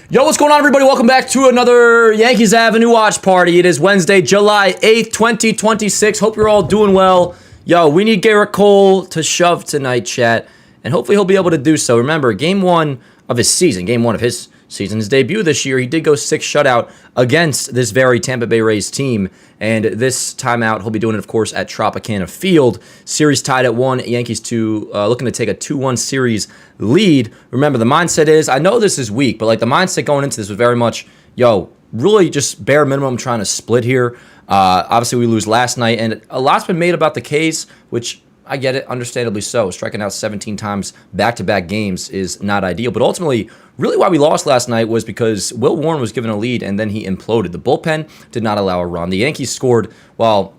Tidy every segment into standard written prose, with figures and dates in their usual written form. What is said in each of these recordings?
Yo, what's going on, everybody? Welcome back to another Yankees Avenue watch party. It is Wednesday, July 8th, 2026. Hope you're all doing well. Yo, we need Gerrit Cole to shove tonight, chat, and hopefully he'll be able to do so. Remember, game one of his season, his debut this year, he did go 6 shutout against this very Tampa Bay Rays team, and this time out, he'll be doing it, of course, at Tropicana Field. Series tied at 1, Yankees looking to take a 2-1 series lead. Remember, the mindset is, I know this is weak, but like the mindset going into this was very much, yo, really just bare minimum trying to split here. Obviously, we lose last night, and a lot's been made about the K's, which I get it, understandably so. Striking out 17 times back-to-back games is not ideal. But ultimately, really why we lost last night was because Will Warren was given a lead and then he imploded. The bullpen did not allow a run. The Yankees scored, well,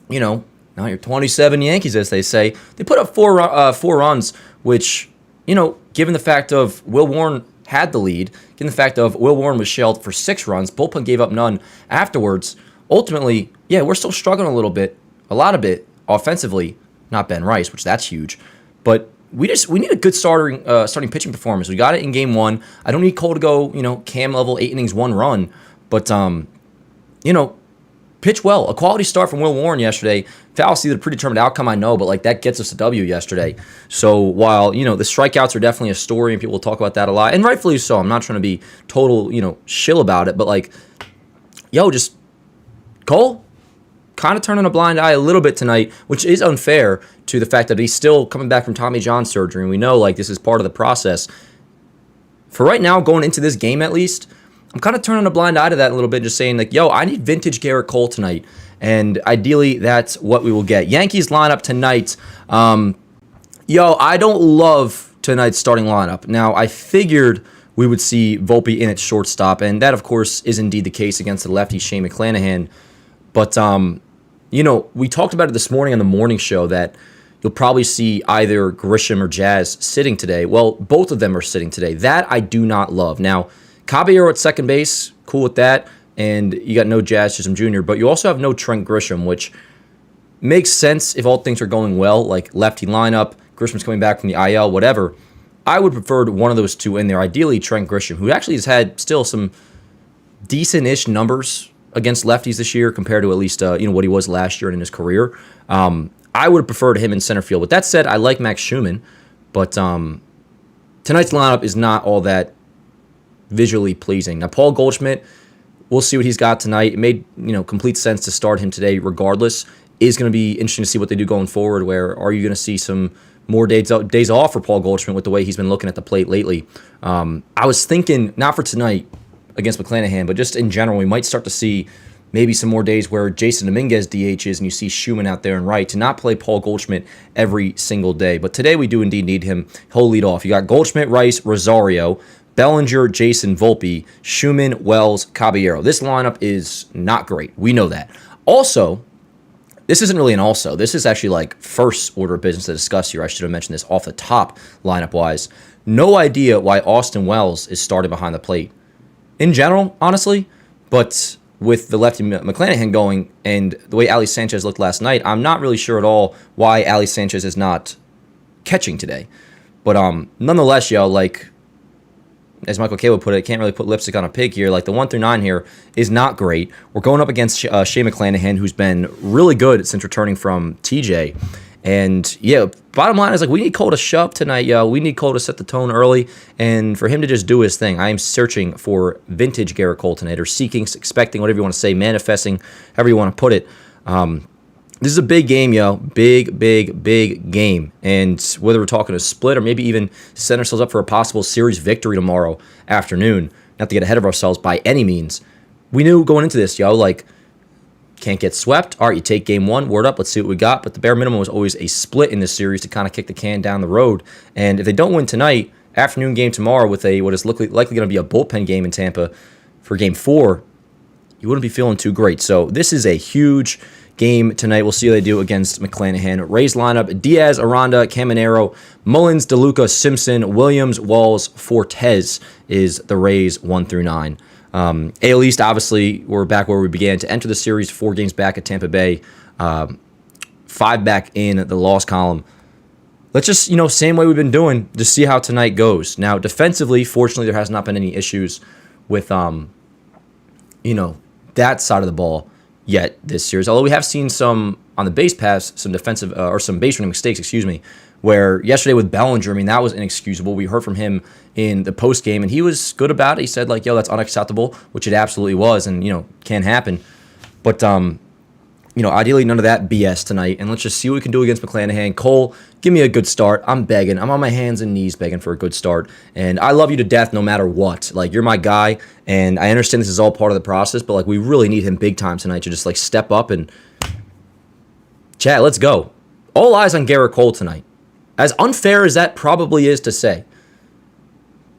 you know, now you're 27 Yankees, as they say. They put up four runs, which, you know, given the fact of Will Warren had the lead, given the fact of Will Warren was shelled for 6 runs, bullpen gave up none afterwards. Ultimately, yeah, we're still struggling a lot of it, offensively. Not Ben Rice, which that's huge, but we need a good starting pitching performance. We got it in game 1. I don't need Cole to go, Cam level, 8 innings, 1 run, but pitch well. A quality start from Will Warren yesterday. Fallacy, the predetermined outcome, I know, but like that gets us a W yesterday. So while the strikeouts are definitely a story, and people will talk about that a lot, and rightfully so. I'm not trying to be total shill about it, but like, just Cole kind of turning a blind eye a little bit tonight, which is unfair to the fact that he's still coming back from Tommy John surgery, and we know like this is part of the process. For right now, going into this game at least, I'm kind of turning a blind eye to that a little bit, just saying like, I need vintage Gerrit Cole tonight, and ideally that's what we will get. Yankees lineup tonight. I don't love tonight's starting lineup. Now, I figured we would see Volpe in at shortstop, and that of course is indeed the case against the lefty Shane McClanahan. But, we talked about it this morning on the morning show that you'll probably see either Grisham or Jazz sitting today. Well, both of them are sitting today. That I do not love. Now, Caballero at second base, cool with that. And you got no Jazz Chisholm Jr., but you also have no Trent Grisham, which makes sense if all things are going well, like lefty lineup, Grisham's coming back from the IL, whatever. I would prefer one of those two in there, ideally Trent Grisham, who actually has had still some decent-ish numbers against lefties this year compared to at least what he was last year in his career. I would have preferred him in center field. With that said, I like Max Schumann, but tonight's lineup is not all that visually pleasing. Now, Paul Goldschmidt, we'll see what he's got tonight. It made complete sense to start him today regardless. Is going to be interesting to see what they do going forward, where are you going to see some more days off for Paul Goldschmidt with the way he's been looking at the plate lately. I was thinking, not for tonight, against McClanahan, but just in general, we might start to see maybe some more days where Jason Dominguez DHs and you see Schumann out there and right to not play Paul Goldschmidt every single day. But today we do indeed need him. He'll lead off. You got Goldschmidt, Rice, Rosario, Bellinger, Jason, Volpe, Schumann, Wells, Caballero. This lineup is not great. We know that. Also, this isn't really an also. This is actually like first order of business to discuss here. I should have mentioned this off the top lineup-wise. No idea why Austin Wells is starting behind the plate. In general, honestly, but with the lefty McClanahan going and the way Ali Sanchez looked last night, I'm not really sure at all why Ali Sanchez is not catching today. But nonetheless, like as Michael Kay would put it, can't really put lipstick on a pig here. Like the 1 through 9 here is not great. We're going up against Shane McClanahan, who's been really good since returning from TJ. And bottom line is like we need Cole to shove tonight, We need Cole to set the tone early and for him to just do his thing. I am searching for vintage Gerrit Cole tonight, or seeking, expecting, whatever you want to say, manifesting, however you want to put it. This is a big game, big game. And whether we're talking a split or maybe even set ourselves up for a possible series victory tomorrow afternoon, not to get ahead of ourselves by any means. We knew going into this, can't get swept. All right, you take game 1, word up, let's see what we got. But the bare minimum was always a split in this series to kind of kick the can down the road. And if they don't win tonight, afternoon game tomorrow with what is likely going to be a bullpen game in Tampa for game 4, you wouldn't be feeling too great. So this is a huge game tonight. We'll see how they do against McClanahan. Rays lineup: Diaz, Aranda, Caminero, Mullins, DeLuca, Simpson, Williams, Walls, Fortes is the Rays 1 through 9. AL East, obviously, we're back where we began to enter the series, 4 games back at Tampa Bay, 5 back in the loss column. Let's just, same way we've been doing, just see how tonight goes. Now, defensively, fortunately, there has not been any issues with that side of the ball yet this series. Although we have seen some on the base pass, some defensive or some base running mistakes, where yesterday with Bellinger, I mean, that was inexcusable. We heard from him in the post game, and he was good about it. He said, like, yo, that's unacceptable, which it absolutely was, and, can happen. But, ideally none of that BS tonight, and let's just see what we can do against McClanahan. Cole, give me a good start. I'm begging. I'm on my hands and knees begging for a good start, and I love you to death no matter what. Like, you're my guy, and I understand this is all part of the process, but, like, we really need him big time tonight to just, like, step up and chat, let's go. All eyes on Garrett Cole tonight. As unfair as that probably is to say.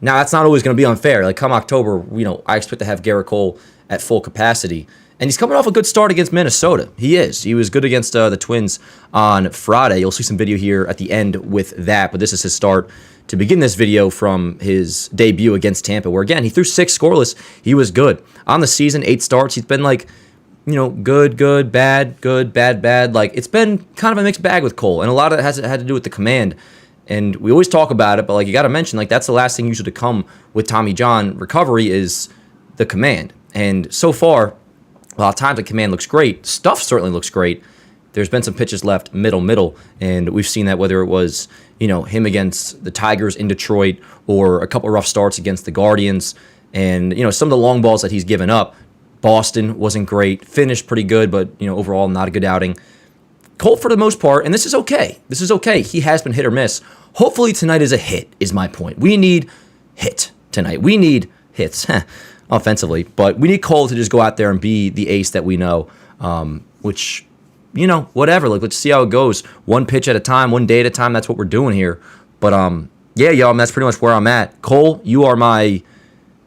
Now, that's not always going to be unfair. Like, come October, I expect to have Garrett Cole at full capacity. And he's coming off a good start against Minnesota. He is. He was good against the Twins on Friday. You'll see some video here at the end with that. But this is his start to begin this video from his debut against Tampa, where, again, he threw 6 scoreless. He was good. On the season, 8 starts. He's been like, good, bad. Like, it's been kind of a mixed bag with Cole. And a lot of it had to do with the command. And we always talk about it, but, like, you got to mention, like, that's the last thing usually to come with Tommy John recovery is the command. And so far, a lot of times the command looks great. Stuff certainly looks great. There's been some pitches left middle. And we've seen that whether it was, him against the Tigers in Detroit or a couple of rough starts against the Guardians. And, some of the long balls that he's given up. Boston wasn't great. Finished pretty good, but, overall not a good outing. Cole for the most part, and this is okay. He has been hit or miss. Hopefully tonight is a hit, is my point. We need hit tonight. We need hits offensively, but we need Cole to just go out there and be the ace that we know, which, whatever. Like, let's see how it goes. One pitch at a time, one day at a time. That's what we're doing here. But, that's pretty much where I'm at. Cole, you are my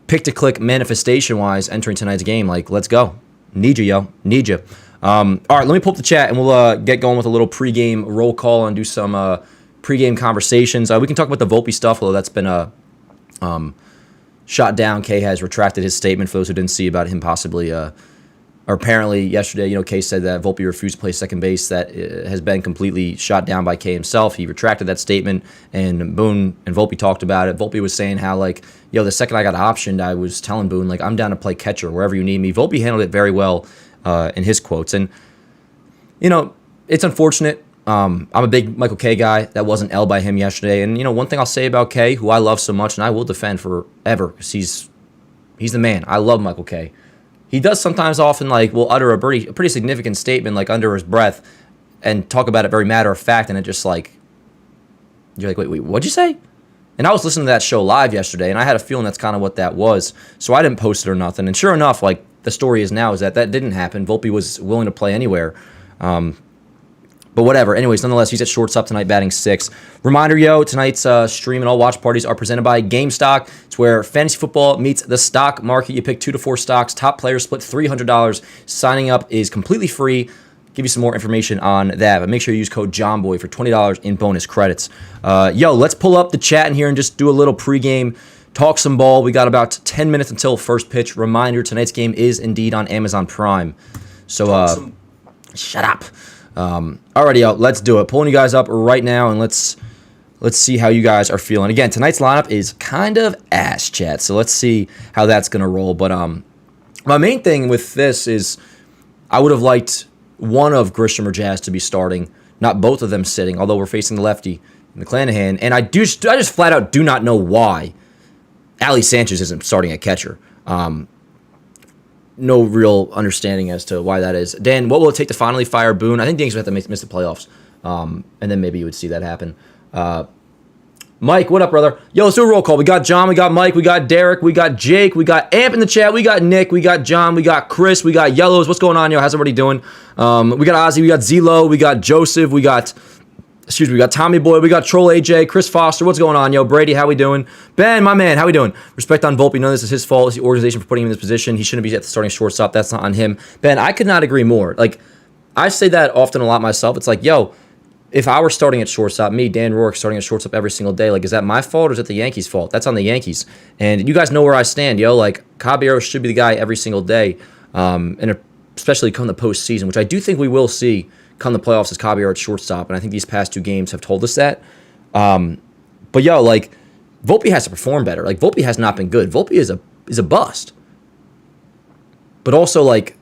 pick-to-click manifestation-wise entering tonight's game. Like, let's go. Need you, yo. Need you. All right, let me pull up the chat, and we'll get going with a little pregame roll call and do some pregame conversations. We can talk about the Volpe stuff, although that's been shot down. Kay has retracted his statement for those who didn't see about him possibly, or apparently yesterday, Kay said that Volpe refused to play second base. That has been completely shot down by Kay himself. He retracted that statement, and Boone and Volpe talked about it. Volpe was saying how, like, the second I got optioned, I was telling Boone, like, I'm down to play catcher wherever you need me. Volpe handled it very well in his quotes. And, it's unfortunate. I'm a big Michael Kay guy. That wasn't L by him yesterday. And, one thing I'll say about Kay, who I love so much, and I will defend forever, because he's the man. I love Michael Kay. He does sometimes often, like, will utter a pretty significant statement, like, under his breath and talk about it very matter of fact, and it just, like, you're like, wait, what'd you say? And I was listening to that show live yesterday, and I had a feeling that's kind of what that was. So I didn't post it or nothing. And sure enough, like, the story is now is that didn't happen. Volpe was willing to play anywhere. But whatever. Anyways, nonetheless, he's at shortstop tonight, batting 6th. Reminder, tonight's stream and all watch parties are presented by GameStock. It's where fantasy football meets the stock market. You pick 2 to 4 stocks. Top players split $300. Signing up is completely free. Give you some more information on that. But make sure you use code JOHNBOY for $20 in bonus credits. Let's pull up the chat in here and just do a little pregame. Talk some ball. We got about 10 minutes until first pitch. Reminder, tonight's game is indeed on Amazon Prime. So, shut up. Alrighty, let's do it. Pulling you guys up right now, and let's see how you guys are feeling. Again, tonight's lineup is kind of ass, chat. So let's see how that's going to roll. But my main thing with this is I would have liked one of Grisham or Jazz to be starting, not both of them sitting, although we're facing the lefty in McClanahan. And I just flat out do not know why Ali Sanchez isn't starting at catcher. No real understanding as to why that is. Dan, what will it take to finally fire Boone? I think the Yankees will have to miss the playoffs. And then maybe you would see that happen. Mike, what up, brother? Yo, let's do a roll call. We got John, we got Mike, we got Derek, we got Jake, we got Amp in the chat, we got Nick, we got John, we got Chris, we got Yellows. What's going on, yo? How's everybody doing? We got Ozzy, we got Zelo, we got Joseph, we got Tommy Boy, we got Troll AJ, Chris Foster. What's going on, yo? Brady, how we doing? Ben, my man, how we doing? Respect on Volpe. None of this is his fault. It's the organization for putting him in this position. He shouldn't be at the starting shortstop. That's not on him. Ben, I could not agree more. Like, I say that often a lot myself. It's like, yo, if I were starting at shortstop, me, Dan Rourke, starting at shortstop every single day, like, is that my fault or is it the Yankees' fault? That's on the Yankees. And you guys know where I stand, yo. Like, Caballero should be the guy every single day, and especially come the postseason, which I do think we will see come the playoffs as Caballero at shortstop, and I think these past 2 games have told us that. But, yo, like, Volpe has to perform better. Like, Volpe has not been good. Volpe is a is a bust. But also, like,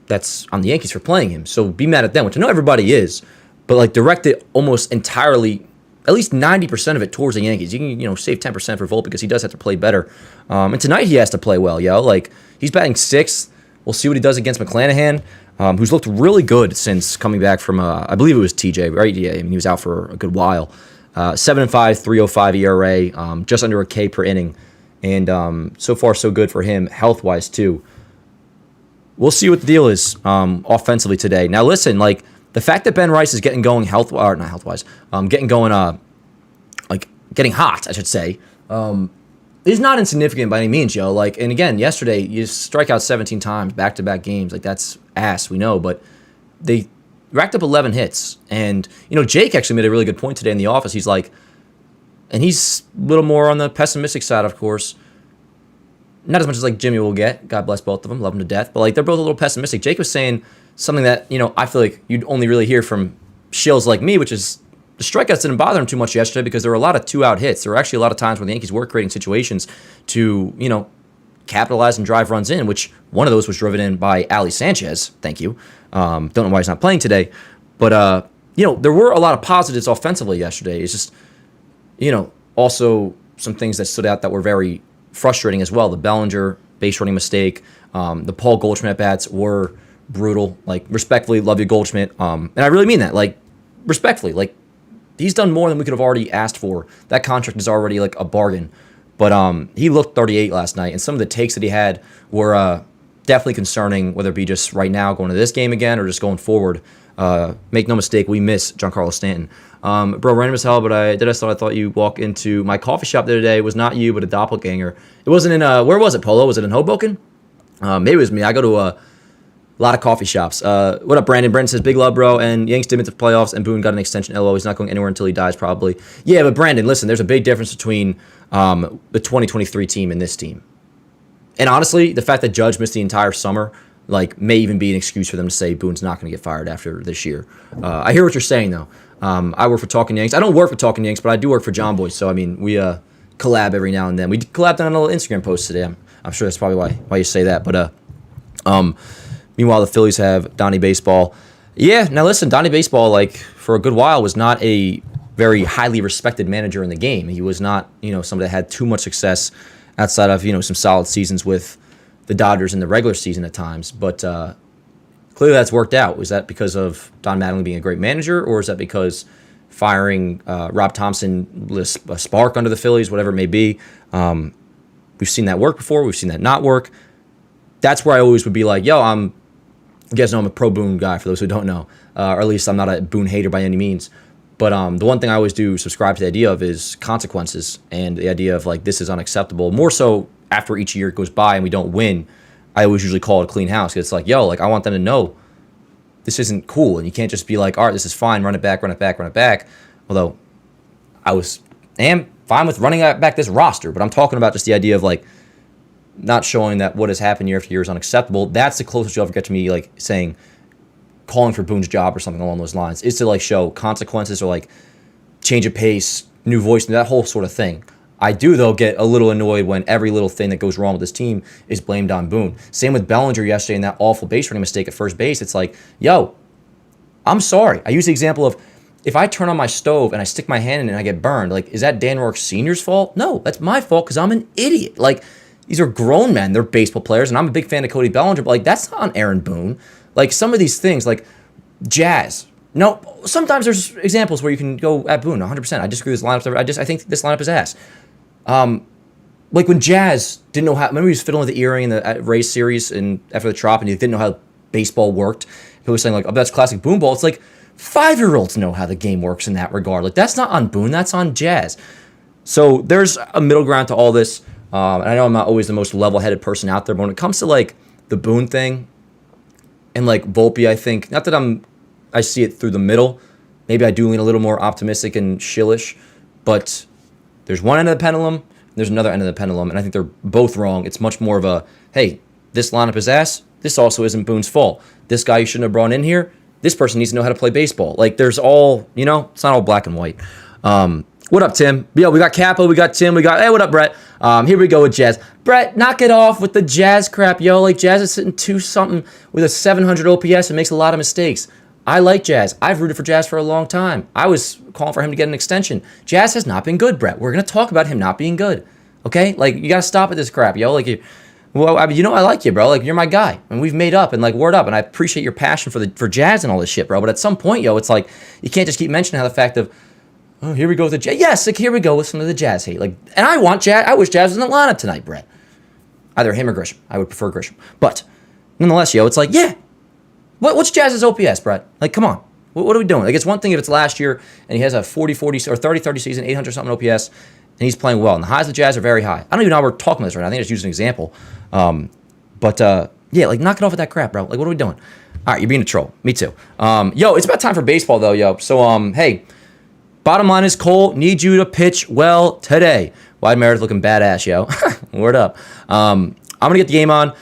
that's on the Yankees for playing him. So be mad at them, which I know everybody is, but like direct it almost entirely, at least 90% of it towards the Yankees. You can, save 10% for Volpe because he does have to play better. And tonight he has to play well, Like, he's batting sixth. We'll see what he does against McClanahan, who's looked really good since coming back from, I believe it was TJ, right? Yeah, I mean, he was out for a good while. 7-5, 3.05 ERA, just under a K per inning. And so far, so good for him, health-wise, too. We'll see what the deal is offensively today. Now, listen, like, the fact that Ben Rice is getting going not health-wise, getting going, getting hot, I should say, is not insignificant by any means, Like, and again, yesterday, you strike out 17 times, back-to-back games. Like, that's ass, we know, but they racked up 11 hits. And, Jake actually made a really good point today in the office. He's like, and he's a little more on the pessimistic side, of course. Not as much as, like, Jimmy will get. God bless both of them. Love them to death. But, like, they're both a little pessimistic. Jake was saying something that, I feel like you'd only really hear from shills like me, which is the strikeouts didn't bother him too much yesterday because there were a lot of two-out hits. There were actually a lot of times when the Yankees were creating situations to, capitalize and drive runs in, which one of those was driven in by Ali Sanchez. Thank you. Don't know why he's not playing today. But, there were a lot of positives offensively yesterday. It's just, also some things that stood out that were very frustrating as well. The Bellinger base running mistake, the Paul Goldschmidt at-bats were brutal. Like, respectfully, love you, Goldschmidt. And I really mean that. Like, respectfully. Like, he's done more than we could have already asked for. That contract is already, like, a bargain. But he looked 38 last night, and some of the takes that he had were definitely concerning, whether it be just right now going to this game again or just going forward. Make no mistake, we miss Giancarlo Stanton. Bro, random as hell, but I thought you walk into my coffee shop the other day. It was not you, but a doppelganger. It wasn't in, where was it, Polo? Was it in Hoboken? Maybe it was me. I go to a lot of coffee shops. What up, Brandon? Brandon says, big love, bro. And Yanks did make the playoffs, and Boone got an extension. LO, he's not going anywhere until he dies, probably. Yeah, but Brandon, listen, there's a big difference between the 2023 team and this team. And honestly, the fact that Judge missed the entire summer, like, may even be an excuse for them to say Boone's not going to get fired after this year. I hear what you're saying, though. I work for Talking Yanks. I don't work for Talking Yanks, but I do work for John Boy. So, I mean, we collab every now and then. We collabed on a little Instagram post today. I'm sure that's probably why you say that. But meanwhile, the Phillies have Donnie Baseball. Yeah, now listen, Donnie Baseball, like, for a good while, was not a very highly respected manager in the game. He was not, somebody that had too much success outside of, some solid seasons with the Dodgers in the regular season at times. But clearly that's worked out. Was that because of Don Mattingly being a great manager, or is that because firing Rob Thompson lit a spark under the Phillies, whatever it may be? We've seen that work before. We've seen that not work. That's where I always would be like, you guys know I'm a pro-Boone guy, for those who don't know. Or at least I'm not a Boone hater by any means. But the one thing I always do subscribe to the idea of is consequences, and the idea of, like, this is unacceptable. More so after each year goes by and we don't win, I always usually call it a clean house. It's like, I want them to know this isn't cool. And you can't just be like, all right, this is fine, run it back. Although I am fine with running back this roster, but I'm talking about just the idea of, like, not showing that what has happened year after year is unacceptable. That's the closest you'll ever get to me, like, saying, calling for Boone's job or something along those lines, is to, like, show consequences or, like, change of pace, new voice, that whole sort of thing. I do, though, get a little annoyed when every little thing that goes wrong with this team is blamed on Boone. Same with Bellinger yesterday and that awful base running mistake at first base. It's like, I'm sorry. I use the example of, if I turn on my stove and I stick my hand in it and I get burned, like, is that Dan Rourke Sr.'s fault? No, that's my fault because I'm an idiot. Like, these are grown men. They're baseball players, and I'm a big fan of Cody Bellinger, but, like, that's not on Aaron Boone. Like, some of these things, like Jazz. No, sometimes there's examples where you can go at Boone 100%. I disagree with this lineup. I think this lineup is ass. Like when Jazz didn't know how, remember he was fiddling with the earring in the Rays series and after the Trop, and he didn't know how baseball worked. He was saying, like, that's classic Boone ball. It's like 5-year-olds know how the game works in that regard. Like, that's not on Boone, that's on Jazz. So there's a middle ground to all this. And I know I'm not always the most level-headed person out there, but when it comes to, like, the Boone thing and, like, Volpe, I think, not that I see it through the middle. Maybe I do lean a little more optimistic and shillish, but there's one end of the pendulum, and there's another end of the pendulum, and I think they're both wrong. It's much more of a, hey, this lineup is ass. This also isn't Boone's fault. This guy you shouldn't have brought in here. This person needs to know how to play baseball. Like, there's all, it's not all black and white. What up, Tim? Yeah, we got Capo, we got Tim, hey, what up, Brett? Here we go with Jazz. Brett, knock it off with the Jazz crap, yo. Like, Jazz is sitting 2-something with a 700 OPS and makes a lot of mistakes. I like Jazz. I've rooted for Jazz for a long time. I was calling for him to get an extension. Jazz has not been good, Brett. We're going to talk about him not being good. Okay? Like, you got to stop with this crap, yo. Like, well, I mean, I like you, bro. Like, you're my guy. And we've made up and, like, word up. And I appreciate your passion for Jazz and all this shit, bro. But at some point, yo, it's like, you can't just keep mentioning how the fact of, oh, here we go with the Jazz. Yes, like, here we go with some of the Jazz hate. Like, and I wish Jazz was in Atlanta tonight, Brett. Either him or Grisham. I would prefer Grisham. But, nonetheless, yo, it's like, yeah. What's Jazz's OPS, Brett? Like, come on. What are we doing? Like, it's one thing if it's last year and he has a 40-40 or 30-30 season, 800-something OPS, and he's playing well. And the highs of the Jazz are very high. I don't even know how we're talking about this right now. I think I just used an example. Yeah, like, knock it off with that crap, bro. Like, what are we doing? All right, you're being a troll. Me too. Yo, it's about time for baseball, though, yo. So, hey, bottom line is Cole needs you to pitch well today. Wide Meredith looking badass, yo. Word up. I'm going to get the game on.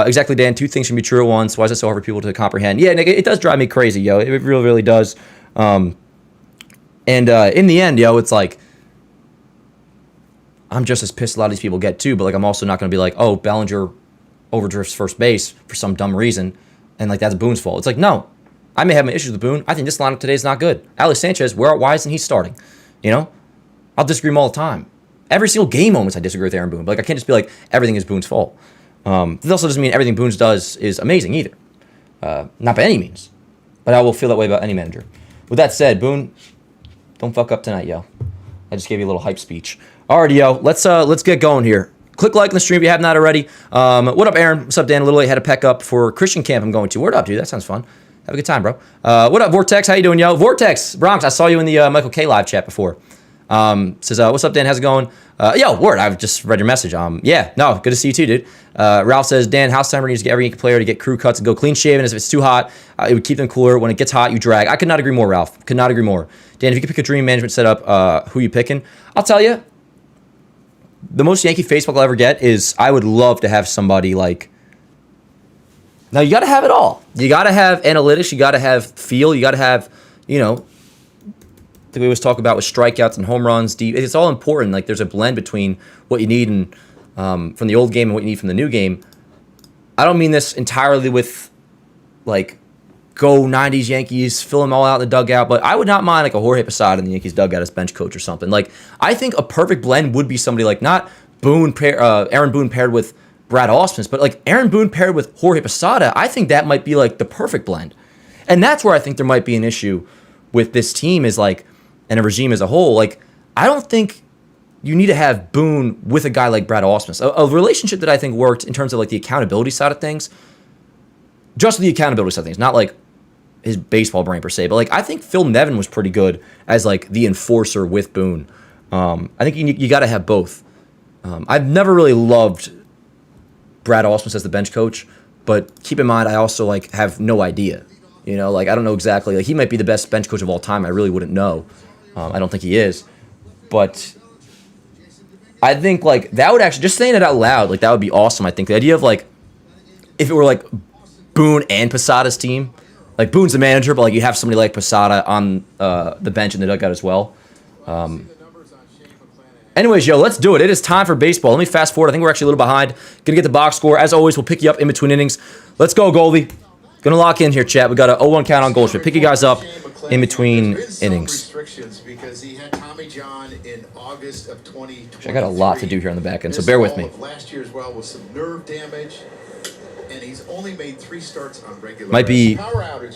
Exactly, Dan. 2 things can be true at once. Why is it so hard for people to comprehend? Yeah, Nick, it does drive me crazy, yo. It really, really does. In the end, yo, it's like, I'm just as pissed a lot of these people get too, but like I'm also not going to be like, oh, Bellinger overdrifts first base for some dumb reason, and like that's Boone's fault. It's like, no, I may have my issues with Boone. I think this lineup today is not good. Alex Sanchez, why isn't he starting? You know, I'll disagree with him all the time. Every single game moments I disagree with Aaron Boone, but like I can't just be like everything is Boone's fault. This also doesn't mean everything Boone does is amazing either. Not by any means, but I will feel that way about any manager. With that said, Boone, don't fuck up tonight, yo. I just gave you a little hype speech. Alrighty, yo, let's get going here. Click like on the stream if you haven't already. What up, Aaron? What's up, Dan? A little late, had to pack up for Christian camp I'm going to. Word up, dude. That sounds fun. Have a good time, bro. What up, Vortex? How you doing, yo? Vortex, Bronx, I saw you in the Michael K live chat before. Says, what's up, Dan? How's it going? Yo, word, I've just read your message. Yeah, no, good to see you too, dude. Ralph says, Dan, House Timer needs to get every Yankee player to get crew cuts and go clean shaven. As if it's too hot, it would keep them cooler. When it gets hot, you drag. I could not agree more, Ralph. Could not agree more. Dan, if you could pick a dream management setup, who you picking? I'll tell you, the most Yankee Facebook I'll ever get is I would love to have somebody like, now you got to have it all. You got to have analytics. You got to have feel. You got to have, you know, we always talk about with strikeouts and home runs. It's all important. Like there's a blend between what you need and from the old game and what you need from the new game. I don't mean this entirely with like go 90s Yankees, fill them all out in the dugout, but I would not mind like a Jorge Posada in the Yankees dugout as bench coach or something. Like I think a perfect blend would be somebody like not Aaron Boone paired with Brad Ausmus, but like Aaron Boone paired with Jorge Posada. I think that might be like the perfect blend, and that's where I think there might be an issue with this team is like. And a regime as a whole, like, I don't think you need to have Boone with a guy like Brad Ausmus. A relationship that I think worked in terms of, like, the accountability side of things, just the accountability side of things, not, like, his baseball brain per se, but, like, I think Phil Nevin was pretty good as, like, the enforcer with Boone. I think you got to have both. I've never really loved Brad Ausmus as the bench coach, but keep in mind, I also, like, have no idea. You know, like, I don't know exactly. Like, he might be the best bench coach of all time. I really wouldn't know. I don't think he is, but I think like that would actually just saying it out loud, like that would be awesome. I think the idea of like if it were like Boone and Posada's team, like Boone's the manager, but like you have somebody like Posada on the bench in the dugout as well. Anyways, yo, let's do it. It is time for baseball. Let me fast forward. I think we're actually a little behind. Gonna get the box score. As always, we'll pick you up in between innings. Let's go, Goldie. Gonna lock in here, chat. We got a 0-1 count on Goldschmidt. Pick you guys up in between innings. Because he had Tommy John in August of 2020. I got a lot to do here on the back end, so bear with me. Last year as well with some nerve damage, and he's only made 3 starts on regular. Might be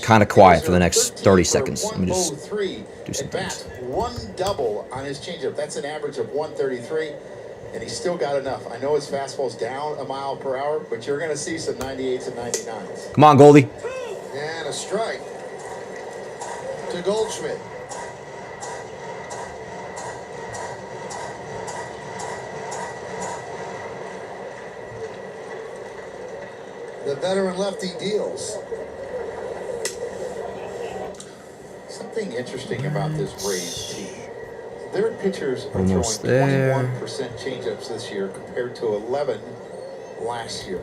kind of quiet for the next 30 seconds. Let me just do some things. 1 double on his changeup. That's an average of 133, and he's still got enough. I know his fastball's down a mile per hour, but you're going to see some 98s and 99s. Come on, Goldie. And a strike to Goldschmidt. The veteran lefty deals. Something interesting about this Braves team. Their pitchers are almost throwing there. 21% changeups this year compared to 11 last year.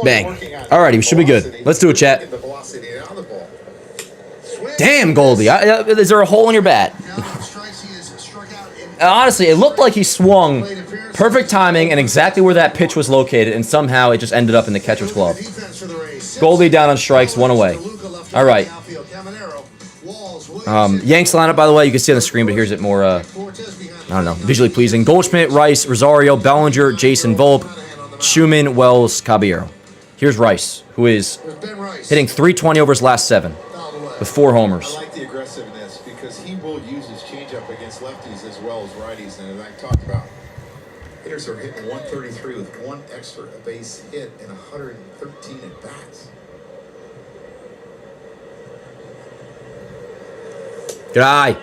Bang. Alrighty, we should be good. Let's do it, chat. Damn, Goldie. Is there a hole in your bat? honestly, it looked like he swung perfect timing and exactly where that pitch was located, and somehow it just ended up in the catcher's glove. Goldie down on strikes, 1 away. All right. Yanks lineup, by the way, you can see on the screen, but here's it more, I don't know, visually pleasing. Goldschmidt, Rice, Rosario, Bellinger, Jason Volpe, Schumann, Wells, Caballero. Here's Rice, who is hitting .320 over his last 7 with 4 homers. I like the aggressiveness because he will use his changeup against lefties as well as righties. And as I talked about, hitters are hitting 133 with 1 extra base hit and 113 at bats. Good eye.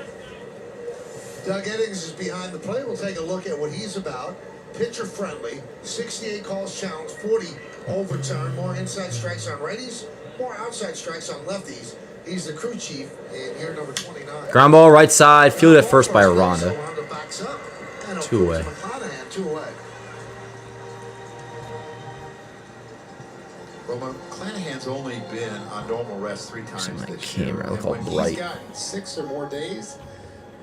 Doug Eddings is behind the plate. We'll take a look at what he's about. Pitcher friendly, 68 calls challenged, 40 overturned, more inside strikes on righties, more outside strikes on lefties. He's the crew chief in year number 29. Ground ball right side, fielded at first by Aranda. 2 away. 2 away. Well, McClanahan's only been on normal rest 3 times See my this camera, year. look all And when bright. he's gotten 6 or more days,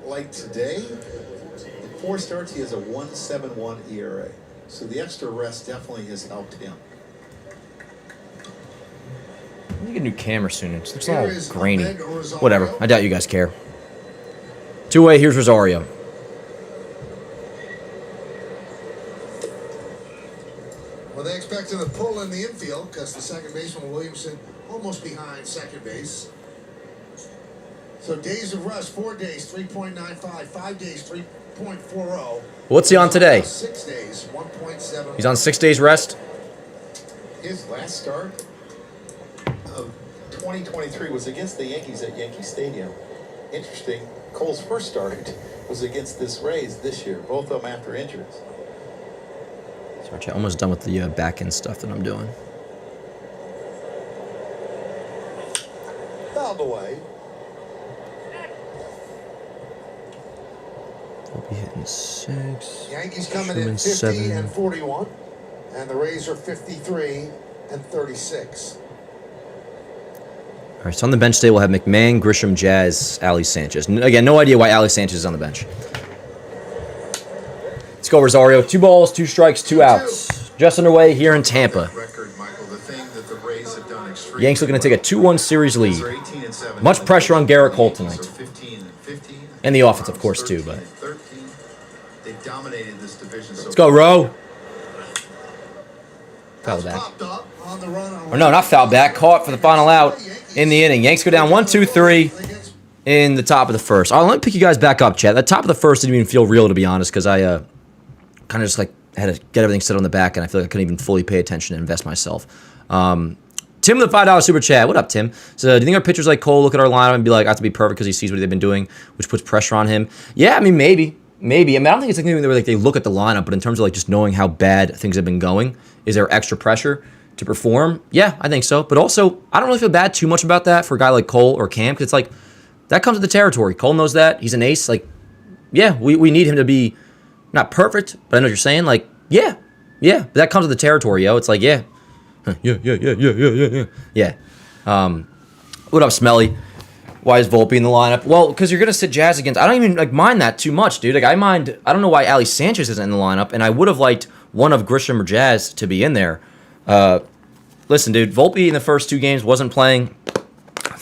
like today, in 4 starts, he has a 1.71 ERA. So the extra rest definitely has helped him. I'm gonna get a new camera soon. It looks all grainy. Whatever. I doubt you guys care. 2 away. Here's Rosario. Well, they expected a pull in the infield because the second baseman, Williamson, almost behind second base. So days of rest, 4 days, 3.95. 5 days, 3.40. What's he on today? 6 days, 1.7. He's on 6 days rest. His last start of 2023 was against the Yankees at Yankee Stadium. Interesting, Cole's first start was against this Rays this year, both of them after injuries. Sorry, chat. Almost done with the back end stuff that I'm doing. Fouled away. We'll be hitting 6. Yankees coming in Schumann 50 7. and 41, and the Rays are 53 and 36. All right, so on the bench today, we'll have McMahon, Grisham, Jazz, Ali Sanchez. Again, no idea why Ali Sanchez is on the bench. Let's go, Rosario. 2 balls, 2 strikes, 2 outs. Just underway here in Tampa. Yanks looking to take a 2-1 series lead. Much pressure on Garrett Cole tonight. And the offense, of course, too. But let's go, Ro. Foul back. Or no, not foul back. Caught for the final out in the inning. Yanks go down 1-2-3 in the top of the first. All right, let me pick you guys back up, chat. The top of the first didn't even feel real, to be honest, because I kind of just like had to get everything set on the back, and I feel like I couldn't even fully pay attention and invest myself. Tim with the $5 super chat. What up, Tim? So, do you think our pitchers like Cole look at our lineup and be like, I have to be perfect because he sees what they've been doing, which puts pressure on him? Yeah, I mean, maybe. I mean, I don't think it's like anything where like they look at the lineup, but in terms of like just knowing how bad things have been going, is there extra pressure to perform? Yeah, I think so. But also, I don't really feel bad too much about that for a guy like Cole or Cam, because it's like that comes with the territory. Cole knows that. He's an ace. Like, yeah, we need him to be not perfect, but I know what you're saying. Like, yeah, but that comes with the territory, yo. It's like, yeah. Yeah. What up, Smelly? Why is Volpe in the lineup? Well, because you're gonna sit Jazz against. I don't even like mind that too much, dude. Like I mind. I don't know why Ali Sanchez isn't in the lineup, and I would have liked one of Grisham or Jazz to be in there. Listen, dude. Volpe in the first 2 games wasn't playing.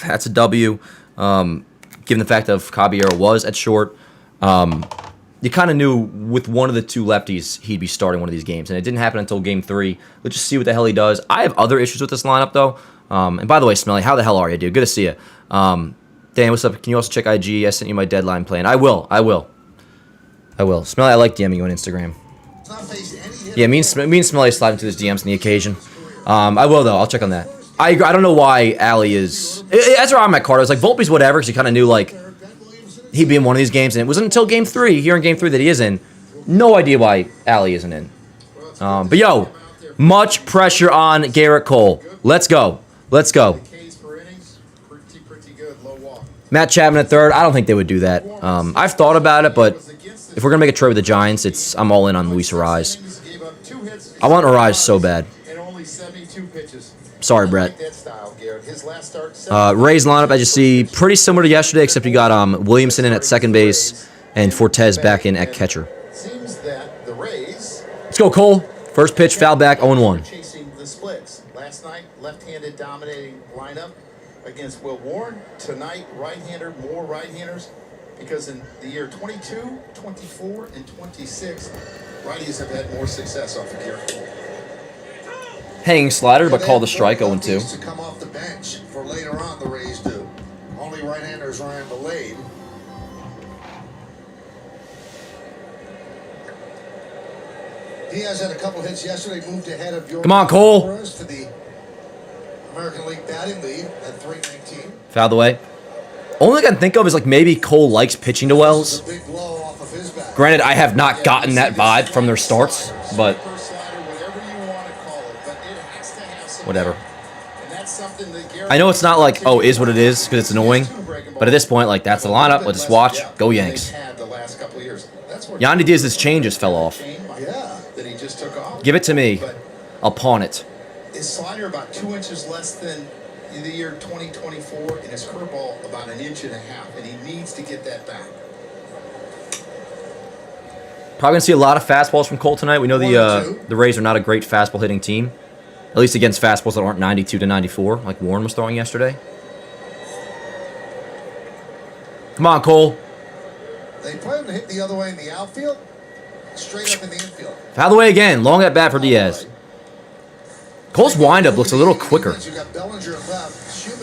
That's a W. Given the fact that Caballero was at short, you kind of knew with one of the 2 lefties he'd be starting one of these games, and it didn't happen until game 3. Let's just see what the hell he does. I have other issues with this lineup though. And by the way, Smelly, how the hell are you, dude? Good to see you. Dan, what's up? Can you also check IG? I sent you my deadline plan. I will. Smelly, I like DMing you on Instagram. Yeah, me and Smelly slide into his DMs on the occasion. I will though. I'll check on that. I don't know why Ali is. That's where I'm at, Carter. It's like Volpe's whatever, because you kind of knew like he'd be in one of these games, and it wasn't until game 3, here in game 3, that he is in. No idea why Ali isn't in. But yo, much pressure on Garrett Cole. Let's go. Matt Chapman at third. I don't think they would do that. I've thought about it, but if we're gonna make a trade with the Giants, I'm all in on Luis Arise. I want Arise so bad. Sorry, Brett. Ray's lineup, as you see, pretty similar to yesterday, except you got Williamson in at second base, And Fortes back in at catcher. Seems that the Rays. Let's go, Cole. First pitch, foul back, 0-1. Chasing the splits. Last night, left-handed dominating lineup against Will Warren. Tonight, right-hander, more right-handers. Because in the year 22, 24, and 26, righties have had more success off the gear. Hanging slider, but called a strike, 0-2. To come off the bench for later on, the Rays do. Only right-handers are in the lead. Diaz had a couple hits yesterday, moved ahead of York. Come on, Cole. To the American League batting lead at 319. Fouled away. Only thing I can think of is like maybe Cole likes pitching to Wells. Big blow off of his bat. Granted, I have not gotten that vibe from their starts, but whatever. I know it's not like, oh, is what it is, because it's annoying. But at this point, like, that's the lineup. Let's just watch. Go Yanks. Yandy Diaz's change just fell off. Give it to me. I'll pawn it. His slider about 2 inches less than the year 2024, and his curveball about 1.5 inches, and he needs to get that back. Probably going to see a lot of fastballs from Cole tonight. We know the Rays are not a great fastball hitting team. At least against fastballs that aren't 92 to 94, like Warren was throwing yesterday. Come on, Cole. They play him to hit the other way in the outfield, straight up in the infield. Foul away again. Long at bat for Diaz. Cole's windup looks a little quicker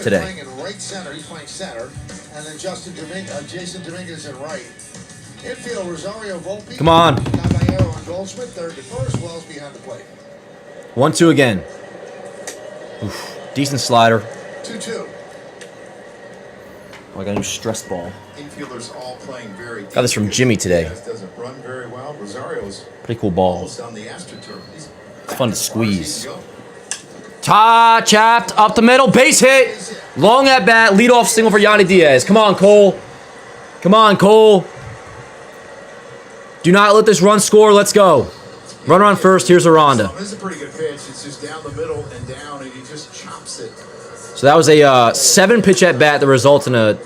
today. Playing in right center. He's playing center. And then Jason Dominguez in right. Infield, Rosario Volpe. Come on. Caballero on Goldschmidt. Third to first. Wells behind the plate. 1-2 again. Oof. Decent slider. 2-2. Oh, I got a new stress ball. Infielders all playing very Got this from Jimmy today. Doesn't run very well. Rosario's pretty cool ball. almost on the AstroTurf. It's fun to squeeze. Chapped up the middle, base hit. Long at bat, leadoff single for Yandy Diaz. Come on, Cole. Come on, Cole. Do not let this run score. Let's go. Runner on first. Here's Aranda. This is a pretty good pitch. It's just down the middle and down, and he just chops it. So that was a 7-pitch at bat that results in a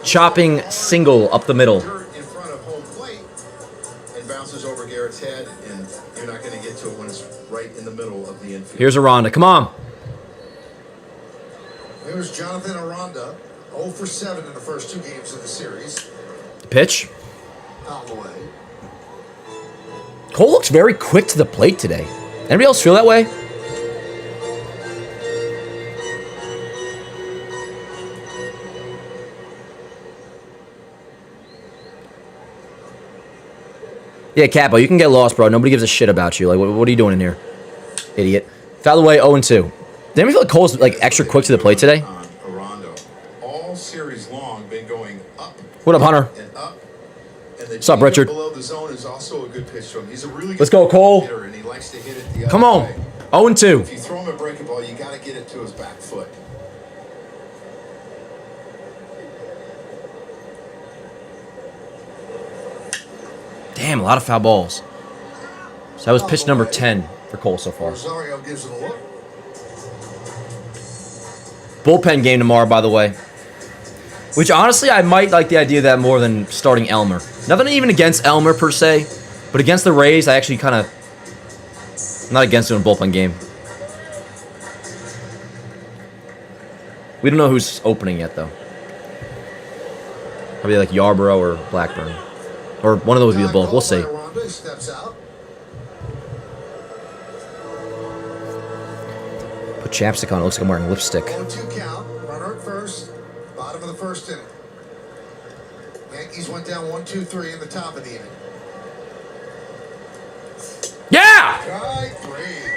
chopping single up the middle. In front of home plate and bounces over Garrett's head, and you're not going to get to it when it's right in the middle of the infield. Here's Aranda. Come on. Here's Jonathan Aranda, 0 for 7 in the first 2 games of the series. Pitch. Out the way. Cole looks very quick to the plate today. Anybody else feel that way? Yeah, Capo, you can get lost, bro. Nobody gives a shit about you. Like, what are you doing in here? Idiot. Foul away, 0-2. Did anybody feel like Cole's like extra quick to the plate today? All series long been going up. What up, Hunter? And up. And the What's up, Richard? Below the zone is also a good pitch to him. He's a really good Let's go, Cole. hitter, and he likes to hit it the other Come on. way. 0-2. If you throw him a breaking ball, you got to get it to his back foot. Damn, a lot of foul balls. So that was pitch number 10 for Cole so far. Rosario gives it a look. Bullpen game tomorrow, by the way. Which, honestly, I might like the idea of that more than starting Elmer. Nothing even against Elmer, per se. But against the Rays, I actually kind of... I'm not against doing a bullpen game. We don't know who's opening yet, though. Probably like Yarborough or Blackburn. Or one of those would be the both. We'll see. Steps out. Put chapstick on. It looks like I'm wearing lipstick. 1-2 count. Runner at first. Bottom of the first inning. Yankees went down 1-2-3 in the top of the inning. Yeah! Try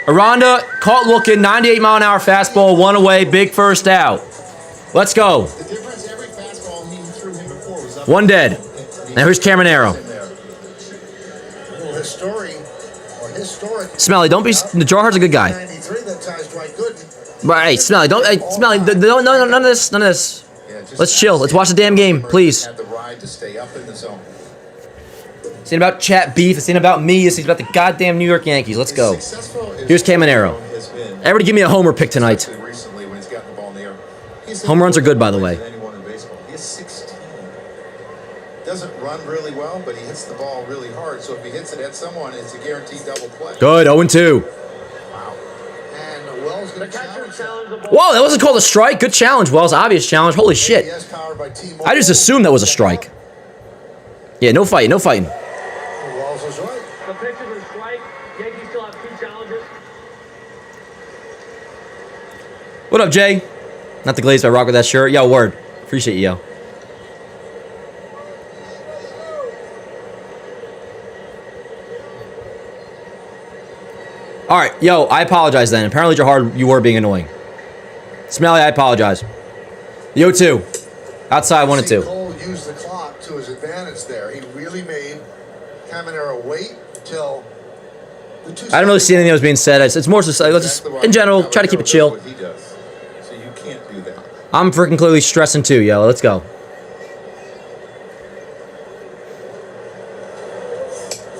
3. Aranda caught looking. 98-mile-an-hour fastball. 1 away. Big first out. Let's go. The difference, every fastball he threw him before was up. 1 dead. Now here's Cameron Arrow. Historic. Smelly, don't be. The Jarheart's a good guy. 93, that ties Dwight Gooden. But hey, Smelly, don't. Hey, Smelly, no, none of this. None of this. Let's chill. Let's watch the damn game, please. Had the ride to stay up in the zone. This ain't about chat beef. This ain't about me. This is about the goddamn New York Yankees. Let's go. Here's Cameron Arrow. Everybody give me a homer pick tonight. Home runs are good, by the way. Doesn't run run really well, but he hits the ball really hard. So if he hits it at someone, it's a guaranteed double play. Good, 0-2. Wow. And Wells going to challenge that. Whoa, that wasn't called a strike. Good challenge, Wells. Obvious challenge. Holy shit. I just assumed that was a strike. Yeah, no fighting, no fighting. Wells was right. The pitch is a strike. Yankees still have 2 challenges. What up, Jay? Not the glaze, I rock with that shirt. Yo, word. Appreciate you, yo. All right, yo, I apologize then. Apparently, you were being annoying. Smelly, I apologize. The 0-2. Outside, 1-2. Cole used the clock to his advantage there. He really made Caminero wait till the 2 I don't really see anything that was being said. It's more just, let's just, in general, try to keep it chill. What he does. So you can't do that. I'm freaking clearly stressing too, yo. Let's go.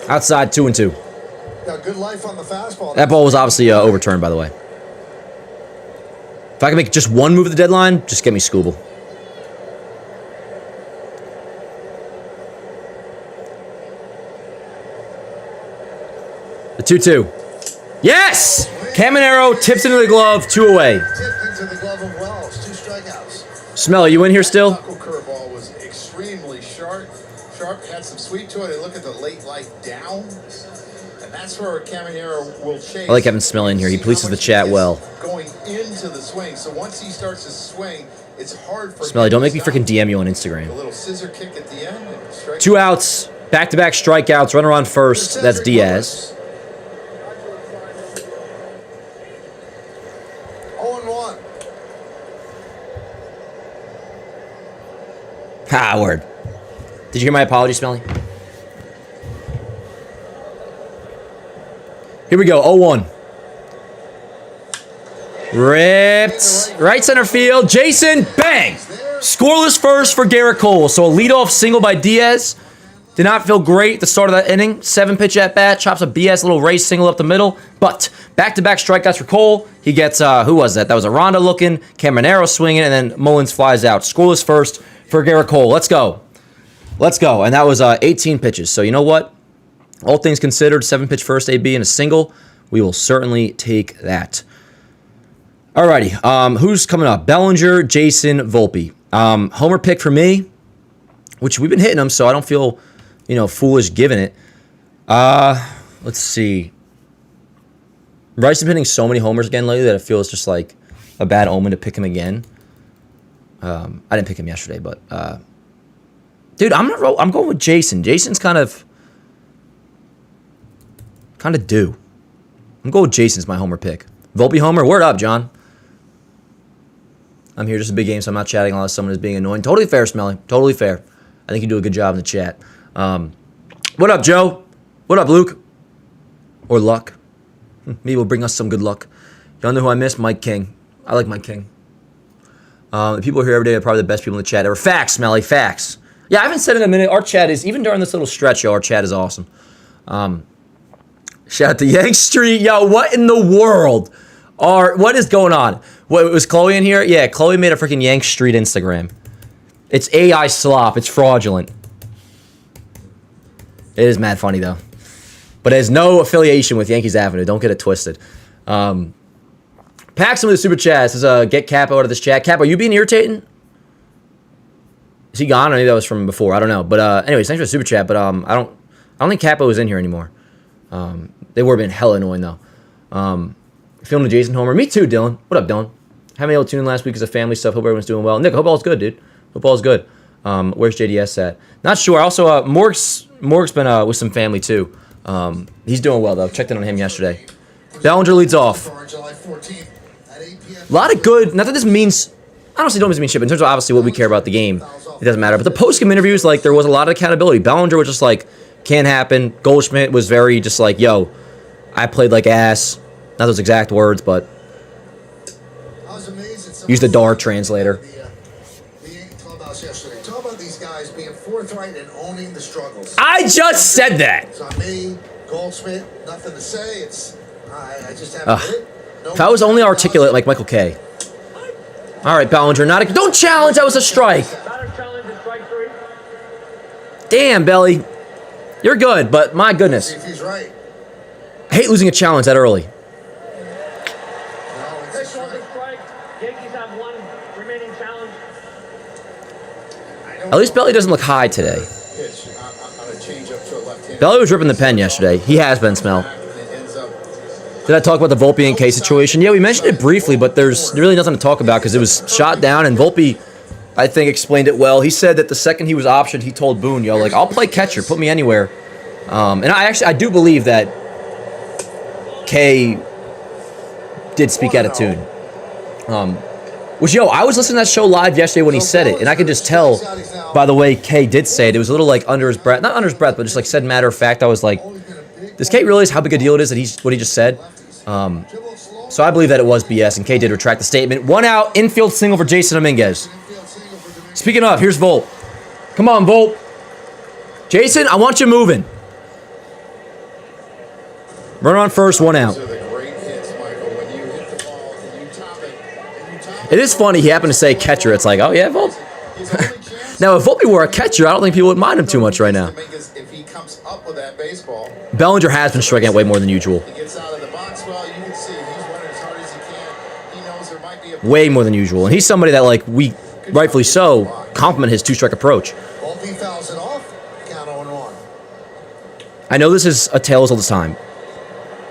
Outside, 2-2. Got good life on the fastball. That ball was obviously overturned, by the way. If I can make just one move at the deadline, just get me Scooble. The 2-2. Yes! Caminero tips into the glove, 2 away. Tipped into the glove of Wells. 2 strikeouts. Smell, you in here still? Knuckle curveball was extremely sharp. Had some sweep to it. And look at the late light down. And that's where Caminero will chase. I like having Smell in here. He polices the chat well. Going into the swing. So once he starts to swing, it's hard for Smelly, him don't to make me stop. freaking DM you on Instagram. A little scissor kick at the end. And strike. 2 outs, back-to-back strikeouts, runner on first. That's Diaz. 0-1. Ah, word. Did you hear my apology, Smelly? Here we go, 0-1. Ripped. Right center field. Jason, bang! Scoreless first for Garrett Cole. So a leadoff single by Diaz. Did not feel great at the start of that inning. 7-pitch at bat. Chops a BS little race single up the middle. But back-to-back strikeouts for Cole. He gets, who was that? That was Aranda looking. Caminero swinging. And then Mullins flies out. Scoreless first for Garrett Cole. Let's go. Let's go. And that was 18 pitches. So you know what? All things considered, 7-pitch first AB and a single. We will certainly take that. Alrighty. Who's coming up? Bellinger, Jason, Volpe. Homer pick for me, which we've been hitting them, so I don't feel, foolish giving it. Let's see. Bryce has been hitting so many homers again lately that it feels just like a bad omen to pick him again. I didn't pick him yesterday, but dude, I'm going with Jason. Jason's kind of due. I'm going with Jason's my homer pick. Volpe homer, word up, John. I'm here just a big game, so I'm not chatting unless someone is being annoying. Totally fair, Smelly. Totally fair. I think you do a good job in the chat. What up, Joe? What up, Luke? Or Luck? Maybe will bring us some good luck. Y'all know who I miss? Mike King. I like Mike King. The people here every day are probably the best people in the chat ever. Facts, Smelly, facts. Yeah, I haven't said in a minute. Our chat is, even during this little stretch, yo, our chat is awesome. Shout out to Yank Street. Yo, what in the world? What is going on? What, was Chloe in here? Yeah, Chloe made a freaking Yank Street Instagram. It's AI slop. It's fraudulent. It is mad funny, though. But it has no affiliation with Yankees Avenue. Don't get it twisted. Paxton with the super chat says, get Capo out of this chat. Capo, you being irritating? Is he gone? Or maybe that was from before. I don't know. But anyways, thanks for the super chat. But I don't think Capo is in here anymore. They were being hella annoying, though. Filming the Jason Homer. Me too, Dylan. What up, Dylan? Haven't been able to tune in last week because of family stuff. Hope everyone's doing well. Nick, hope all's good, dude. Hope all's good. Where's JDS at? Not sure. Also, Morg's been with some family, too. He's doing well, though. Checked in on him yesterday. Bellinger leads off. A lot of good. Not that this means... I honestly don't mean shit, but in terms of obviously what we care about the game, it doesn't matter. But the post-game interviews, like, there was a lot of accountability. Bellinger was just like, can't happen. Goldschmidt was very just like, yo, I played like ass. Not those exact words, but use the DAR translator. Talk about these guys being forthright and owning the struggles. I just said that. It's on me, Goldschmidt, nothing to say. It's I just haven't hit it. If I was only articulate like Michael K. All right, Bellinger, don't challenge. That was a strike. Batter challenge is strike 3. Damn, Belly. You're good, but my goodness. See if he's right. I hate losing a challenge that early. No, it's a Pitch on the strike. strike. Yankees have one remaining challenge. At least Belly doesn't look high today. Pitch on a change-up to a left-hand. Belly was ripping the pen yesterday. He has been, Smell. Did I talk about the Volpe and K situation? Yeah, we mentioned it briefly, but there's really nothing to talk about because it was shot down, and Volpe, I think, explained it well. He said that the second he was optioned, he told Boone, yo, like, I'll play catcher, put me anywhere. And I do believe that K did speak out of tune. Which, yo, I was listening to that show live yesterday when he said it, and I could just tell by the way K did say it. It was a little like under his breath, not under his breath, but just like said matter of fact. I was like, does K realize how big a deal it is that what he just said? So I believe that it was BS, and K did retract the statement. 1 out, infield single for Jason Dominguez. Speaking of, here's Volt. Come on, Volt. Jason, I want you moving. Runner on first, 1 out. It is funny, he happened to say catcher. It's like, oh yeah, Volt. Now, if Volpe were a catcher, I don't think people would mind him too much right now. If he comes up with that baseball, Bellinger has been striking out way more than usual. he gets out of the box, well, you can see he's running as hard as he can. He knows there might be a Way more than usual. And he's somebody that, like, we, rightfully so, compliment his two-strike approach. Volpe fouls it off. Count 0-1. I know this is a tale as old as time.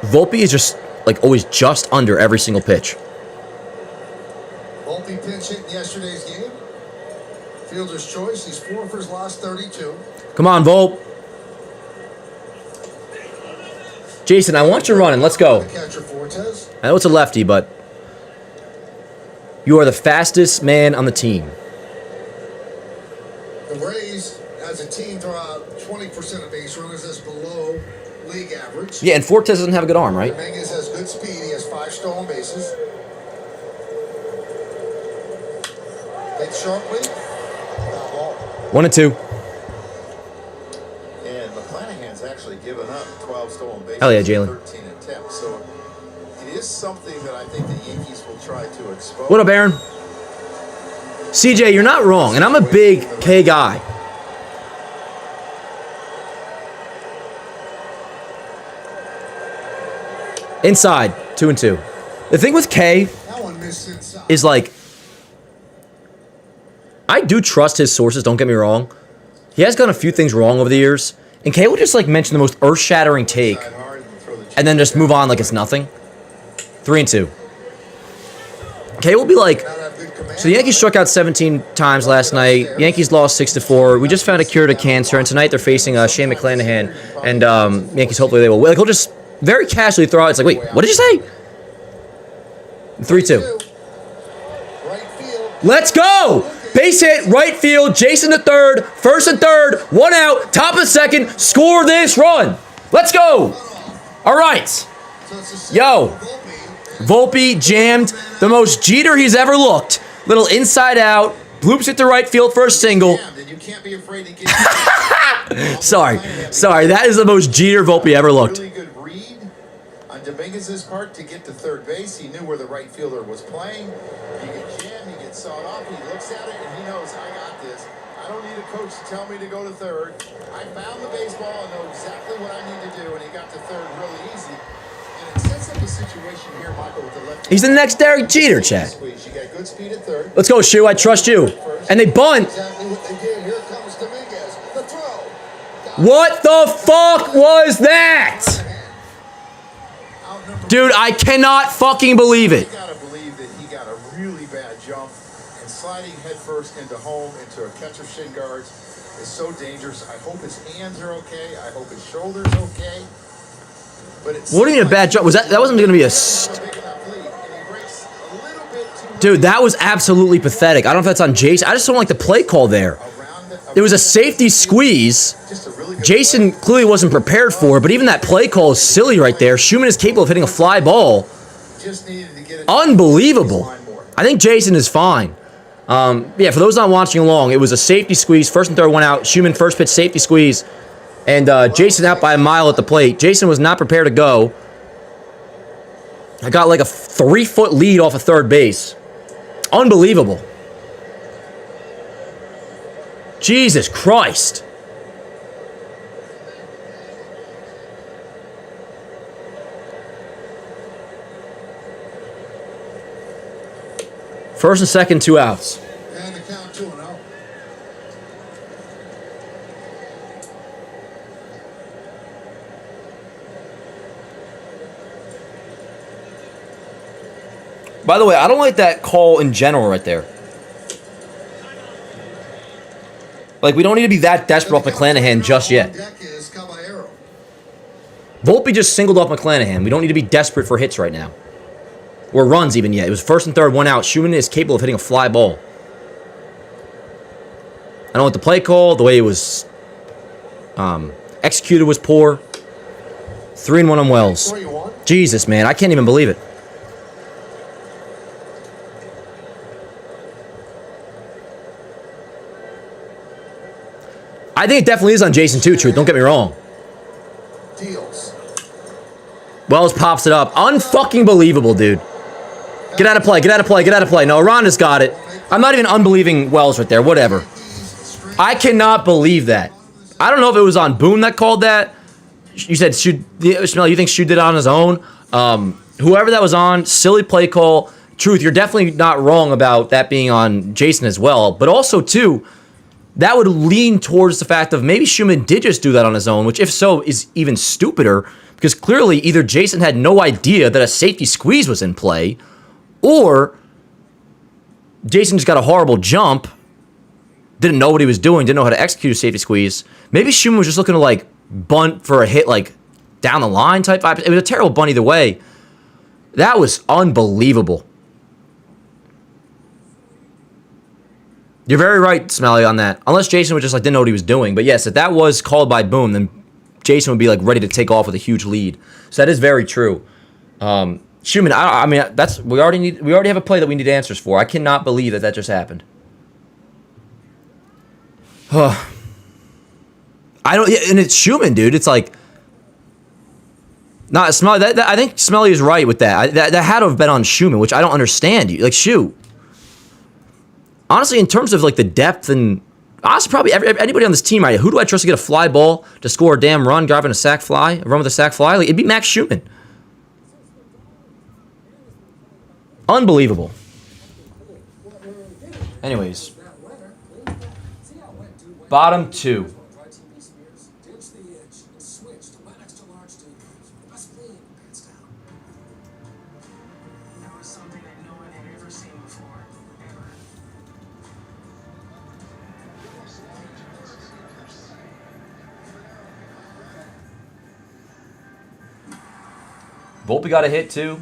Volpe is just, like, always just under every single pitch. Volpe pinch hit in yesterday's game. Fielder's choice. He's 4 for his last 32. Come on, Volpe. Jason, I want you running. Let's go. The catcher Fortes. I know it's a lefty, but you are the fastest man on the team. The Rays, as a team, throw out 20% of base runners. That's below league average. Yeah, and Fortes doesn't have a good arm, right? Dominguez has good speed. He has 5 stolen bases. Hit sharply. Foul ball. 1 and 2. And McClanahan's actually given up 12 stolen bases. Hell yeah, Jalen. 13 attempts. So it is something that I think the Yankees will try to expose. What up, Aaron? CJ, you're not wrong, and I'm a big K guy. Inside, 2 and 2. The thing with K That one missed inside. is like, I do trust his sources, don't get me wrong. He has done a few things wrong over the years, and K will just like mention the most earth-shattering take and then just move on like it's nothing. 3 and 2. K will be like, so the Yankees struck out 17 times last night. Yankees lost 6-4. We just found a cure to cancer, and tonight they're facing Shane McClanahan, and Yankees hopefully they will. Like he'll just very casually throw out. It's like, wait, what did you say? 3-2. Right field. Let's go! Base hit, right field, Jason to third, first and third, 1 out, top of the second, score this run. Let's go! All right. So it's a Yo. Volpe jammed the most Jeter he's ever looked. Little inside out, bloops it to right field for a single. And you can't be afraid to get Sorry, that is the most Jeter Volpe ever looked. Really good read on Dominguez's part to get to third base. He knew where the right fielder was playing. You get jammed, you get sawed off. He looks at it and he knows, I got this. I don't need a coach to tell me to go to third. I found the baseball and know exactly what I need to do, and he got to third really easy. And it sets up a situation here, Michael, with the left. He's the next Derek Jeter, Chad. Squeeze. You got good speed at third. Let's go, Shu, I trust you. And they bunt. Exactly what they did. Here comes Dominguez. The throw. What the fuck was that? Dude, I cannot fucking believe it. You gotta believe that he got a really bad jump, and sliding headfirst into home into a catcher shin guards is so dangerous. I hope his hands are okay. I hope his shoulders okay. But it's What do you mean a bad jump? That wasn't going to be a... Dude, that was absolutely pathetic. I don't know if that's on Jason. I just don't like the play call there. It was a safety squeeze. Jason clearly wasn't prepared for it, but even that play call is silly right there. Schumann is capable of hitting a fly ball. Unbelievable. I think Jason is fine. Yeah, for those not watching along, it was a safety squeeze. First and third, 1 out. Schumann first pitch safety squeeze. And Jason out by a mile at the plate. Jason was not prepared to go. I got like a 3-foot lead off of third base. Unbelievable. Jesus Christ. First and second, 2 outs. And the count 2-0. By the way, I don't like that call in general right there. Like, we don't need to be that desperate off McClanahan just yet. Volpe just singled off McClanahan. We don't need to be desperate for hits right now. Or runs even yet. It was first and third, 1 out. Schumann is capable of hitting a fly ball. I don't like the play call. The way it was executed was poor. 3-1 on Wells. Jesus, man. I can't even believe it. I think it definitely is on Jason too, Truth. Don't get me wrong. Wells pops it up. Unfucking believable, dude. Get out of play. Get out of play. Get out of play. No, Aranda's got it. I'm not even unbelieving Wells right there. Whatever. I cannot believe that. I don't know if it was on Boone that called that. You said, Smell, you think Shu did it on his own? Whoever that was on, silly play call. Truth, you're definitely not wrong about that being on Jason as well. But also, too, that would lean towards the fact of maybe Schumann did just do that on his own, which if so is even stupider because clearly either Jason had no idea that a safety squeeze was in play or Jason just got a horrible jump, didn't know what he was doing, didn't know how to execute a safety squeeze. Maybe Schumann was just looking to like bunt for a hit like down the line type vibe. It was a terrible bunt either way. That was unbelievable. You're very right, Smelly, on that. Unless Jason was just like didn't know what he was doing. But yes, if that was called by Boom, then Jason would be like ready to take off with a huge lead. So that is very true. Schumann, I mean, we already have a play that we need answers for. I cannot believe that just happened. I don't, and it's Schumann, dude. It's like, not Smelly. I think Smelly is right with that. That had to have been on Schumann, which I don't understand. Like, shoot. Honestly, in terms of like the depth and honestly, probably anybody on this team, right? Who do I trust to get a fly ball to score a damn run, driving a sack fly, a run with a sack fly? Like, it'd be Max Schumann. Unbelievable. Anyways, bottom 2. Volpe got a hit too.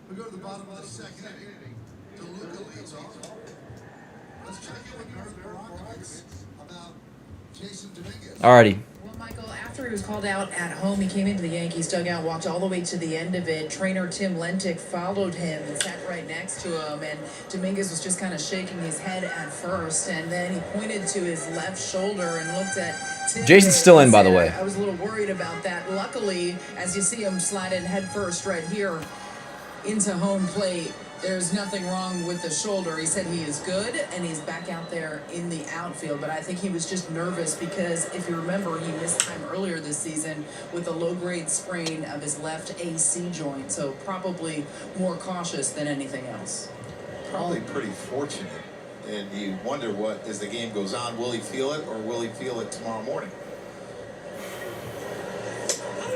We go to the bottom of the second inning. DeLuca leads off. Let's check in with Rourke about Jason Dominguez. Alrighty. Well, Michael, after he was called out at home, he came into the Yankees dugout, walked all the way to the end of it. Trainer Tim Lentick followed him and sat right next to him. And Dominguez was just kind of shaking his head at first. And then he pointed to his left shoulder and looked at Tim. Jason's still in, by the way. I was a little worried about that. Luckily, as you see him slide in head first right here into home plate, there's nothing wrong with the shoulder. He said he is good, and he's back out there in the outfield. But I think he was just nervous because, if you remember, he missed time earlier this season with a low-grade sprain of his left AC joint. So probably more cautious than anything else. Probably pretty fortunate. And you wonder what, as the game goes on, will he feel it or will he feel it tomorrow morning?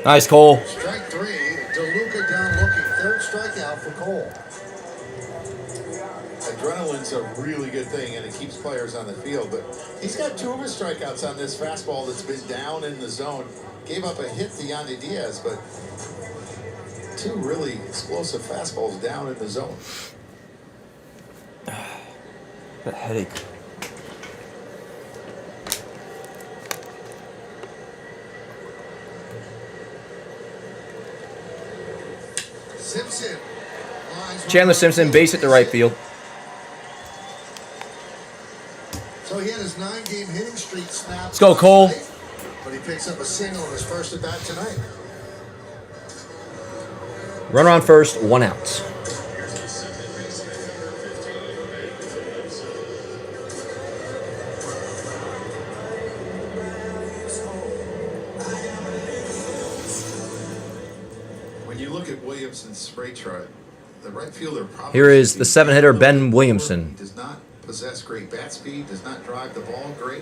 Nice, Cole. Strike 3. DeLuca down looking. Third strikeout for Cole. Adrenaline's a really good thing, and it keeps players on the field. But he's got 2 of his strikeouts on this fastball that's been down in the zone. Gave up a hit to Yandy Diaz, but 2 really explosive fastballs down in the zone. That headache. Simpson. Chandler Simpson, base hit to right field. So he had his 9-game hitting streak snapped. Let's go, Cole. But he picks up a single in his first at bat tonight. Runner on first, 1 out. Williamson's spray chart, the right fielder probably Here is should the be 7-hitter, Ben He Williamson. does not possess great bat speed, does not drive the ball great.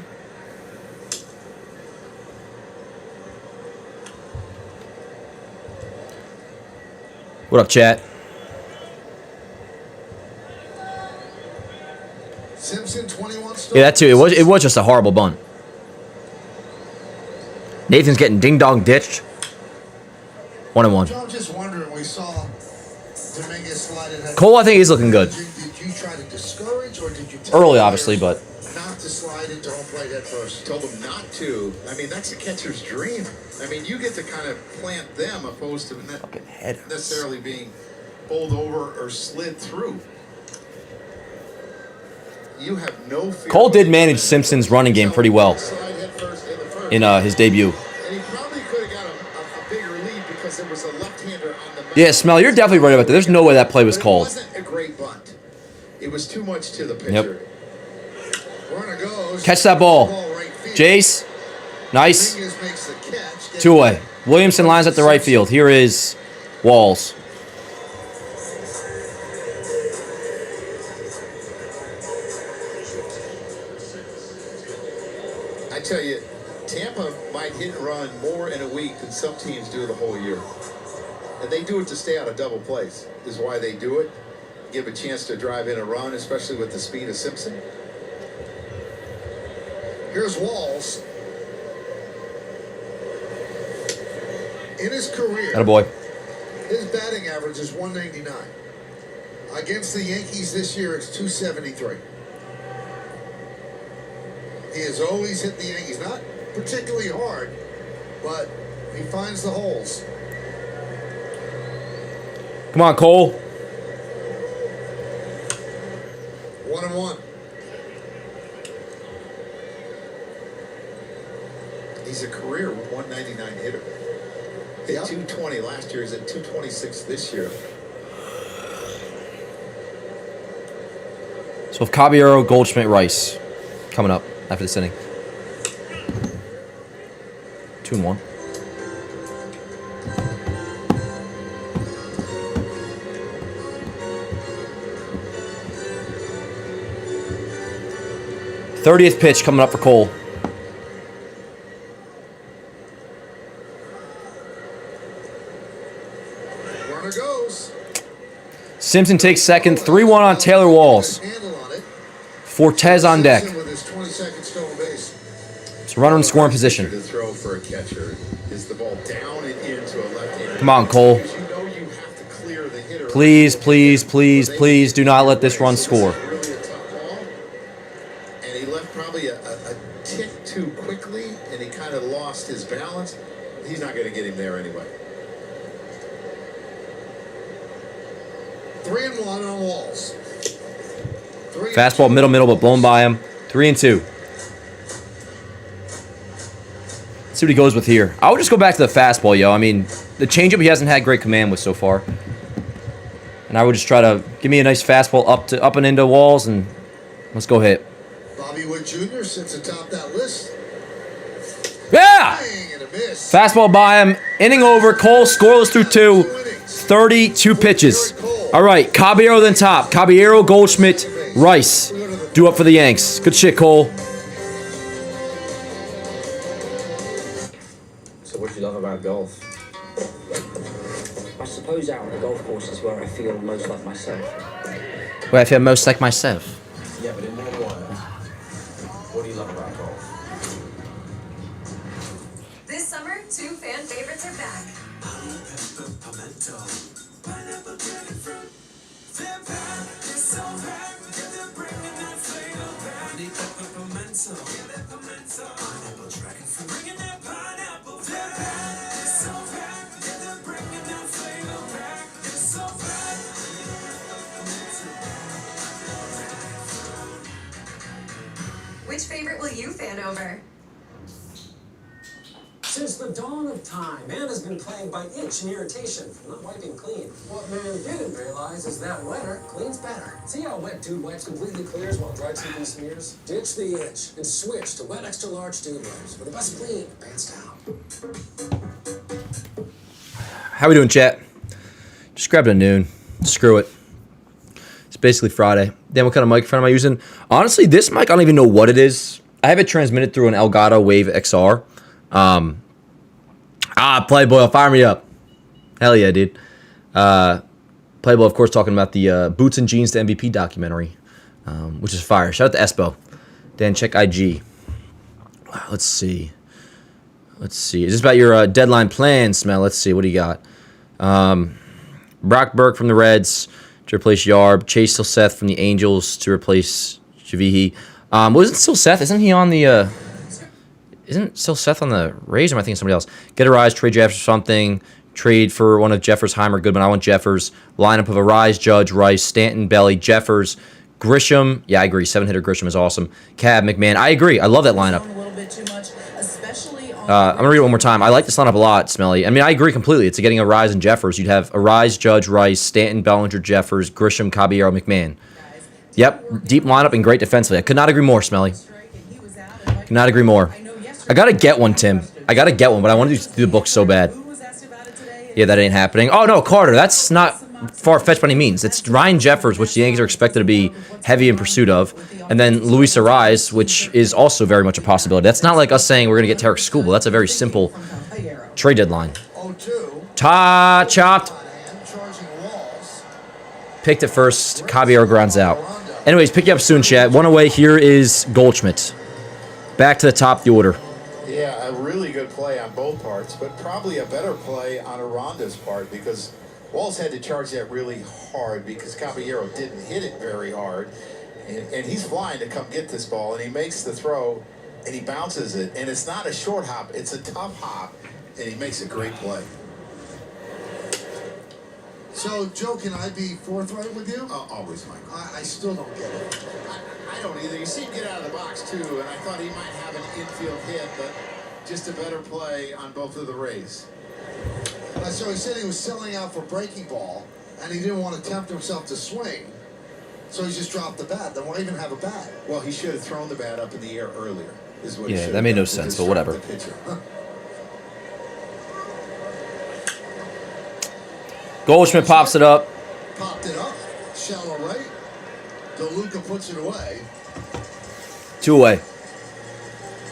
What up, chat? Simpson 21 starts. Yeah, that too. It was just a horrible bunt. Nathan's getting ding-dong ditched. 1-1. I'm just wondering, we saw Dominguez slide in. Cole, I think he's looking good. Did you try to discourage, or did you tell Early, the obviously, players but not to slide into home plate head first? Told them not to. I mean, that's a catcher's dream. I mean, you get to kind of plant them opposed to not fucking head hurts. necessarily being bowled over or slid through. You have no fear. Cole did manage Simpson's running game pretty well in his debut. And he probably could have got a bigger lead because there was a left-hander on the mound. Yeah, Smell, you're definitely right about that. There's no way that play was But called. It wasn't a great bunt. It was too much to the pitcher. Runner goes. Catch that ball. Right field. Jace, nice. Dominguez makes the catch. 2 away. Williamson lines up the right field. Here is Walls. I tell you, Tampa might hit and run more in a week than some teams do the whole year. And they do it to stay out of double plays, is why they do it. Give a chance to drive in a run, especially with the speed of Simpson. Here's Walls. In his career, Attaboy. his batting average is 199. Against the Yankees this year, it's 273. He has always hit the Yankees, not particularly hard, but he finds the holes. Come on, Cole. 1-1. He's a career 199 hitter. Hit Yep. 220 last year. He's at 226 this year. So with Caballero, Goldschmidt, Rice coming up after this inning. 2-1. '30th pitch coming up for Cole. Runner goes. Simpson takes second. 3-1 on Taylor Walls. Handle on it. Fortes on deck. Simpson with his 22nd stolen base. It's runner in scoring position. To throw for a catcher is the ball down and into a left-hander. Come on, Cole. Because you know you have to clear the hitter. Please, please, please, please do not let this run score. Really a tough ball. And he left probably a tick too quickly, and he kind of lost his balance. He's not going to get him there anyway. 3-1 on Walls. Fastball middle, but blown by him. 3-2. Let's see what he goes with here. I would just go back to the fastball, yo. I mean, the changeup he hasn't had great command with so far. And I would just try to give me a nice fastball up and into Walls, and let's go hit. Bobby Wood Jr. sits atop that list. Yeah! Swing and a miss. Fastball by him. Inning over. Cole scoreless through 2. 32 pitches. All right, Caballero then top. Caballero, Goldschmidt, Rice. Due up for the Yanks. Good shit, Cole. So what do you love about golf? I suppose out on the golf course is where I feel most like myself. Where I feel most like myself. Yeah, but in more water. What do you love about golf? This summer, 2 fan favorites are back. Which favorite will you fan over? Since the dawn of time, man has been plagued by itch and irritation from not wiping clean. What man didn't realize is that wetter cleans better. See how Wet Dude Wipes completely clears while Dry Sleeping smears? Ditch the itch and switch to Wet Extra Large Dude Wipes for the best clean, hands down. How we doing, chat? Just grab it at noon. Screw it. It's basically Friday. Then what kind of microphone am I using? Honestly, this mic, I don't even know what it is. I have it transmitted through an Elgato Wave XR. Playboy, fire me up. Hell yeah, dude. Playboy, of course, talking about the Boots and Jeans to MVP documentary, which is fire. Shout out to Espo. Dan, check IG. Wow, let's see. Is this about your deadline plan, Smell? Let's see. What do you got? Brock Burke from the Reds to replace Yarb. Chase Silseth from the Angels to replace Javihi. Wasn't Silseth? Isn't he on the... Isn't Silseth on the Rays, or am I thinking somebody else? Get a Rise, trade Jeffers or something. Trade for one of Jeffers, Heimer, Goodman. I want Jeffers. Lineup of Arise, Judge, Rice, Stanton, Belly, Jeffers, Grisham. Yeah, I agree. 7-hitter Grisham is awesome. Cab, McMahon. I agree. I love that lineup. I'm going to read it one more time. I like this lineup a lot, Smelly. I mean, I agree completely. It's getting Arise and Jeffers. You'd have Arise, Judge, Rice, Stanton, Bellinger, Jeffers, Grisham, Caballero, McMahon. Yep, deep lineup and great defensively. I could not agree more, Smelly. Could not agree more. I got to get one, Tim. I got to get one, but I want to do the book so bad. Yeah, that ain't happening. Oh, no, Carter. That's not far-fetched by any means. It's Ryan Jeffers, which the Yankees are expected to be heavy in pursuit of, and then Luis Arise, which is also very much a possibility. That's not like us saying we're going to get Tarek Skubal. That's a very simple trade deadline. Chopped. Picked it first. Caballero grounds out. Anyways, pick you up soon, chat. One away. Here is Goldschmidt. Back to the top of the order. Yeah, a really good play on both parts, but probably a better play on Aranda's part because Walls had to charge that really hard because Caballero didn't hit it very hard. And he's flying to come get this ball, and he makes the throw, and he bounces it. And it's not a short hop. It's a tough hop, and he makes a great play. So, Joe, can I be forthright with you? Always, Mike. I still don't get it. I don't either. You see him get out of the box, too, and I thought he might have an infield hit, but just a better play on both of the Rays. So he said he was selling out for breaking ball, and he didn't want to tempt himself to swing, so he just dropped the bat. Then why even have a bat? Well, he should have thrown the bat up in the air earlier, is what he Yeah, should that have made done no to sense, but disrupt whatever. the pitcher. Goldschmidt pops it up. Popped it up, shallow right. DeLuca puts it away. 2 away.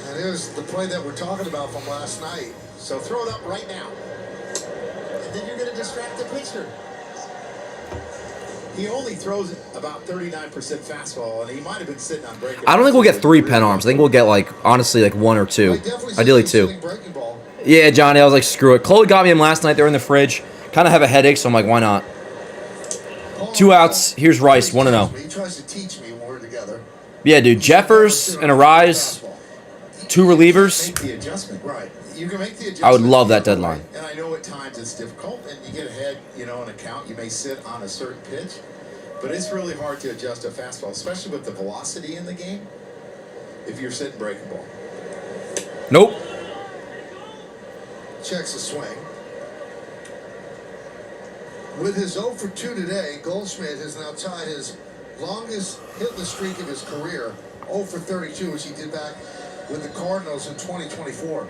And here's the play that we're talking about from last night. So throw it up right now. And then you're going to distract the pitcher. He only throws about 39% fastball, and he might have been sitting on breaking. I don't think we'll get 3 pen arms. I think we'll get, like, honestly, like 1 or 2. Ideally 2. Yeah, Johnny, I was like, screw it. Chloe got me him last night. They were in the fridge. Kind of have a headache, so I'm like, why not? 2 outs. Here's Rice, 1-0. He tries to teach me when we're together. Yeah, dude. Jeffers and Arise, 2 relievers. Make the adjustment, right? You can make the adjustment. I would love that deadline. And I know at times it's difficult, and you get ahead, in a count. You may sit on a certain pitch, but it's really hard to adjust a fastball, especially with the velocity in the game. If you're sitting breaking ball. Nope. Checks the swing. With his 0 for 2 today, Goldschmidt has now tied his longest hitless streak of his career, 0 for 32, which he did back with the Cardinals in 2024.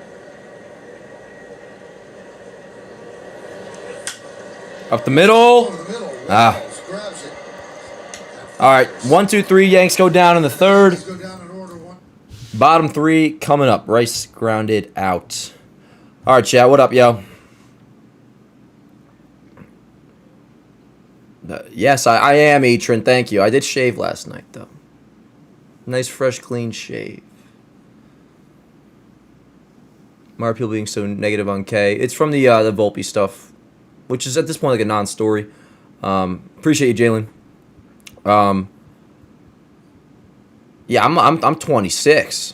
Up the middle. Over the middle. Ah. Grabs it. All right. 1, 2, 3. Yanks go down in the third. Go down in order. 1. Bottom 3 coming up. Rice grounded out. All right, chat. What up, yo? Yes, I am, Etran. Thank you. I did shave last night, though. Nice, fresh, clean shave. Why are people being so negative on K? It's from the Volpe stuff, which is at this point like a non-story. Appreciate you, Jalen. Yeah, I'm 26.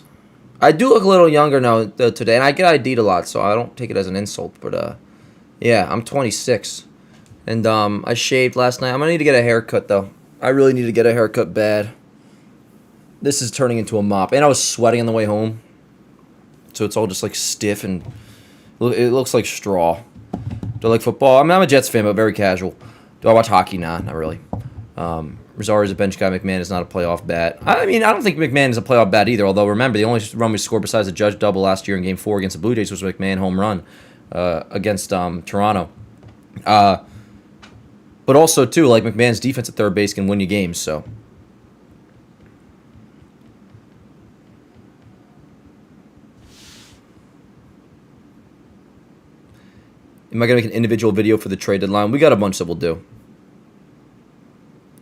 I do look a little younger now today, and I get ID'd a lot, so I don't take it as an insult. But yeah, I'm 26. And I shaved last night. I'm going to need to get a haircut, though. I really need to get a haircut bad. This is turning into a mop. And I was sweating on the way home. So it's all just, like, stiff and it looks like straw. Do I like football? I mean, I'm a Jets fan, but very casual. Do I watch hockey? Nah, not really. Rosario's a bench guy. McMahon is not a playoff bat. I mean, I don't think McMahon is a playoff bat either. Although, remember, the only run we scored besides the Judge double last year in Game 4 against the Blue Jays was a McMahon home run against Toronto. But also, too, like McMahon's defense at third base can win you games, so. Am I going to make an individual video for the trade deadline? We got a bunch that we'll do.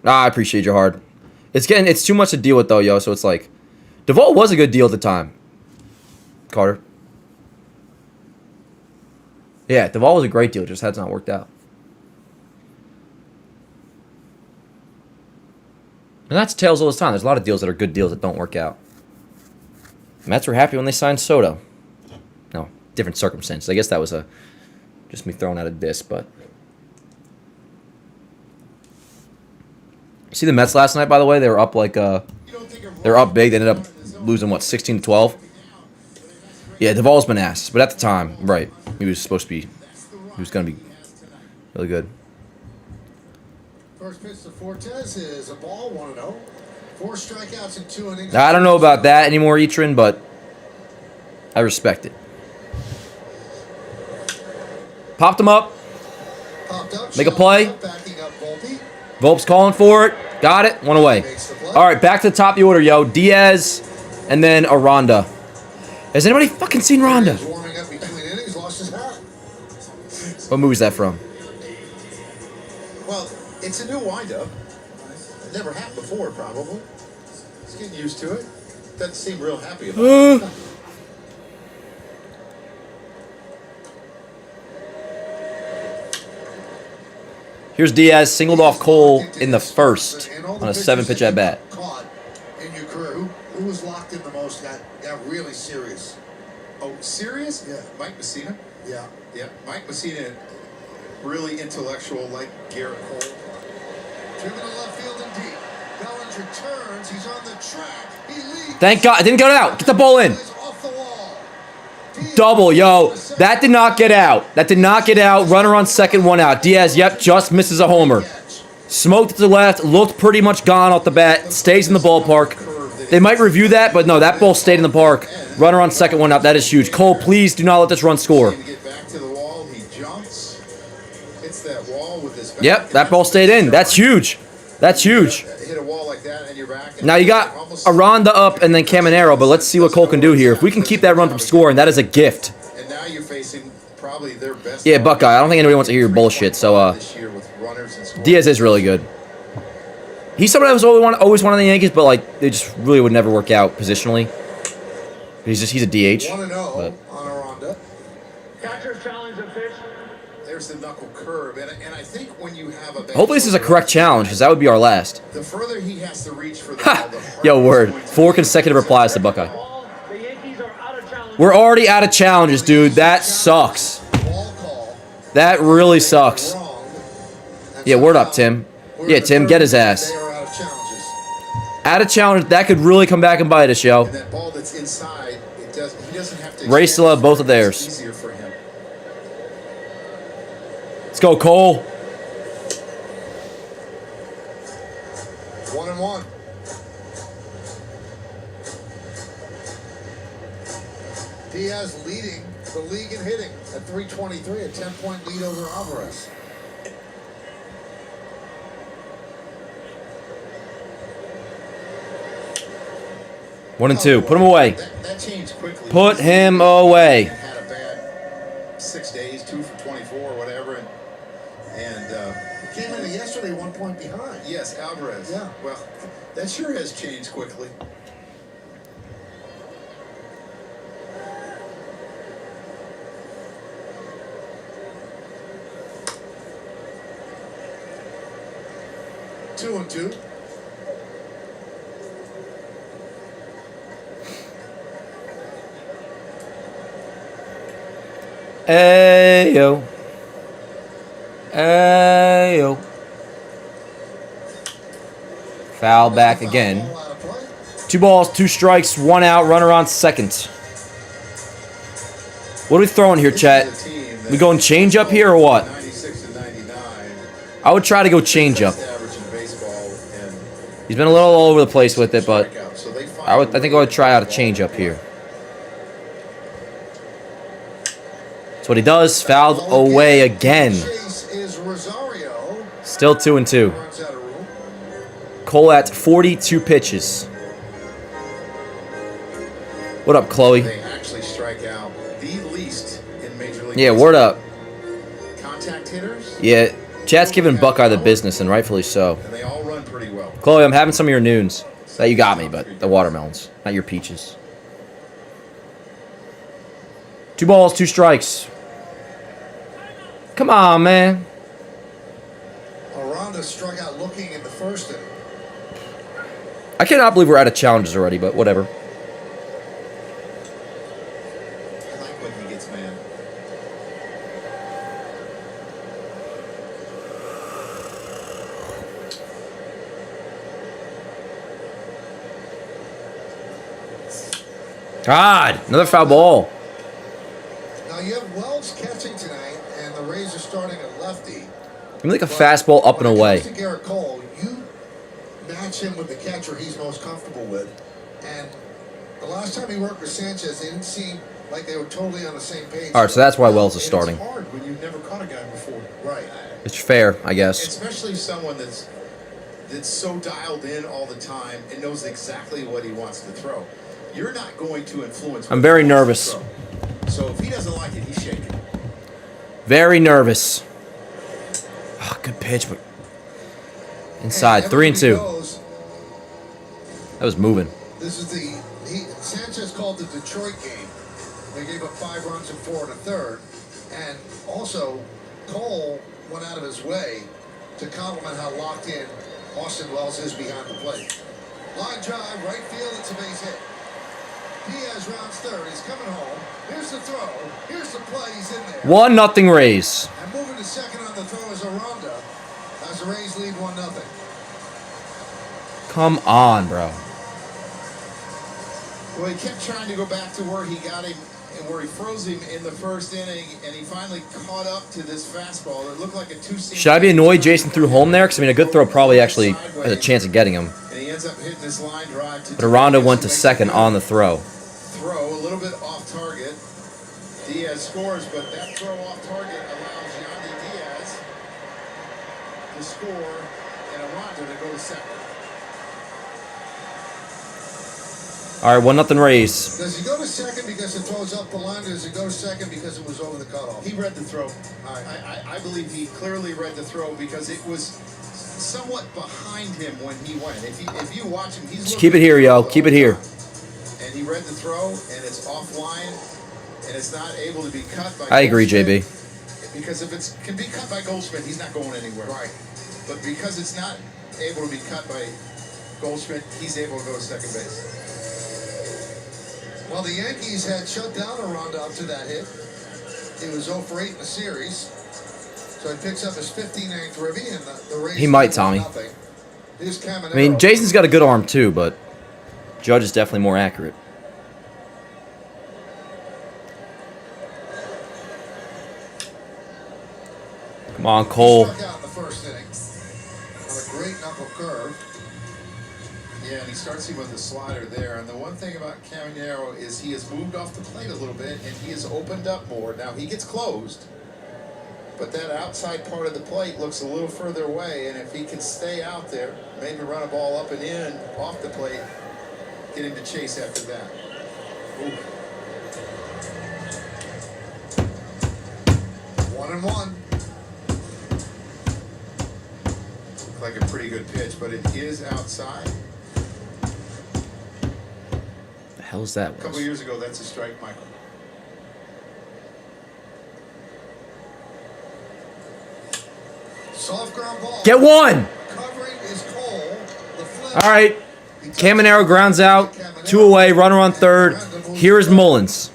I appreciate your heart. It's too much to deal with, though, yo, so it's like. Duvall was a good deal at the time. Carter. Yeah, Duvall was a great deal, just has not worked out. And that's tails all this time. There's a lot of deals that are good deals that don't work out. Mets were happy when they signed Soto. No, different circumstances. I guess that was just me throwing out a diss, but. See the Mets last night, by the way? They were up like they were up big. They ended up losing what, 16-12? Yeah, Duvall's been ass, but at the time, right, he was supposed to be, he was going to be really good. First pitch to Fortes is a ball, 1-0. 4 strikeouts in 2 innings. I don't know about that anymore, Etrin, but I respect it. Popped him up. Make a play. Volpe's calling for it. Got it. 1 away. All right, back to the top of the order, yo. Diaz and then Aranda. Has anybody fucking seen Ronda? What movie is that from? Well, it's a new windup. It never happened before, probably. He's getting used to it. Doesn't seem real happy about it. Here's Diaz, singled off Cole in the first on a 7-pitch at bat. In your career, who was locked in the most? Got really serious. Oh, serious? Yeah. Mike Messina? Yeah. Yeah, Mike Messina, really intellectual, like Garrett Cole. Driven to left field and deep. Bellinger turns. He's on the track. He leads. Thank God. It didn't go out. Get the ball in. Off the wall. Double, yo. That did not get out. That did not get out. Runner on second, 1 out. Diaz, yep, just misses a homer. Smoked to the left. Looked pretty much gone off the bat. Stays in the ballpark. They might review that, but no, that ball stayed in the park. Runner on second, 1 out. That is huge. Cole, please do not let this run score. Yep, that ball stayed in. That's huge. That's huge. Now you got Aranda up and then Caminero, but let's see what Cole can do here. If we can keep that run from scoring, that is a gift. And now you're facing probably their best. Yeah, Buckeye. I don't think anybody wants to hear your bullshit. So Diaz is really good. He's someone that was always one of the Yankees, but like they just really would never work out positionally. He's a DH. 1-0 on Aranda. Catcher's challenge and pitch. There's the knuckle curve, and I think when you have a Hopefully this is a correct challenge, because that would be our last. The further he has to reach for the ball, the harder Yo, word. it's going to 4 be. consecutive replies to Buckeye. The Yankees are out of challenge. We're already out of challenges, dude. That sucks. Ball call. That really sucks. Wrong. And Yeah, so word now up, Tim. we're Yeah, in the Tim, third get his inning. ass. They are out of challenges. Out of challenge, that could really come back and bite us, yo. And that ball that's inside, he doesn't have to. Ray still have both of theirs. It's easier for him. Let's go, Cole. 1-1. Diaz leading the league in hitting at 323, a 10-point lead over Alvarez. One and two. Put him away. That changed quickly. Put him away. Had a bad 6 days, 2 for 24 or whatever, and Came in yesterday 1 point behind. yes, Alvarez. Yeah. Well, that sure has changed quickly. Two and two. Ayo. Ayo. Foul back again. Ball out of play. 2 balls, 2 strikes, 1 out, runner on second. What are we throwing here, Chet? This is a team that- We going change up here or what? 96 and 99. I would try to go change up. Best average in baseball, and He's been a little all over the place with it, but strikeouts. So they find I think I would try out a change up here. That's what he does. Fouled away again. Chase is Rosario. Still 2-2. Runs out of room. Cole at 42 pitches. What up, Chloe? They actually strike out the least in Major League Yeah, Baseball. word up. Contact hitters, Yeah, chat's giving Buckeye the business, and rightfully so. and they all run pretty well. Chloe, I'm having some of your noons. That you got me, but the watermelons, not your peaches. 2 balls, 2 strikes. Come on, man. Aranda struck out looking in the first inning. I cannot believe we're out of challenges already, but whatever. I like when he gets mad. God, another foul ball. Now you have Wells catching tonight, and the Rays are starting at lefty. Give me like a fastball up and When it away. comes to Garrett Cole, you match him with the catcher he's most comfortable with. And the last time he worked with Sanchez, they didn't seem like they were totally on the same page. All right, so that's why Wells is starting. It's hard when you've never caught a guy before. Right. It's fair, I guess. Especially someone that's so dialed in all the time and knows exactly what he wants to throw. You're not going to influence. I'm what very he wants to nervous. throw. So if he doesn't like it, he's shaking. Very nervous. Oh, good pitch, but inside. And 3-2. goes, That was moving. this is Sanchez called the Detroit game. They gave up 5 runs in 4 1/3. And also, Cole went out of his way to compliment how locked in Austin Wells is behind the plate. Line drive, right field, it's a base hit. Diaz rounds third, he's coming home. Here's the throw, here's the play, he's in there. 1-0 Rays. And moving to second on the throw is Aranda as the Rays lead 1-0. Come on, bro. Well, he kept trying to go back to where he got him and where he froze him in the first inning, and he finally caught up to this fastball. It looked like a 2-seam. Should I be annoyed Jason threw home there? Because, I mean, a good throw probably actually has a chance of getting him. And he ends up hitting this line drive to But Aranda went to second on the throw. throw, a little bit off target. Diaz scores, but that throw off target allows Yandy Diaz to score and Aranda to go to second. All right, 1-0 Rays. Does he go to second because it throws up the line, or does he go to second because it was over the cutoff? He read the throw. I believe he clearly read the throw because it was somewhat behind him when he went. If you watch him, he's Just keep it here, yo. Keep it here. And he read the throw, and it's offline, and it's not able to be cut by. I agree, Goldschmidt. JB. Because if it can be cut by Goldschmidt, he's not going anywhere. Right. But because it's not able to be cut by Goldschmidt, he's able to go to second base. Well, the Yankees had shut down Aranda up to that hit. He was 0 for 8 in the series. So he picks up his 59th ribby, and the Rays. He might, Tommy. Here's Caminero. I mean, Jason's got a good arm too, but Judge is definitely more accurate. Come on, Cole. Struck out in the first inning on a great knuckle curve. Yeah, and he starts him with a slider there. And the one thing about Caminero is he has moved off the plate a little bit, and he has opened up more. Now, he gets closed, but that outside part of the plate looks a little further away. And if he can stay out there, maybe run a ball up and in off the plate, get him to chase after that. Ooh. 1-1. Like a pretty good pitch, but it is outside. The hell is that? A couple years ago, that's a strike, Michael. Soft ground ball. Get one! Covering is Cole. The flip. All right. Caminero grounds out. 2 away. Runner on third. Here is Mullins.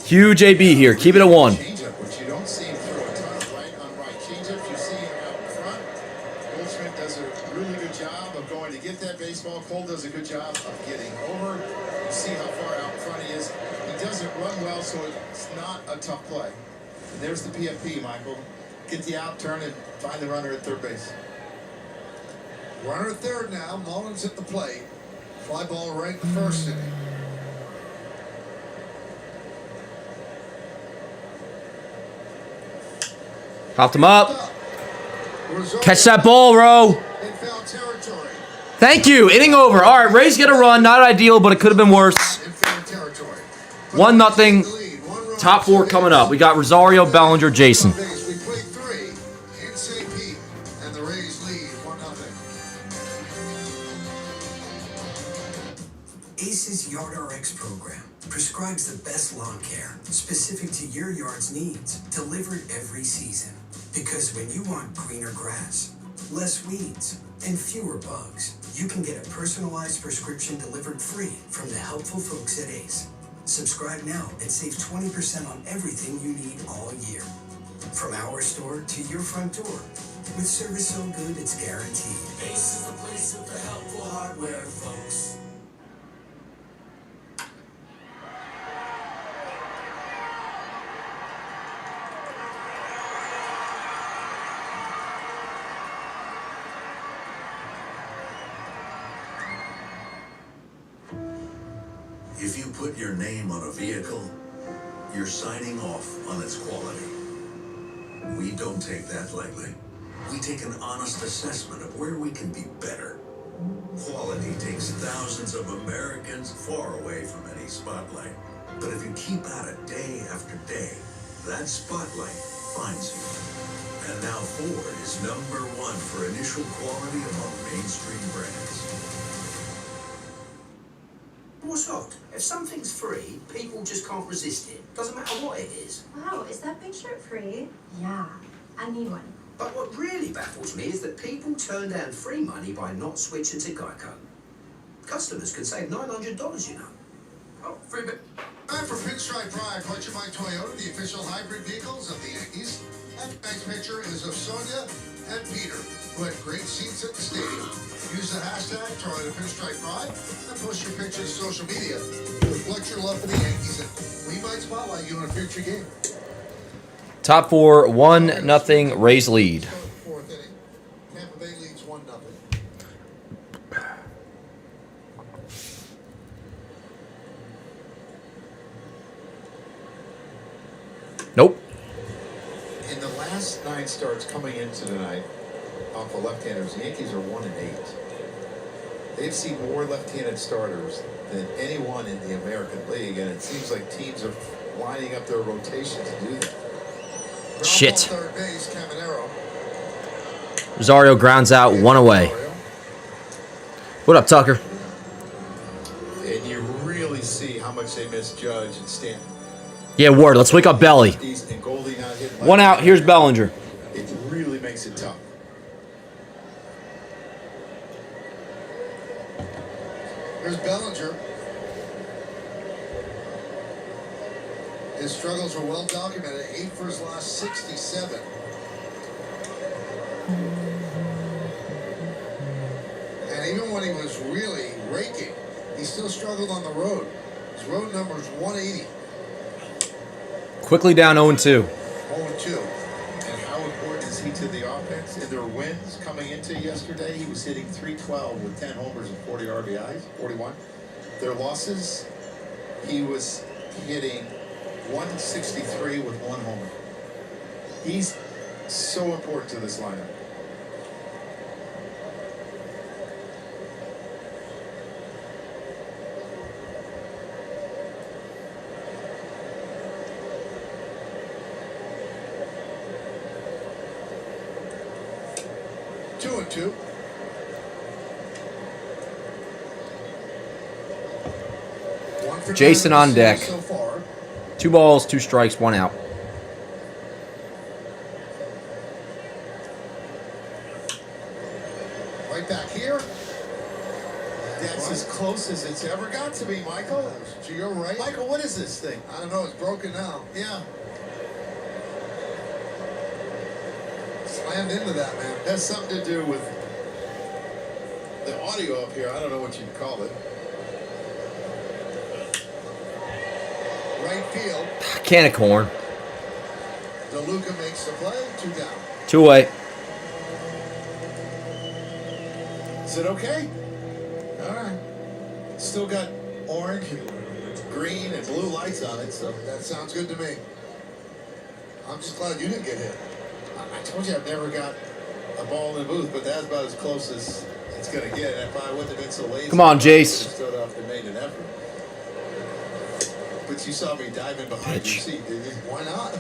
Huge AB here. Keep it at 1. Changeup, which you don't see him throw a ton of right on right. Changeup, you see him out in front. Goldschmidt does a really good job of going to get that baseball. Cole does a good job of getting over. You see how far out in front he is. He doesn't run well, so it's not a tough play. And there's the PFP, Michael. Get the out, turn, and find the runner at third base. Runner at third now. Mullins at the plate. Fly ball right in the first inning. Popped him up. Catch that ball, Ro. In foul territory. Thank you. Inning over. All right, Rays get a run. Not ideal, but it could have been worse. In foul territory. 1-0. Top 4 coming up. We got Rosario, Bellinger, Jason. We played 3 in St. Pete, and the Rays lead 1-0. ACE's YardRx program prescribes the best lawn care specific to your yard's needs, delivered every season. Because when you want greener grass, less weeds, and fewer bugs, you can get a personalized prescription delivered free from the helpful folks at ACE. Subscribe now and save 20% on everything you need all year. From our store to your front door. With service so good it's guaranteed. ACE is the place with the helpful hardware, folks. If you put your name on a vehicle, you're signing off on its quality. We don't take that lightly. We take an honest assessment of where we can be better. Quality takes thousands of Americans far away from any spotlight. But if you keep at it day after day, that spotlight finds you. And now Ford is #1 for initial quality among mainstream brands. What's odd? If something's free, people just can't resist it. Doesn't matter what it is. Wow, is that big shirt free? Yeah, I need one. But what really baffles me is that people turn down free money by not switching to Geico. Customers can save $900, you know. Oh, free bit. Time for Pinstripe Pride, brought to you by Toyota, the official hybrid vehicles of the Yankees. And tonight's picture is of Sonia and Peter, who had great seats at the stadium. Use the hashtag Toyota Pinstripe Pride and post your pictures to social media. Reflect your love for the Yankees, and we might spotlight you in a future game. Top 4, 1-0. Rays lead. Fourth inning. Tampa Bay leads 1-0. Nope. In the last 9 starts coming into tonight, off the left-handers, the Yankees are 1-8. They've seen more left-handed starters than anyone in the American League, and it seems like teams are lining up their rotation to do that. Shit. Third base, Caminero. Rosario grounds out, 1 away. What up, Tucker? And you really see how much they miss Judge and Stanton. Yeah, word. Let's wake up Belly. And Goldie not hitting 1 out. Here's Bellinger. It really makes it tough. Here's Bellinger. His struggles were well documented. 8 for his last 67. And even when he was really raking, he still struggled on the road. His road number is 180. Quickly down 0-2. 0-2. And how important is he to the offense? In their wins coming into yesterday, he was hitting .312 with 10 homers and 40 RBIs, 41. Their losses, he was hitting .163 with 1 homer. He's so important to this lineup. Two and two. One for Jason on deck. so far. 2 balls, 2 strikes, 1 out. Right back here. That's as close as it's ever got to me, Michael. To your right. Michael, what is this thing? I don't know. It's broken now. Yeah, Slammed into that, man. has something to do with the audio up here. I don't know what you'd call it. Right field. Can of corn. DeLuca makes the play. 2 down. 2 away. Is it okay? All right. Still got orange and green and blue lights on it, so That sounds good to me. I'm just glad you didn't get hit. I told you I've never got a ball in the booth, but that's about as close as it's going to get. And if I wouldn't have been so lazy, Come on, I would have Jace. stood up and made an effort. But you saw me diving behind your seat, didn't you? Why not?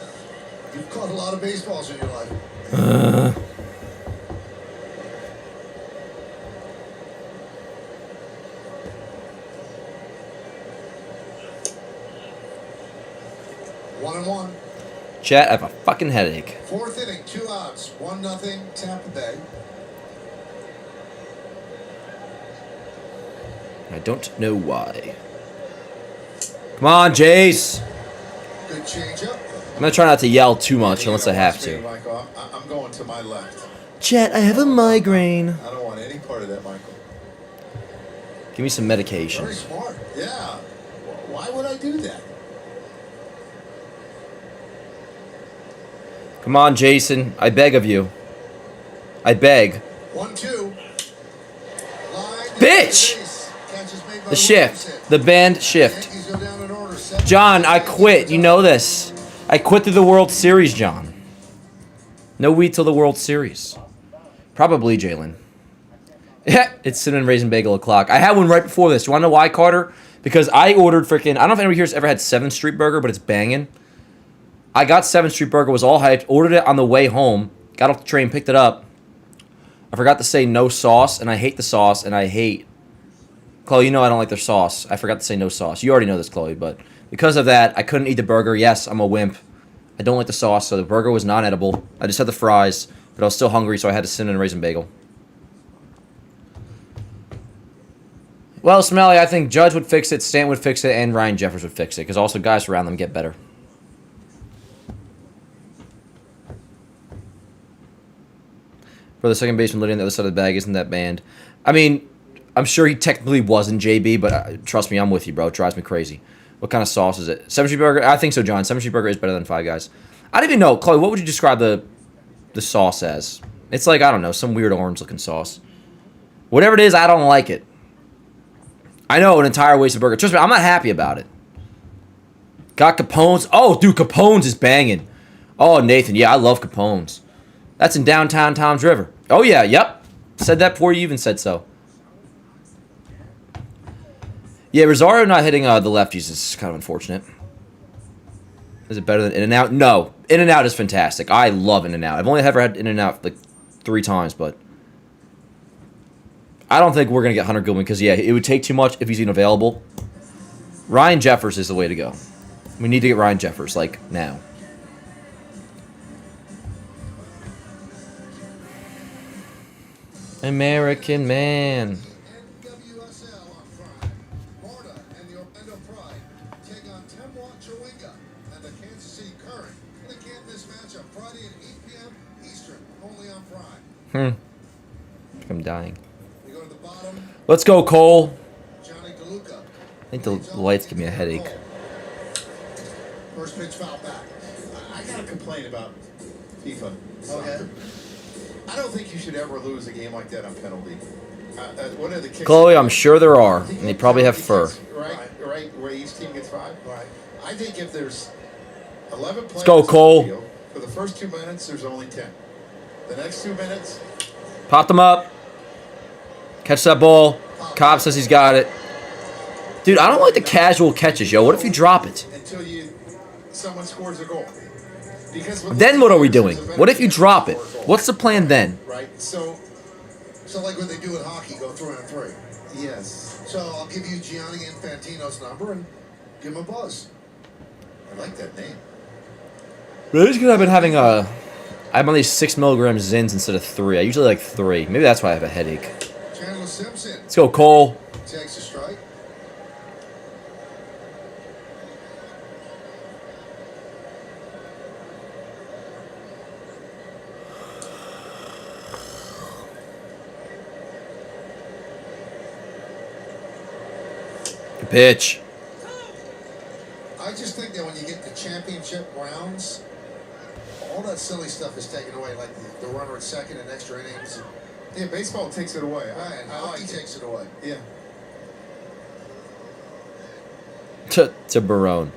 You've caught a lot of baseballs in your life. 1-1. Chat, I have a fucking headache. Fourth inning, 2 outs, 1-0 Tampa Bay. I don't know why. Come on, Jace. Good changeup. I'm gonna try not to yell too much unless I have to. Michael, I'm going to my left. Chat, I have a migraine. I don't want any part of that, Michael. Give me some medication. Very smart. Yeah. Why would I do that? Come on, Jason. I beg of you. I beg. 1-2. Bitch! The shift. The band shift. John, I quit. You know this. I quit through the World Series, John. No wheat till the World Series. Probably, Jalen. Yeah, it's cinnamon raisin bagel o'clock. I had one right before this. You want to know why, Carter? Because I ordered freaking... I don't know if anybody here's ever had 7th Street Burger, but it's banging. I got 7th Street Burger, was all hyped, ordered it on the way home, got off the train, picked it up. I forgot to say no sauce, and I hate the sauce, and I hate... Chloe, you know I don't like their sauce. I forgot to say no sauce. You already know this, Chloe, but because of that, I couldn't eat the burger. Yes, I'm a wimp. I don't like the sauce, so the burger was non-edible. I just had the fries, but I was still hungry, so I had a cinnamon raisin bagel. Well, Smelly, I think Judge would fix it, Stan would fix it, and Ryan Jeffers would fix it, because also guys around them get better. For the second baseman living on the other side of the bag, isn't that banned? I mean, I'm sure he technically wasn't, JB, but trust me, I'm with you, bro. It drives me crazy. What kind of sauce is it? 7th Street Burger? I think so, John. 7th Street Burger is better than Five Guys. I don't even know. Chloe, what would you describe the sauce as? It's like, I don't know, some weird orange-looking sauce. Whatever it is, I don't like it. I know, an entire waste of burger. Trust me, I'm not happy about it. Got Capone's. Oh, dude, Capone's is banging. Oh, Nathan, yeah, I love Capone's. That's in downtown Tom's River. Oh, yeah, yep. Said that before you even said so. Yeah, Rosario not hitting the lefties is kind of unfortunate. Is it better than In-N-Out? No. In-N-Out is fantastic. I love In-N-Out. I've only ever had In-N-Out like 3 times, but I don't think we're going to get Hunter Gilman because, yeah, it would take too much if he's even available. Ryan Jeffers is the way to go. We need to get Ryan Jeffers, like, now. American man. I'm dying. Let's go, Cole. I think the lights give me a headache. First pitch foul back. I got to complain about FIFA. Okay. I don't think you should ever lose a game like that on penalty. What are the kicks? Chloe, I'm sure there are, and they probably have fur. Right, where each team gets 5. Right. I think if there's 11 players, let's go, Cole. Field, for the first 2 minutes, there's only 10. The next 2 minutes, pop them up. Catch that ball. Cobb says he's got it. Dude, I don't like the casual catches, yo. What if you drop it? Until someone scores a goal. Then what are we doing? What if you drop it? What's the plan then? Right. So like what they do in hockey, go 3-on-3. Yes. So I'll give you Gianni Infantino's number and give him a buzz. I like that name. Really? Because I've been having I'm on these 6 milligram Zins instead of 3. I usually like 3. Maybe that's why I have a headache. Chandler Simpson. Let's go, Cole. Takes a strike. Good pitch. I just think that when you get to championship rounds, all that silly stuff is taken away, like the runner at second and extra innings. Yeah, baseball takes it away. Right, hockey takes it away. Yeah. To Barone.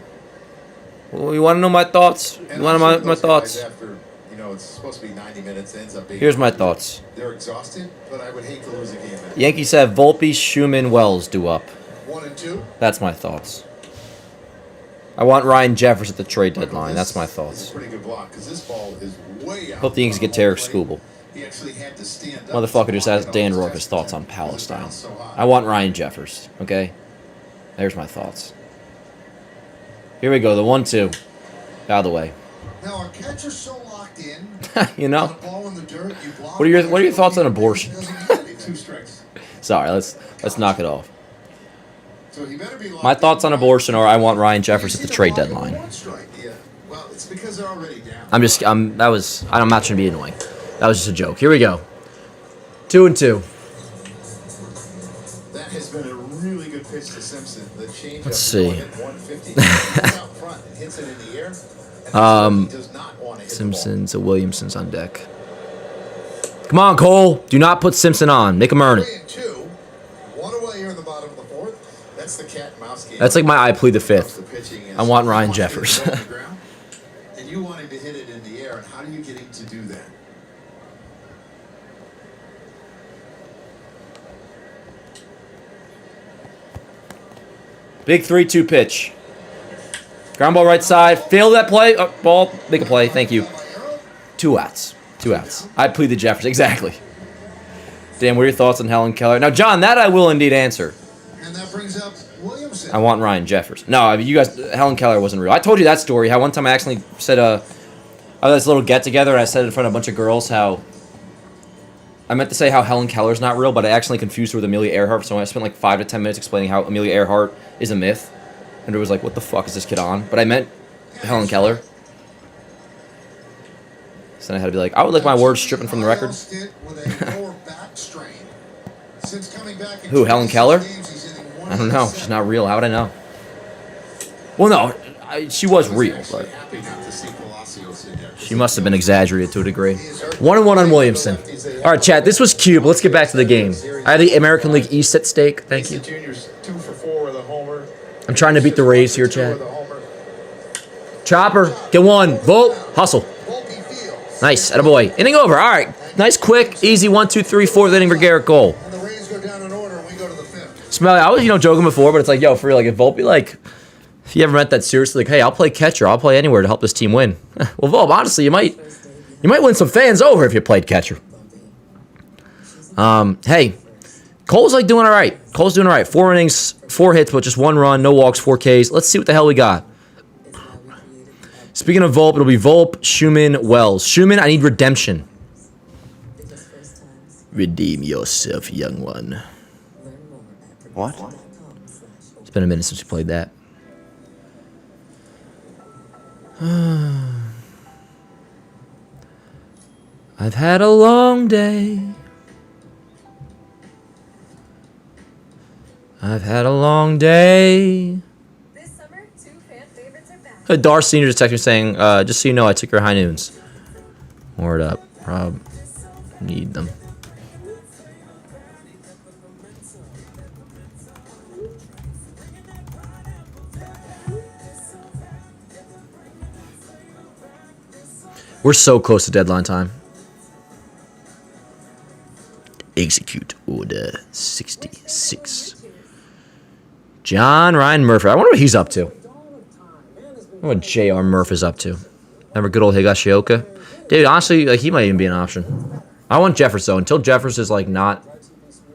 Well, you want to know my thoughts? You want to know my thoughts? After, know it's supposed to be 90 minutes. Ends up being. Here's my thoughts. They're exhausted, but I would hate to lose a game. Yankees have Volpe, Schumann, Wells due up. 1 and 2. That's my thoughts. I want Ryan Jeffers at the trade deadline. That's my thoughts. Pretty good block because this ball is way out. Hope the Yankees get Tarek Skubal. He actually had to stand up. Motherfucker just asked Dan Rourke his thoughts on Palestine. I want Ryan Jeffers. Okay? There's my thoughts. Here we go. The 1-2. Out of the way. Now our catcher's so locked in. You know? The ball in the dirt, you block What are your thoughts on abortion? 2 strikes. Sorry, let's knock it off. So he better be locked My thoughts in. on abortion are I want Ryan Jeffers at the trade deadline. Yeah. Well, it's because they're already down. I'm not trying to be annoying. That was just a joke. Here we go. 2-2. That has been a really good pitch to Simpson. The change Let's see. 150 out front and hits it in the air. And does not want to hit Simpson's, Williamson's on deck. Come on, Cole. Do not put Simpson on. Make him earn it. 3 and 2. 1 away here in the bottom of the 4th. That's the cat and mouse game. That's like my I plead the fifth. The pitching is I want Ryan you Jeffers. hit it on the ground, and you want him to hit it in the air. And how do you get him to do that? Big 3-2 pitch. Ground ball right side. Fail that play. Oh, ball. Make a play. Thank you. 2 outs. 2 outs. I plead the Jeffers. Exactly. Dan, what are your thoughts on Helen Keller? Now, John, that I will indeed answer. And that brings up Williamson. I want Ryan Jeffers. No, I mean, you guys, Helen Keller wasn't real. I told you that story, how one time I accidentally said, I had this little get-together, and I said in front of a bunch of girls how, I meant to say how Helen Keller's not real, but I accidentally confused her with Amelia Earhart, so I spent like 5 to 10 minutes explaining how Amelia Earhart is a myth. And it was like, what the fuck is this kid on? But I meant Helen Keller. So then I had to be like, I would like my words stripping from the record. Who, Helen Keller? I don't know. She's not real. How would I know? Well, no. She was real, but she must have been exaggerated to a degree. 1-1 on Williamson. All right, chat. This was cute, but let's get back to the game. I had the American League East at stake. Thank you. I'm trying to beat the Rays here, chat. Chopper, get one. Vote, hustle. Nice, attaboy. Inning over. All right. Nice, quick, easy 1, 2, 3, 4th inning for Garrett Cole. And the Rays go down in order and we go to the 5th. Smelly, I was, joking before, but it's like, yo, for real, like, if Volpe, like, if you ever meant that seriously, like, hey, I'll play catcher, I'll play anywhere to help this team win. Well, Volpe, honestly, you might win some fans over if you played catcher. Hey, Cole's, like, doing all right. Cole's doing all right. 4 innings, 4 hits, but just 1 run, no walks, 4 Ks. Let's see what the hell we got. Speaking of Volpe, it'll be Volpe, Schumann, Wells. Schumann, I need redemption. Redeem yourself, young one. What? It's been a minute since we played that. I've had a long day. I've had a long day. This summer, 2 fan favorites are back. Dar Senior just texted me saying, just so you know, I took your high noons. Word up. Prob. Need them. We're so close to deadline time. Execute order 66. John Ryan Murphy. I wonder what he's up to. I wonder what J.R. Murph is up to. Remember good old Higashioka? Dude, honestly, like, he might even be an option. I want Jeffers, though. Until Jeffers is, like, not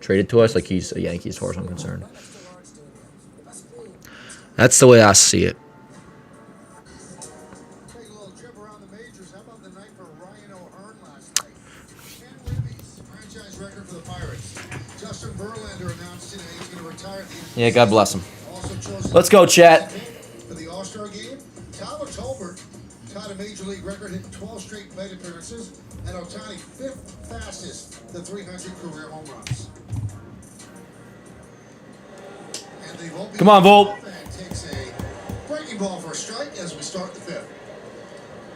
traded to us, like, he's a Yankee as far as I'm concerned. That's the way I see it. Take a little trip around the majors. How about the night for Ryan O'Hearn last night? 10 ribbies, franchise record for the Pirates. Justin Verlander announced today he's going to retire at the end. Yeah, God bless him. Let's go, chat. For the All-Star game, Tyler Tolbert tied a major league record, hitting 12 straight plate appearances, and Ohtani 5th fastest to 300 career home runs. And the Volpe Come on, Volpe. takes a breaking ball for a strike as we start the 5th.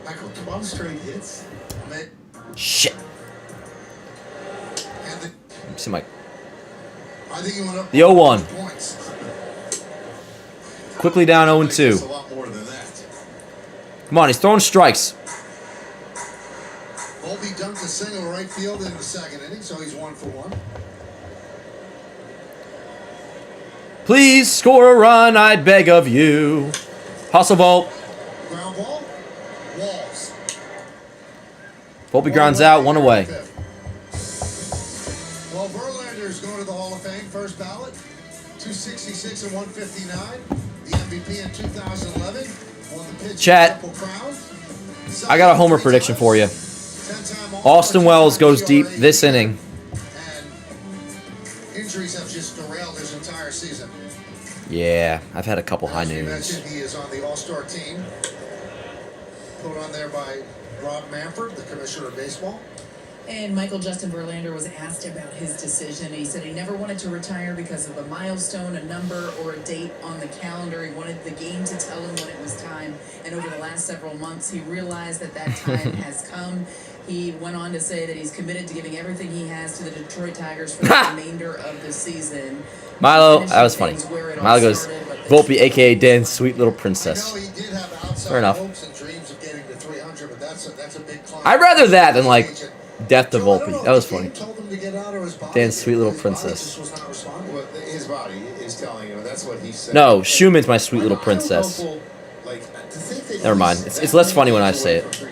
Michael, 12 straight hits. Shit. And See my I think he went up the 0-1. points. Quickly down 0-2. A lot more than that. Come on, he's throwing strikes. Volpe dunked a single right field in the second inning, so he's 1 for 1. Please score a run, I beg of you. Hustle, Volpe. Ground ball, Walls. Volpe grounds out, 1 away. Well, Verlander's going to the Hall of Fame, first ballot, 266 and 159. The MVP in 2011. Won the pitch Chat. I got a homer prediction for you. Austin Wells goes deep this inning. And injuries have just derailed his entire season. Yeah, I've had a couple high As you noons. mentioned, he is on the All-Star team, put on there by Rob Manfred, the commissioner of baseball. And Michael Justin Verlander was asked about his decision. He said he never wanted to retire because of a milestone, a number, or a date on the calendar. He wanted the game to tell him when it was time. And over the last several months, he realized that that time has come. He went on to say that he's committed to giving everything he has to the Detroit Tigers for the remainder of the season. Milo, that was funny. Milo goes, Volpe, a.k.a. Dan's sweet little I princess. know he did have outside Fair enough. hopes and dreams of getting to 300, but that's a big climb. I'd rather that than, like, death to Volpe. That was funny. Told him to get out of his body. Dan's sweet little His body princess. just was not responding. Well, his body is telling you. That's what he said. No, Schumann's my sweet little princess. Never mind. It's less funny when I say it.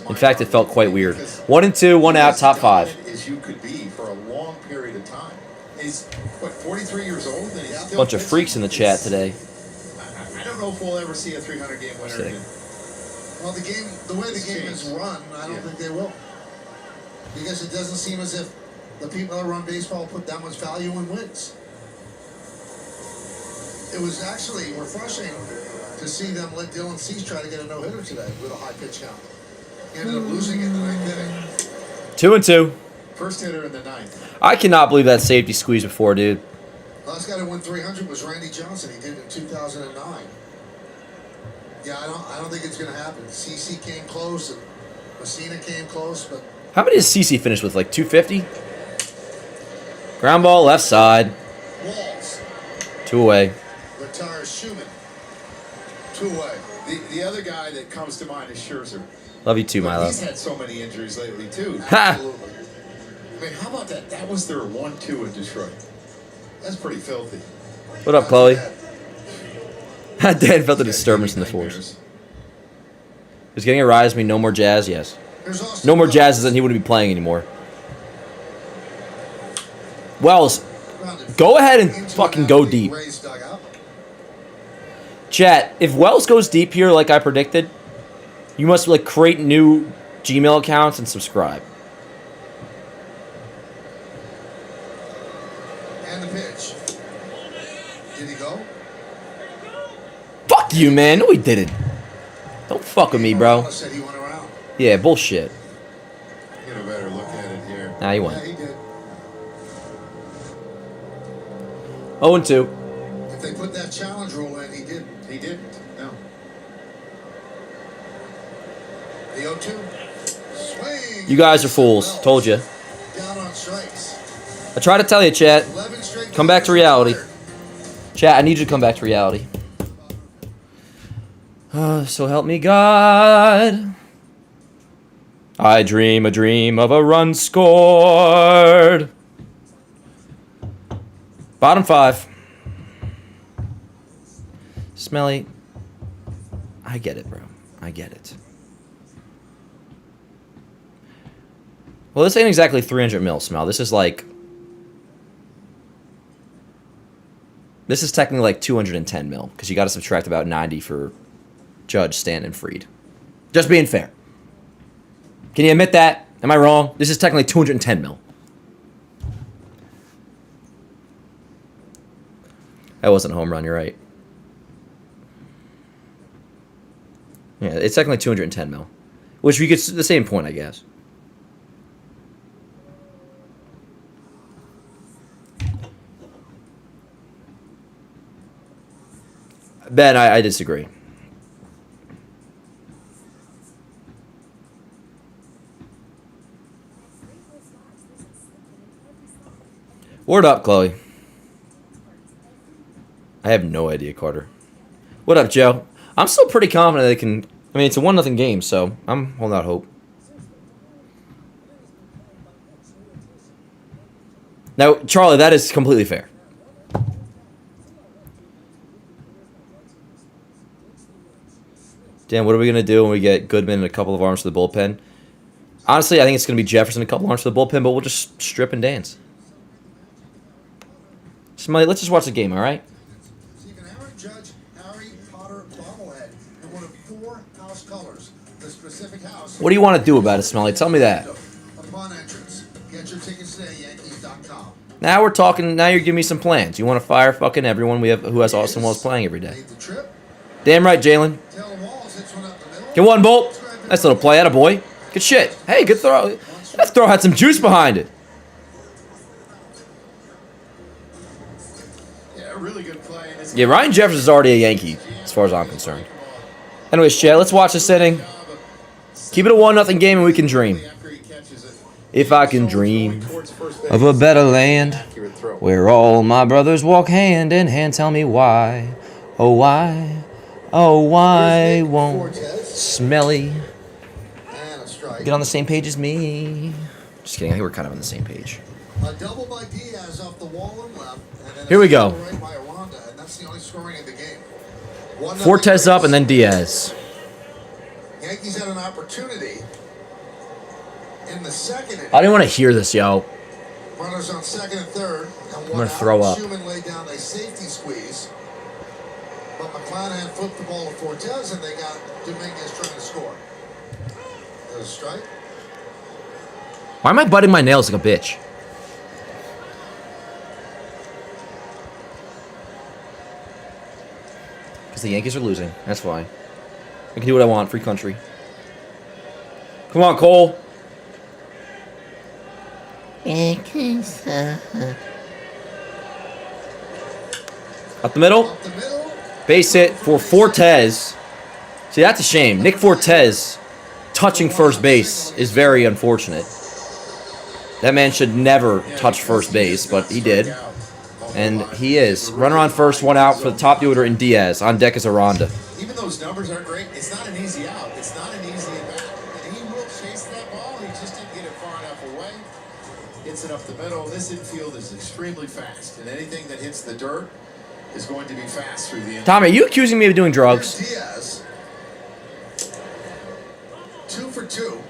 In fact, it felt quite weird. 1 and 2, 1 out, top 5. As you could be for a long period of time. He's what, 43 years old, and he's still Bunch of freaks in the chat today. I don't know if we'll ever see a 300 game winner again. Well, the way the game is run, I don't think they will. Because it doesn't seem as if the people that run baseball put that much value in wins. It was actually refreshing to see them let Dylan Cease try to get a no-hitter today with a high pitch count. He ended up losing it in the 9th inning. 2 and 2. First hitter in the 9th. I cannot believe that safety squeeze before, dude. Last guy to win 300 was Randy Johnson. He did it in 2009. Yeah, I don't think it's going to happen. CC came close and Messina came close, but How many does CC finish with? Like 250? Ground ball, left side. Walls 2 away. retires Schumann. 2 away. The other guy that comes to mind is Scherzer. Love you too, But Milo. he's had so many injuries lately, too. Ha! Absolutely. I mean, how about that? That was their 1-2 in Detroit. That's pretty filthy. What up, Chloe? Dan felt the disturbance in the force. Is getting a rise mean no more Jazz? Yes. No more Jazzes, and he wouldn't be playing anymore. Wells, go ahead and fucking go deep. Chat, if Wells goes deep here like I predicted, you must like create new Gmail accounts and subscribe. And the pitch. Did he go? Fuck you, man. No, he didn't. Don't fuck with me, bro. Said he went around. Yeah, bullshit. Get a better look at it here. Nah, he Yeah, won. he did. 0 and 2. If they put that challenge rule in, he didn't. He didn't. No. The 0-2. Swing. You guys are fools. Told you. Down on strikes. I try to tell you, chat. 11 straight Come back to reality. Chat, I need you to come back to reality. So help me God. I dream a dream of a run scored. Bottom 5. Smelly. I get it, bro. I get it. Well, this ain't exactly 300 mil, Smell. This is like... This is technically like 210 mil, because you got to subtract about 90 for Judge, Stanton, and Fried. Just being fair. Can you admit that? Am I wrong? This is technically 210 mil. That wasn't a home run, you're right. Yeah, it's technically 210 mil. Which we get the same point, I guess. Ben, I disagree. Word up, Chloe. I have no idea, Carter. What up, Joe? I'm still pretty confident they can... I mean, it's a 1-0 game, so I'm holding out hope. Now, Charlie, that is completely fair. Dan, what are we going to do when we get Goodman and a couple of arms for the bullpen? Honestly, I think it's going to be Jefferson and a couple of arms for the bullpen, but we'll just strip and dance. Smiley, let's just watch the game, all right? Stephen Aaron, Judge Harry Potter bobblehead in one of 4 house colors. The specific house. What do you want to do about it, Smiley? Tell me that. Upon entrance, get your tickets today at Yankees.com. Now we're talking. Now you're giving me some plans. You want to fire fucking everyone who has Austin Wells playing every day. Damn right, Jalen. Get one, Bolt. Nice little play. Atta boy. Good shit. Hey, good throw. That throw had some juice behind it. Yeah, really good play. Yeah, Ryan Jefferson's already a Yankee, as far as I'm concerned. Anyways, Chad, let's watch this inning. Keep it a 1-0 game and we can dream. If I can dream of a better land where all my brothers walk hand in hand, tell me why. Oh, why? Oh, why won't Smelly get on the same page as me? Just kidding. I think we're kind of on the same page. A double by Diaz off the wall and left. And then Here we go. right by Aranda, and that's the only scoring in the game. Fortes up and then Diaz. Yankees had an opportunity in the second inning. I didn't want to hear this, yo. Runners on second and third. And I'm going to throw up. Schumann laid down a safety squeeze. But McClanahan flipped the ball to Fortes, and they got Dominguez trying to score. There's a strike. Why am I biting my nails like a bitch? Because the Yankees are losing. That's why. I can do what I want. Free country. Come on, Cole. Up the middle. Base hit for Fortes. See, that's a shame. Nick Fortes touching first base is very unfortunate. That man should never touch first base, but he did. And he is. Runner on first, one out for the top order in Diaz. On deck is Aranda. Even those numbers are great. It's not an easy out. It's not an easy at bat. And he will chase that ball. He just didn't get it far enough away. Hits it up the middle. This infield is extremely fast. And anything that hits the dirt is going to be fast through the infield. Tommy, are you accusing me of doing drugs? Diaz. 2 for 2.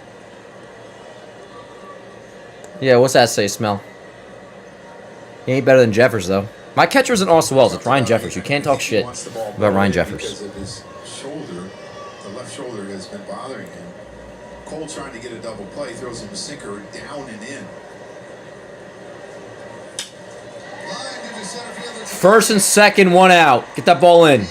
Yeah, what's that say, Smell? He ain't better than Jeffers, though. My catcher isn't Austin Wells. It's Ryan Jeffers. You can't talk shit about Ryan Jeffers. Because of his shoulder, the left shoulder has been bothering him. Cole trying to get a double play, throws him a sinker down and in. First and second, one out. Get that ball in.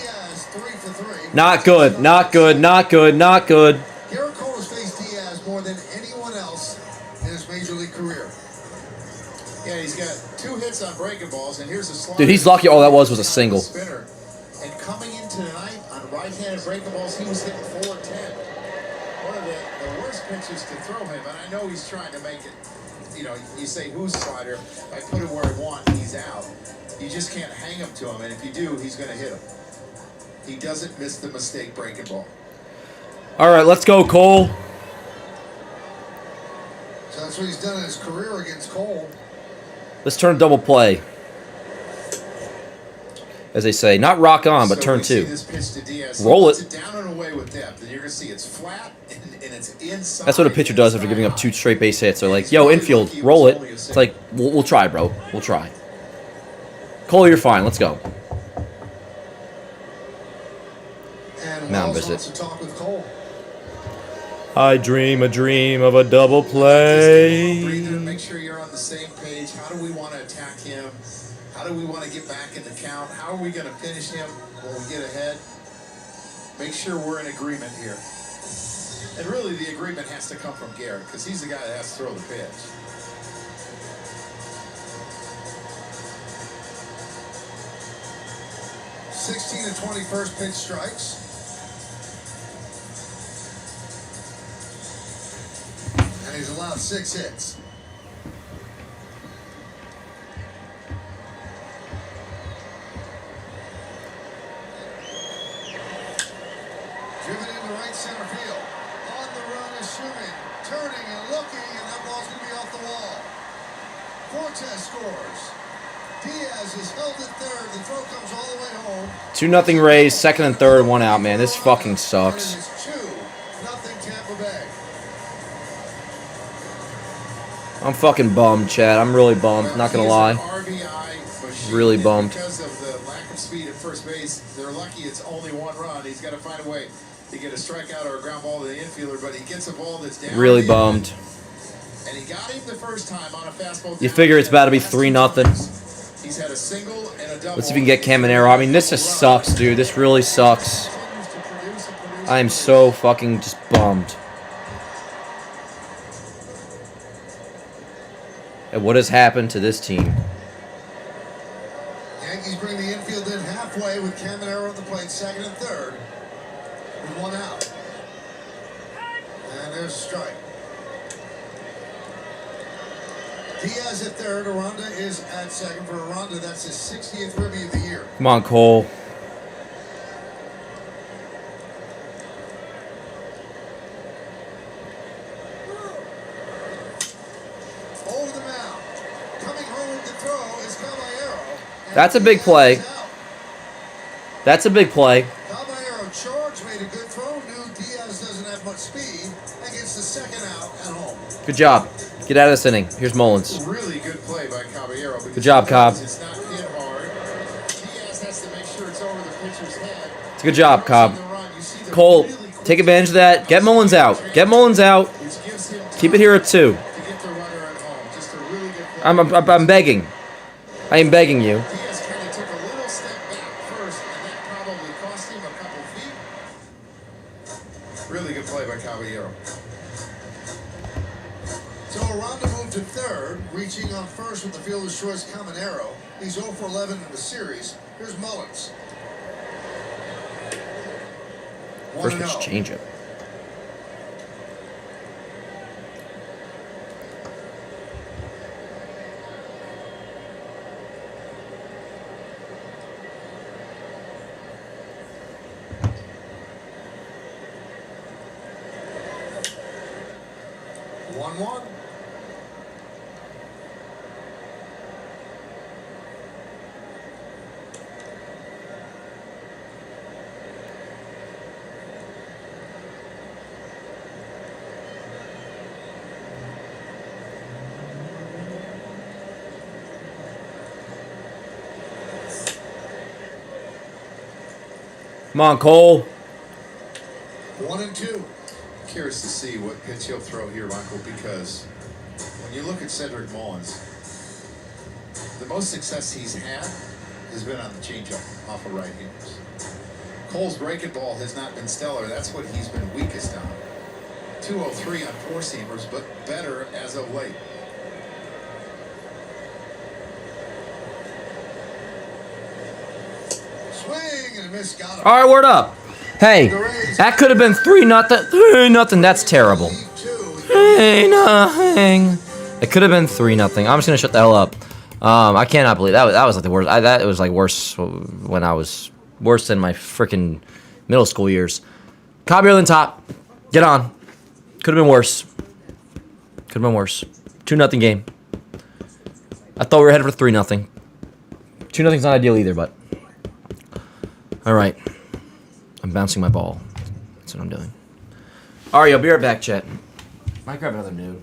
Not good, not good, not good, not good. Garrett Cole has faced Diaz more than anyone else in his major league career. Yeah, he's got 2 hits on breaking balls, and here's a slider. Dude, he's lucky all that was a single. Spinner. And coming into tonight on right-handed breaking balls, he was hitting 410. One of the worst pitches to throw him, and I know he's trying to make it. You know, you say who's slider? If I put him where I want, he's out. You just can't hang him to him, and if you do, he's going to hit him. He doesn't miss the mistake breaking ball. All right, let's go, Cole. So that's what he's done in his career against Cole. Let's turn double play. As they say, not rock on, but turn 2. Roll it. Down and away with depth, and you're going to see it's flat and it's inside. That's what a pitcher does after giving up 2 straight base hits. They're like, yo, infield, roll it. It's like, we'll try, bro. We'll try. Cole, you're fine. Let's go. And Mound Wells visit. wants to talk with Cole. I dream a dream of a double play. Breather, make sure you're on the same page. How do we want to attack him? How do we want to get back in the count? How are we going to finish him when we get ahead? Make sure we're in agreement here. And really, the agreement has to come from Garrett because he's the guy that has to throw the pitch. '16 to 21st pitch strikes. And he's allowed 6 hits. Driven into right center field. On the run is Schumann. Turning and looking, and that ball's going to be off the wall. Fortes scores. Diaz is held at third. The throw comes all the way home. 2-0 Rays, second and third, one out, man. This fucking sucks. And it is 2-0 Tampa Bay. I'm fucking bummed, Chad. I'm really bummed. Not gonna lie. Really bummed. Because of the lack of speed at first base, they're lucky it's only one run. He's got to find a way to get a strikeout or a ground ball to the infielder, but he gets a ball that's down. Really bummed. And he got him the first time on a fastball. You figure it's about to be 3-0. He's had a single and a double. Let's see if we can get Caminero. I mean, this just sucks, dude. This really sucks. I am so fucking just bummed. And what has happened to this team? Yankees bring the infield in halfway with Caminero at the plate, second and third. With one out. And there's a strike. Diaz at third. Aranda is at second. For Aranda, that's his 60th ribby of the year. Come on, Cole. Over the mound. Coming home with the throw is Caballero. That's a big play. That's a big play. Caballero charged, made a good throw. Knew Diaz doesn't have much speed. And gets the second out at home. Good job. Get out of this inning. Here's Mullins. Really good play by Caballero. Good job, Cobb. It's not hit hard. Diaz has to make sure it's over the pitcher's head. It's a good job, Cobb. Cole, take advantage of that. Get Mullins out. Get Mullins out. Keep it here at 2. I'm begging. I am begging you. Diaz kind of took a little step back first, and that probably cost him a couple feet. Really good play by Caballero. So Aranda moved to third, reaching on first with the fielder's choice Caminero. He's 0 for 11 in the series. Here's Mullins. First pitch changeup. One. Come on, Cole. 1 and 2. Curious to see what pitch he'll throw here, Michael, because when you look at Cedric Mullins, the most success he's had has been on the changeup off of right-handers. Cole's breaking ball has not been stellar. That's what he's been weakest on. 203 on four-seamers, but better as of late. Swing and a miss. Got him. All right, word up. Hey, that could have been 3-0. 3-0. That's terrible. 3-0. It could have been 3-0. I'm just gonna shut the hell up. I cannot believe that was like the worst. That was like worse when I was worse than my freaking middle school years. Caballero on top. Get on. Could have been worse. Could have been worse. 2-0 game. I thought we were headed for 3-0. 2-0's not ideal either, but all right. I'm bouncing my ball. That's what I'm doing. All right, I'll be right back, chat. Might grab another nude.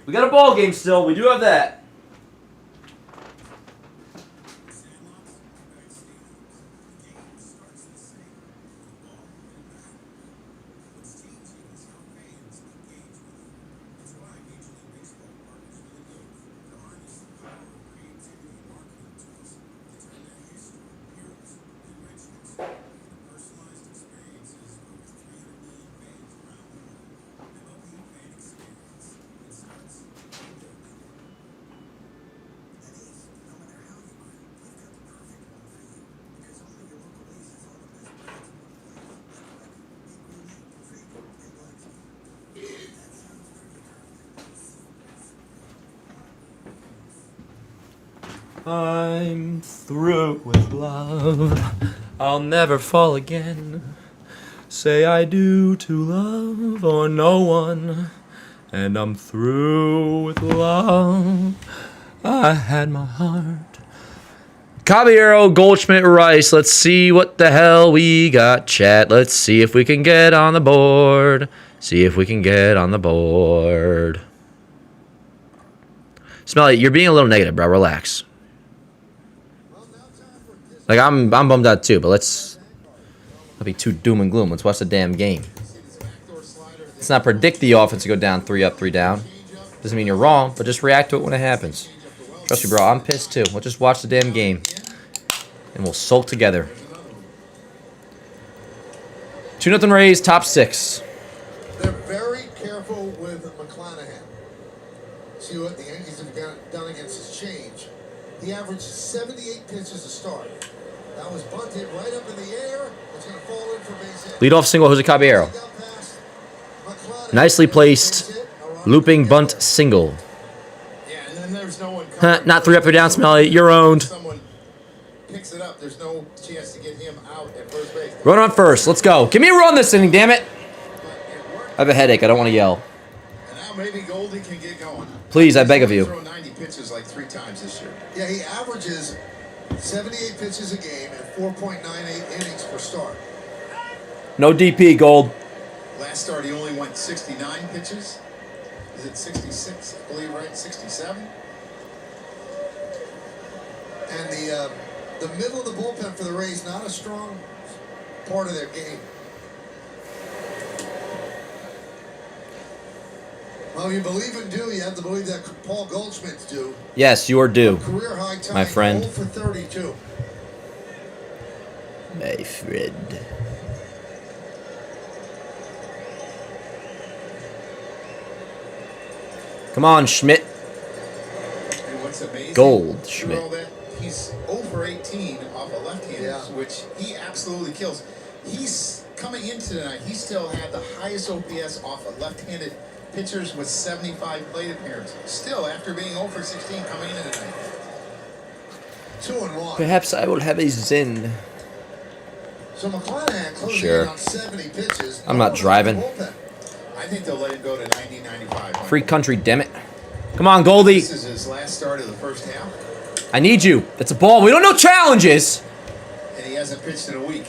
We got a ball game still. We do have that. I'm through with love. I'll never fall again. Say I do to love or no one And I'm through with love. I had my heart. Caballero, Goldschmidt, Rice. Let's see what the hell we got, chat. Let's see if we can get on the board. See if we can get on the board. Smelly, you're being a little negative, bro. Relax. Like, I'm bummed out too, but let's not be too doom and gloom. Let's watch the damn game. Let's not predict the offense to go down 3 up, 3 down. Doesn't mean you're wrong, but just react to it when it happens. Trust me, bro. I'm pissed too. We'll just watch the damn game. And we'll sulk together. 2-0 Rays, top 6. They're very careful with McClanahan. See what the Yankees have done against his change. He averaged 78 pitches a start. That was bunted right up in the air. It's going to fall in for base hit. Leadoff single, Jose Caballero. Nicely placed. Looping bunt single. Yeah, and then there's no one Not 3 up, 3 down, Smelly. You're owned. Someone picks it up. There's no chance to get him out at first base. Run on first. Let's go. Give me a run this inning, damn it. I have a headache. I don't want to yell. And now maybe Goldie can get going. Please, I beg of you. He's thrown 90 pitches like 3 times this year. Yeah, he averages 78 pitches a game and 4.98 innings per start. No DP, Gold. Last start, he only went 69 pitches. Is it 66? I believe, right? 67? And the middle of the bullpen for the Rays, not a strong part of their game. Well, you believe in due, you have to believe that Paul Goldschmidt's due. Yes, you are due, Career high time, my friend. 0 for 32. My friend. Come on, Schmidt. And what's amazing, Gold, through Schmidt. all that, he's over 18 off a left-hander, which he absolutely kills. He's coming into tonight, he still had the highest OPS off of left-handed pitchers with 75 plate appearances. Still, after being over 16 coming into tonight. 2-1. Perhaps I will have a Zen. So McClanahan closing Sure. in on 70 pitches. I'm not driving. I think they'll let him go to 90, 95. Free country, damn it. Come on, Goldie. This is his last start of the first half, I need you. That's a ball. We don't know challenges. and he hasn't pitched in a week.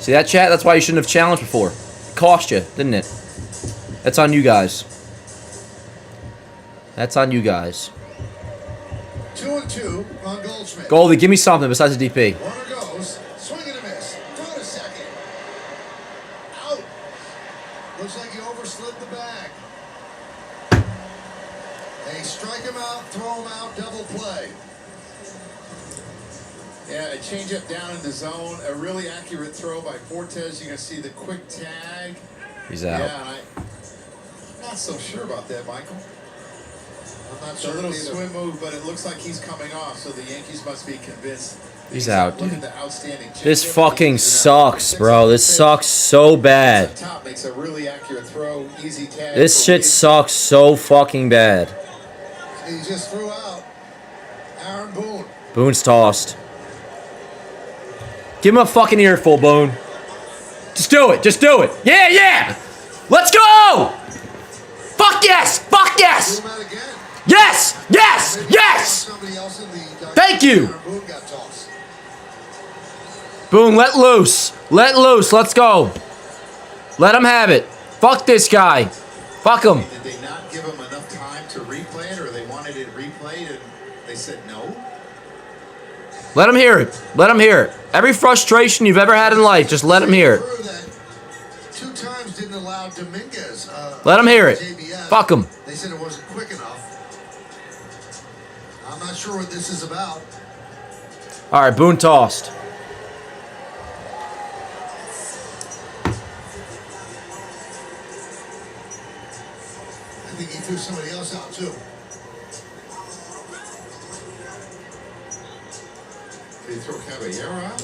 See that, chat? That's why you shouldn't have challenged before. It cost you, didn't it? That's on you guys. That's on you guys. 2-2 on Goldschmidt. Goldie, give me something besides the DP. Runner goes, swing and a miss. Throw to second. Out. Looks like he overslid the bag. They strike him out, throw him out, double play. Yeah, a changeup down in the zone, a really accurate throw by Fortes. You can see the quick tag. He's out. Yeah, and I'm not so sure about that, Michael. I'm not It's sure a little either. swim move, but it looks like he's coming off, so the Yankees must be convinced. He's out, Look dude. at the outstanding This changeup. fucking sucks, bro. This sucks so bad. Up top makes a really accurate throw, easy tag. This for shit Williams. sucks so fucking bad. He just threw out Aaron Boone. Boone's tossed. Give him a fucking earful, Boone. Just do it. Just do it. Yeah, yeah. Let's go. Fuck yes. Fuck yes. Threw him out again. Yes. Yes. Yes. Somebody else in the Thank you. Aaron Boone got tossed. Boone, let loose. Let loose. Let's go. Let him have it. Fuck this guy. Fuck him. Did they not give him enough time to replay it, or they wanted it replayed and they said no? Let him hear it. Let him hear it. Every frustration you've ever had in life, just let him hear it. True that 2 times didn't allow Dominguez. Let him hear it. JBS. Fuck him. They said it wasn't quick enough. I'm not sure what this is about. All right, Boone tossed. I think he threw somebody else out too. Did he throw Caballero out?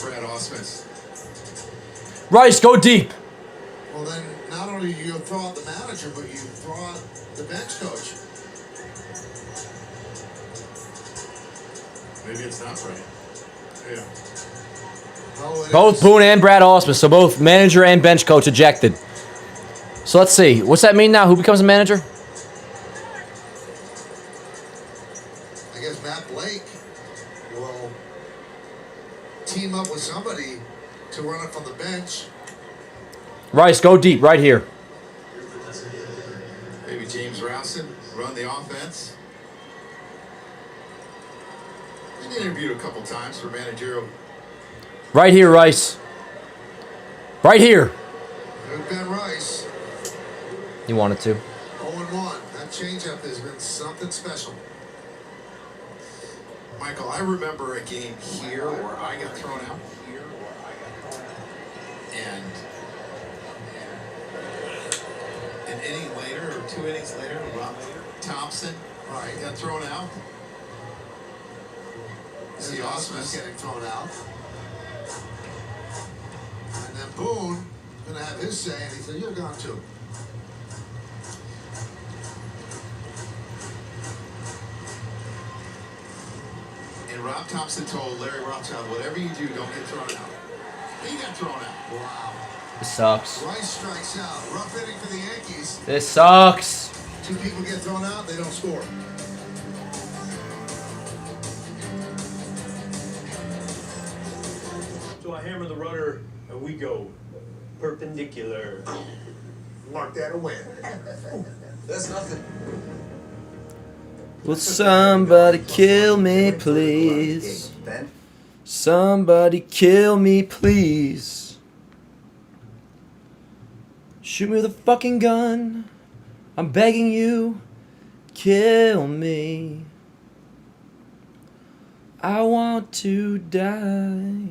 Brad Ausmus. Rice, go deep. Well, then not only do you throw out the manager, but you throw out the bench coach. Maybe it's not right. Yeah. Both Boone and Brad Ausmus, so both manager and bench coach ejected. So let's see. What's that mean now? Who becomes a manager? I guess Matt Blake will team up with somebody to run it from the bench. Rice, go deep right here. Maybe James Rowson run the offense. Been interviewed a couple times for managerial. Right here, Rice. Right here. Good Ben Rice. You wanted to. 0-1. That changeup has been something special. Michael, I remember a game here where I got thrown out. And an inning later, or 2 innings later, Rob Thompson got thrown out. See Ausmus getting thrown out. And then Boone going to have his say, and he said, "You're gone too." And Rob Thompson told Larry Rothschild, whatever you do, don't get thrown out. He got thrown out. Wow. This sucks. Rice strikes out. Rough inning for the Yankees. This sucks. 2 people get thrown out, they don't score. So I hammer the rudder and we go perpendicular. Mark that a win. That's nothing. Will somebody kill me, please? Somebody kill me, please. Shoot me with a fucking gun. I'm begging you. Kill me. I want to die.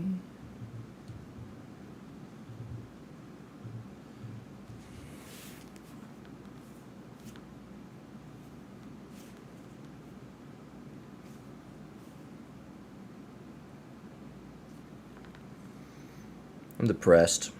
I'm depressed.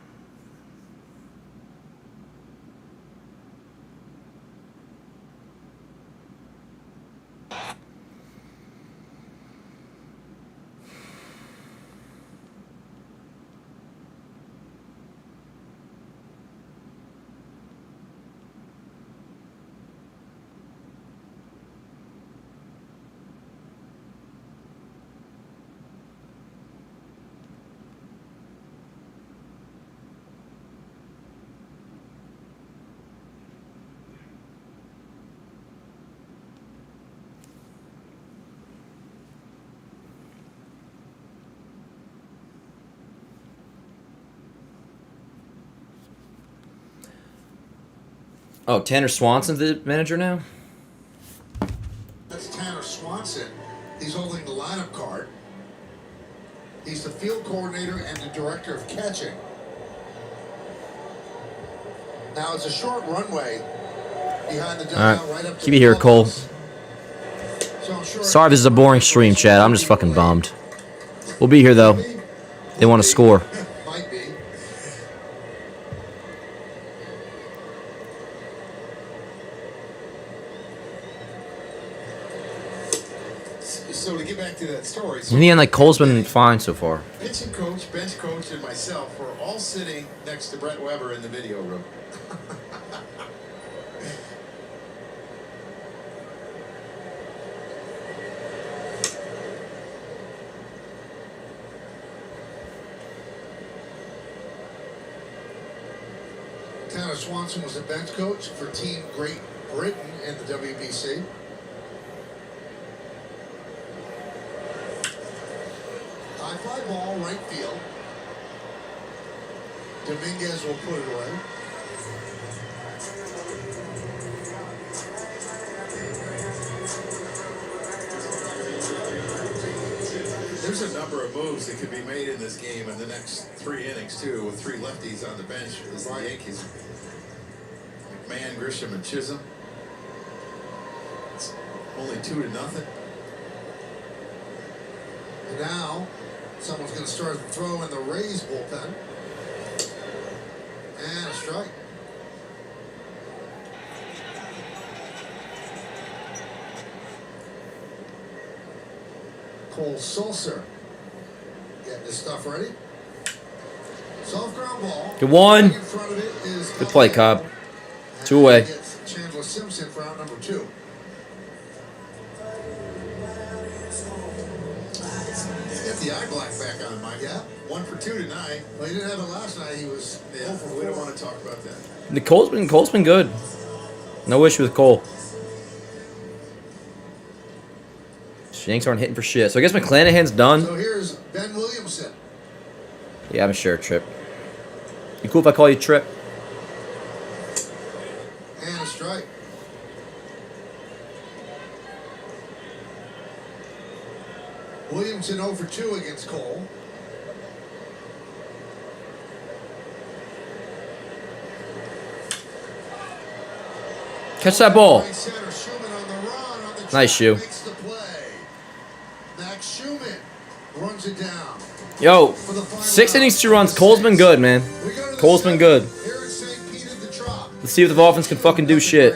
Oh, Tanner Swanson's the manager now? That's Tanner Swanson. He's holding the lineup card. He's the field coordinator and the director of catching. Now it's a short runway behind the dugout right up to Keep the it here, Cole. clubhouse. So I'm sure Sorry if this is a boring stream, Chad. I'm just fucking bummed. We'll be here, though. They want to score. Might be. So to get back to that story, so In the end, like, Cole's been fine so far. pitching coach, bench coach, and myself were all sitting next to Brett Weber in the video room. Tanner Swanson was a bench coach for Team Great Britain in the WBC. High fly ball, right field. Dominguez will put it away. There's a number of moves that could be made in this game in the next 3 innings, too, with 3 lefties on the bench as the Yankees. McMahon, Grisham, and Chisholm. It's only 2-0. And now, someone's going to start to throw in the Rays bullpen. And a strike. Cole Sulser. Getting his stuff ready. Soft ground ball. Good one. In front of it is Good play, Cobb. And 2 away. gets Chandler Simpson for out number 2. He's got the eye black back on, Mike. Yeah. 1 for 2 tonight. Well, he didn't have it last night. He was Yeah, 0 for we don't 4. want to talk about that. Cole's been good. No issue with Cole. Yanks aren't hitting for shit. So I guess McClanahan's done. So here's Ben Williamson. Yeah, I'm sure, Trip. You cool if I call you Trip? And a strike. Williamson 0 for 2 against Cole. Catch that ball. Right center, Schumann on the run, on the Nice track, shoe. makes the play. Max Schumann runs it down. Yo, For the final 6 innings, out. 2 runs. Cole's been good, man. We go to the Cole's been good. Here at St. Pete at the Trop. Let's see if the offense can fucking do shit.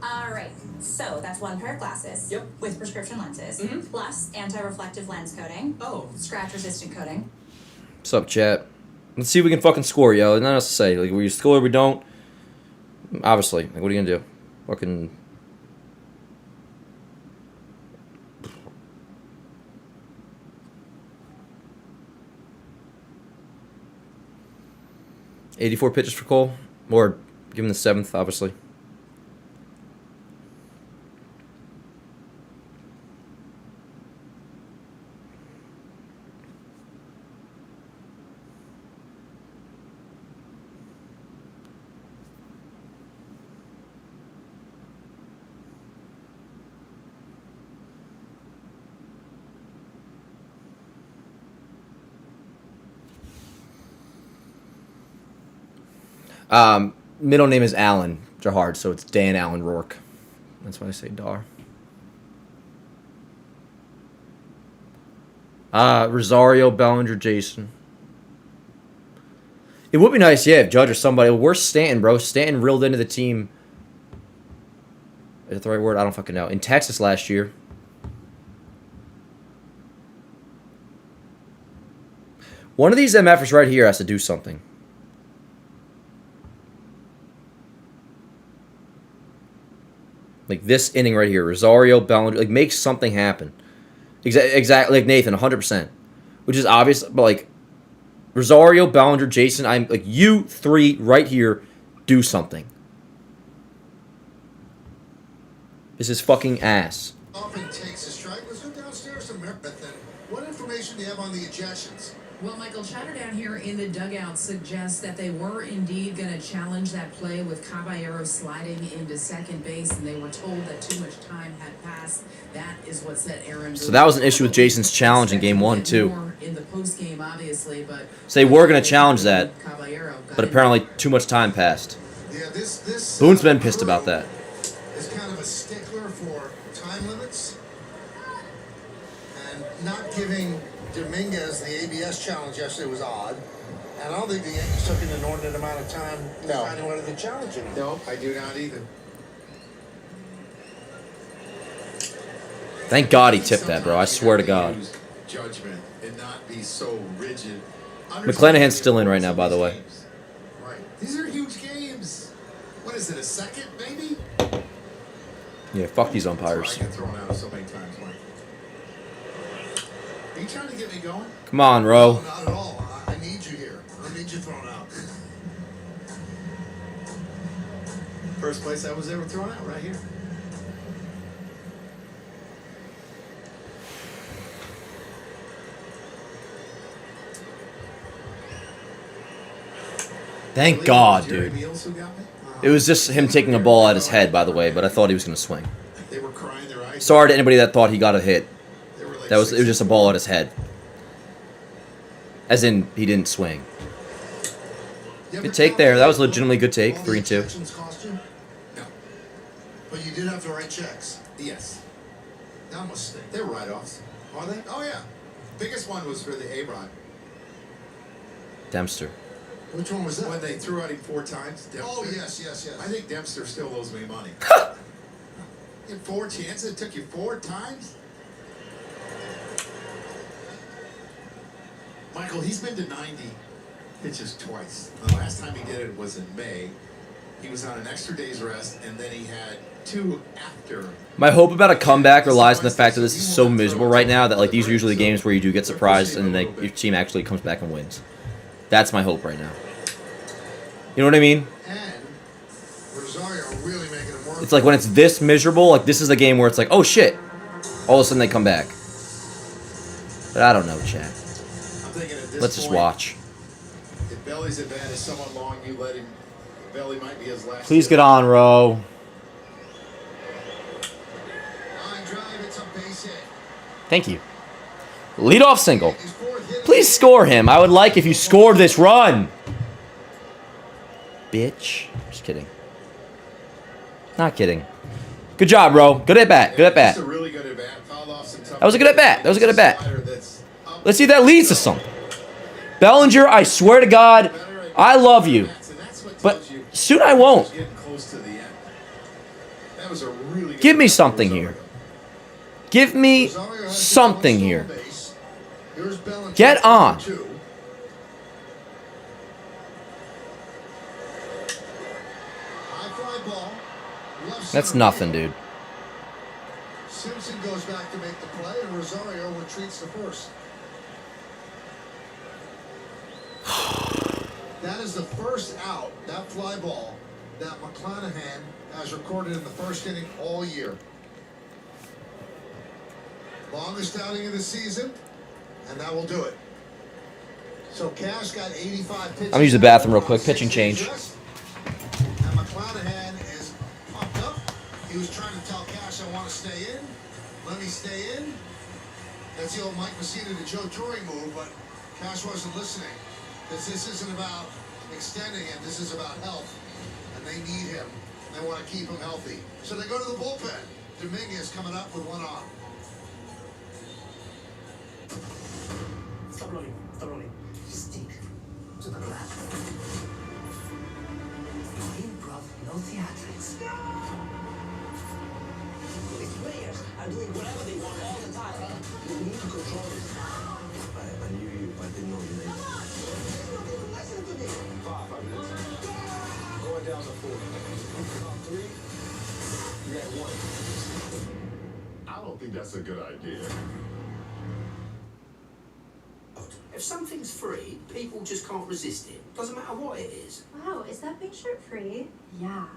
All right, so that's one pair of glasses. Yep. With prescription lenses, plus anti-reflective lens coating. Oh. Scratch-resistant coating. What's up, chat? Let's see if we can fucking score, yo. There's nothing else to say. Like, we score or we don't. Obviously. Like, what are you gonna do? Fucking. $84 pitches for Cole. Or give him the 7th, obviously. Middle name is Allen Jahard, so it's Dan Allen Rourke. That's why I say Dar. Rosario, Bellinger, Jason. It would be nice, yeah, if Judge or somebody. Where's Stanton, bro? Stanton reeled into the team. Is that the right word? I don't fucking know. In Texas last year. One of these MFers right here has to do something. Like this inning right here, Rosario, Bellinger, like make something happen. Exactly, like Nathan, 100%. Which is obvious, but like Rosario, Bellinger, Jason, I'm like you 3 right here, do something. This is fucking ass. Often takes a strike. Let's go downstairs to Marathon. What information do you have on the ejections? Well, Michael, chatter down here in the dugout suggests that they were indeed going to challenge that play with Caballero sliding into second base, and they were told that too much time had passed. That is what set Aaron. So that was an issue with Jason's challenge in game 1 too. In the post game, obviously, but So they were going to challenge that, but apparently too much time passed. Yeah, this Boone's been pissed about that. is kind of a stickler for time limits and not giving Dominguez the ABS challenge yesterday was odd. And I don't think the Yankees took an inordinate amount of time deciding whether to challenge him. No, I do not either. Thank God he tipped that, bro. I swear to God. Use judgment and not be so rigid. McClanahan's still in right now, by the way. Right. These are huge games. What is it, a second, maybe? Yeah, fuck these umpires. I get thrown out so many times, Mike. Are you trying to get me going? Come on, Ro. No, not at all. I need you here. I don't need you thrown out. First place I was ever thrown out, right here. Thank God, dude. It was just him taking a ball at his head, by the way, but I thought he was going to swing. They were crying their eyes. Sorry to anybody that thought he got a hit. Like It was just a ball at his head. As in, he didn't swing. Good take there. That was a legitimately good take. 3 and 2. Cost you? No. But you did have to write checks. Yes. That must stink. They're write-offs. Are they? Oh, yeah. Biggest one was for the A-Rod. Dempster. Which one was that? When they threw at him 4 times. Dempster. Oh, yes. I think Dempster still owes me money. You had 4 chances. It took you 4 times. Michael, he's been to 90 pitches twice. The last time he did it was in May. He was on an extra day's rest, and then he had 2 after. My hope about a comeback relies on the fact that this is so miserable right now that like these are usually games where you do get surprised and then your team actually comes back and wins. That's my hope right now. You know what I mean? It's like when it's this miserable, like this is a game where it's like, oh shit, all of a sudden they come back. But I don't know, chat. Let's just watch. If Belly's advantage somewhat long, you let him. Belly might be his last. Please get on, Ro. Line drive, it's a base hit. Thank you. Leadoff single. Please score him. I would like if you scored this run. Bitch. Just kidding. Not kidding. Good job, bro. Good at bat. Good at bat. That was a good at bat. That was a good at bat. Let's see if that leads to something. Bellinger, I swear to God, I love you. But soon I won't. Give me something here. Give me something here. Get on. That's nothing, dude. Simpson goes back to make the play, and Rosario retreats to first. That is the first out, that fly ball, that McClanahan has recorded in the first inning all year. Longest outing of the season, and that will do it. So Cash got 85 pitches. I'm gonna use the bathroom real quick. Pitching change. And McClanahan is pumped up. He was trying to tell Cash, I want to stay in. Let me stay in. That's the old Mike Messina to Joe Torre move, but Cash wasn't listening. Because this isn't about extending it, this is about health. And they need him. They want to keep him healthy. So they go to the bullpen. Dominguez coming up with one on. Stop rolling. Stop rolling. Stick to the plan. No improv, no theatrics. These players are doing whatever they want all the time. You need to control it. I knew you, but I didn't know your name. Listen to me. 5 minutes. Going down to 4. 3. You got 1. I don't think that's a good idea. If something's free, people just can't resist it. Doesn't matter what it is. Wow, is that big shirt free? Yeah,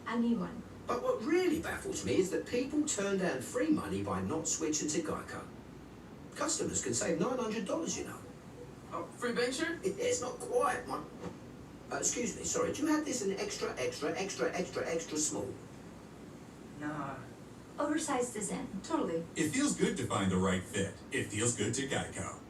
I need one. But what really baffles me is that people turn down free money by not switching to Geico. Customers can save $900, you know. Oh, free bank shirt? It's not quite, man. Excuse me, sorry, do you have this in extra small? Nah. Oversized is in, totally. It feels good to find the right fit. It feels good to Geico.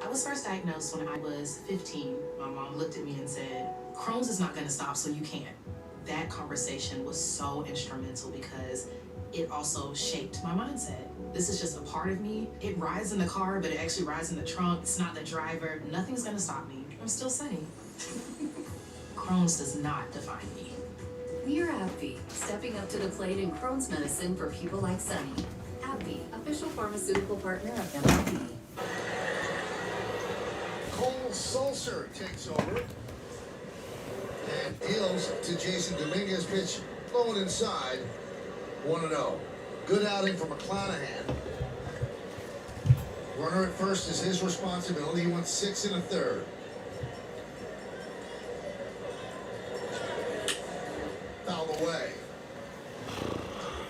I was first diagnosed when I was 15. My mom looked at me and said, Crohn's is not going to stop, so you can't. That conversation was so instrumental because it also shaped my mindset. This is just a part of me. It rides in the car, but it actually rides in the trunk. It's not the driver. Nothing's going to stop me. I'm still Sunny. Crohn's does not define me. We're AbbVie, stepping up to the plate in Crohn's medicine for people like Sunny. AbbVie, official pharmaceutical partner of MLB. Cole Sulser takes over and deals to Jason Dominguez. Pitch low and inside, 1-0. Good outing for McClanahan. Runner at first is his responsibility. He went 6 1/3. Foul away.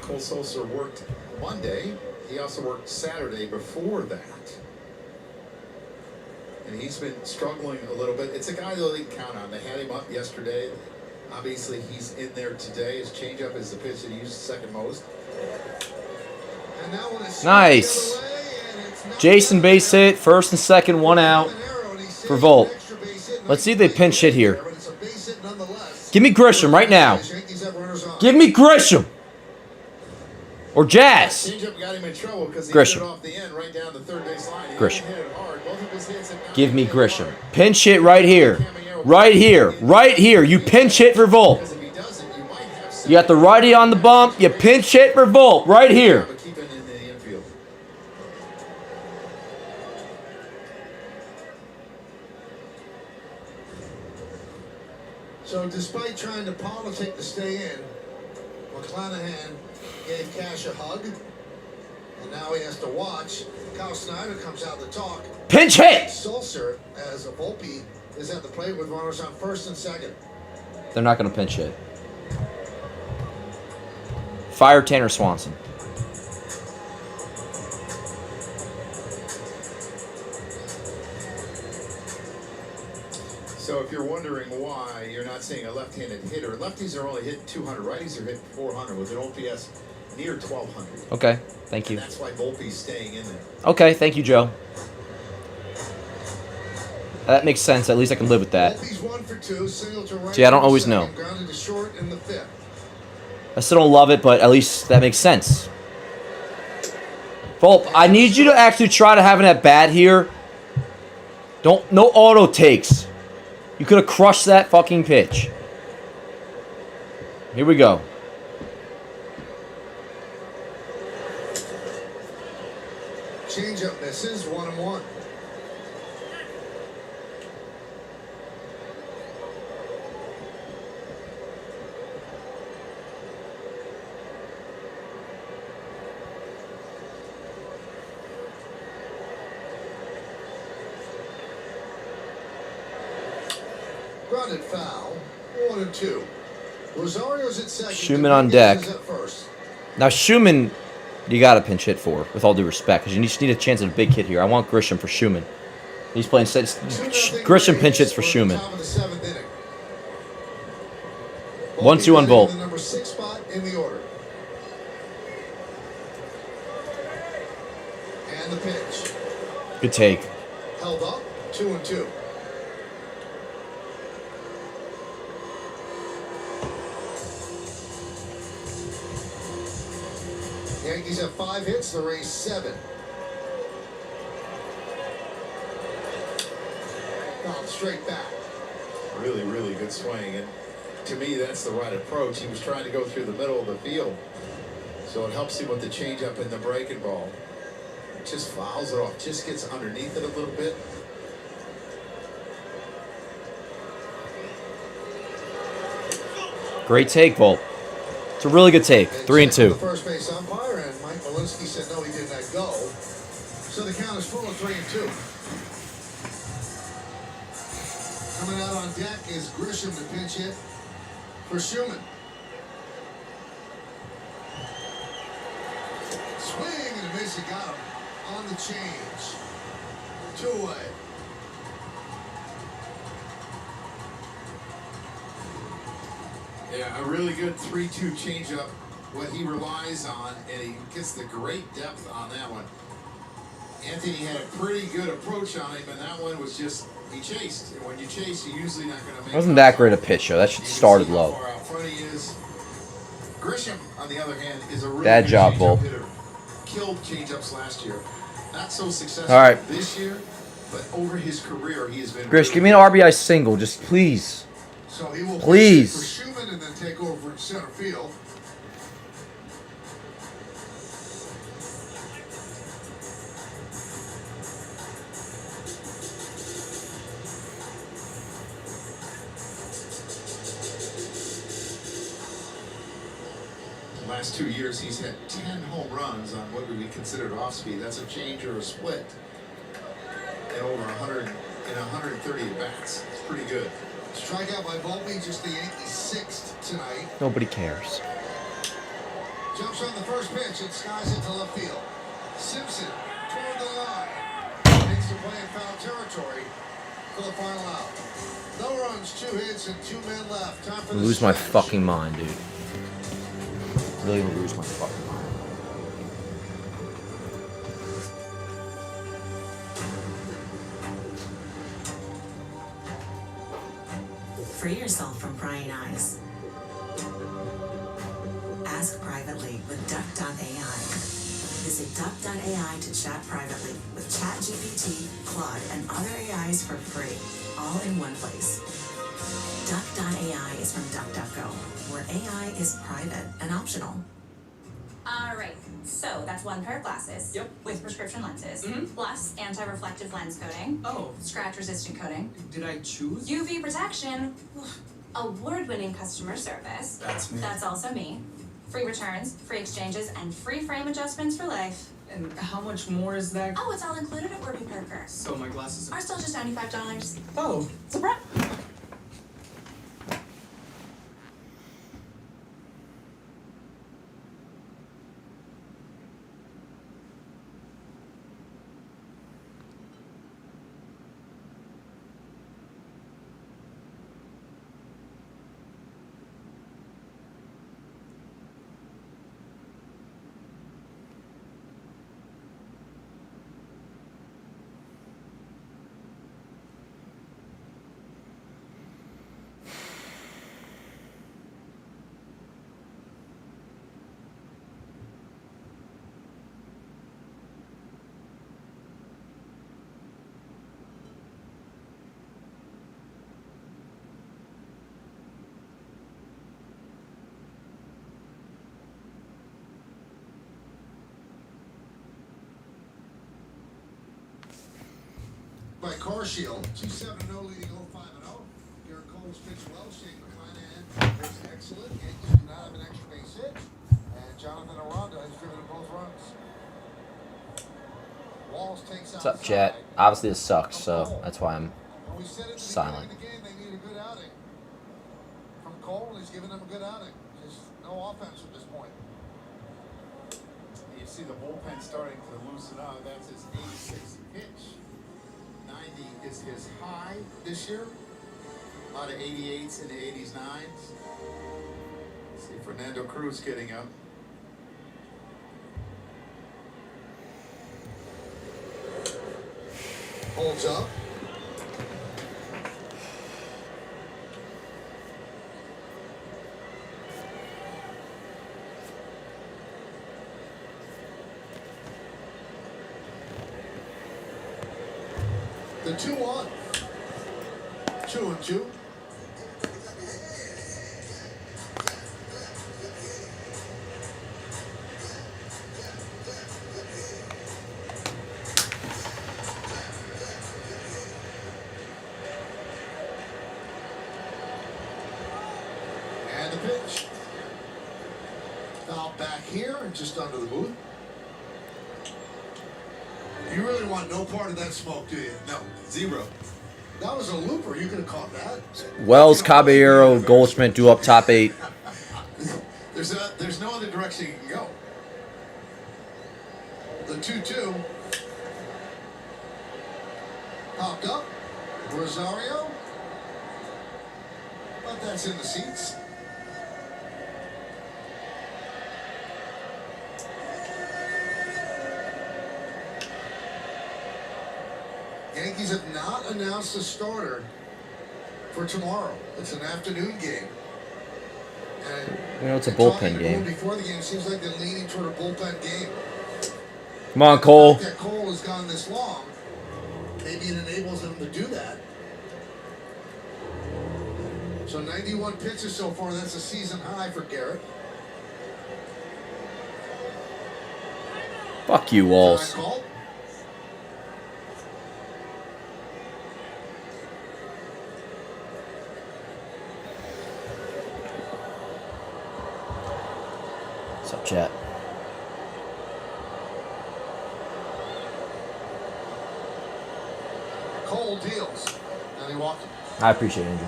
Cole Sulser worked Monday. He also worked Saturday before that. And he's been struggling a little bit. It's a guy that they can count on. They had him up yesterday. Obviously, he's in there today. His changeup is the pitch that he used second most. And that one is Nice. Jason base hit, first and second, 1 out for Volt. Let's see if they pinch hit here. Give me Grisham right now. Give me Grisham. Or Jazz. Grisham. Grisham. Give me Grisham. Pinch hit right here. Right here. Right here. You pinch hit for Volt. You got the righty on the bump. You pinch hit for Volpe right here. But keep it in the infield. So despite trying to politic to stay in, McClanahan gave Cash a hug, and now he has to watch. Kyle Snyder comes out to talk. Pinch hit! Sulcer as a Volpe is at the plate with runners on first and second. They're not going to pinch hit. Fire Tanner Swanson. So if you're wondering why you're not seeing a left-handed hitter, lefties are only hitting 200, righties are hitting 400 with an OPS near 1,200. Okay, thank you. And that's why Volpe's staying in there. Okay, thank you, Joe. That makes sense. At least I can live with that. Volpe's 1 for 2, single to right. See, I don't always know. Grounded to short in the fifth. I still don't love it, but at least that makes sense. Volpe, I need you to actually try to have an at-bat here. No auto takes. You could have crushed that fucking pitch. Here we go. Changeup misses, 1-1. Grounded foul, 1-2. Rosario's at second. Schumann on deck. Dominguez is at first. Now, Schumann, you got to pinch hit for, with all due respect, because you just need a chance at a big hit here. I want Grisham for Schumann. He's playing Grisham pinch hits for Schumann. 1-2 on Volpe. The number 6 spot in the order. And the pitch. Good take. Held up, 2-2. Yankees have 5 hits, the Rays 7. Fouled straight back. Really, really good swing. And to me, that's the right approach. He was trying to go through the middle of the field. So it helps him with the changeup and the breaking ball. Just fouls it off, just gets underneath it a little bit. Great take, Volpe. It's a really good take. 3-2. The first base umpire, and Mike Malinsky said no, he did not go. So the count is full of 3-2. Coming out on deck is Grisham, the pinch hit for Schumann. Swing and a miss, he got him on the change. 2 away. Yeah, a really good 3-2 changeup. What he relies on, and he gets the great depth on that one. Anthony had a pretty good approach on him, and that one was just, he chased. And when you chase, you're usually not going to make it. Wasn't that great a pitch, though. That shit started low. How far out front he is. Grisham, on the other hand, is a really Bad good job, changeup Volpe. hitter. Killed changeups last year. Not so successful All right. this year, but over his career, he has been. Grish, give me an RBI single, just please. So he will Please. for Schumann and then take over in center field. The last 2 years, he's had 10 home runs on what would be considered off speed. That's a change or a split. And over 100 in 130 at bats. It's pretty good. Strikeout by Volpe, just the Yankees' 6th tonight. Nobody cares. Jumps on the first pitch and skies it to left field. Simpson toward the line. Makes the play in foul territory for the final out. No runs, 2 hits, and 2 men left. Time for the Lose my stretch. fucking mind, dude. Really gonna lose my fucking mind. Free yourself from prying eyes. Ask privately with Duck.ai. Visit Duck.ai to chat privately with ChatGPT, Claude, and other AIs for free, all in one place. Duck.ai is from DuckDuckGo, where AI is private and optional. Alright, so that's one pair of glasses. Yep. With prescription lenses. Mhm. Plus anti-reflective lens coating. Oh. Scratch-resistant coating. Did I choose? UV protection. Award-winning customer service. That's me. That's also me. Free returns, free exchanges, and free frame adjustments for life. And how much more is that? Oh, it's all included at Warby Parker. So my glasses Are still just $95. Oh. It's a wrap. By Car Shield, 2-7-0 leading 0-5-0. Garrett Cole's pitched well. Shane McClanahan is excellent. Yankees do not have an extra base hit. And Jonathan Aranda has driven in both runs. Walls takes What's up, chat? Obviously, this sucks, so that's why I'm silent. They need a good outing from Cole. He's giving them a good outing. Just no offense at this point. You see the bullpen starting to loosen up. That's his 86th pitch. 90 is his high this year. A lot of 88s and 89s. See Fernando Cruz getting up. Holds up. The 2-1. 2-2. And the pitch. Foul back here and just under the booth. You really want no part of that smoke, do you? No, zero. That was a looper. You could have caught that. Wells, Caballero, Goldschmidt do up top 8. There's no other direction you can go. The 2-2. Popped up. Rosario. But that's in the seats. Yankees have not announced a starter for tomorrow. It's an afternoon game. And You know, it's a bullpen game. before the game, seems like they're leaning toward a bullpen game. Come on, Cole. The fact that Cole has gone this long, maybe it enables him to do that. So 91 pitches so far. That's a season high for Garrett. Fuck you, Walls. Time call. What's up, chat? Cole deals. And he walked him. I appreciate it, Andrew.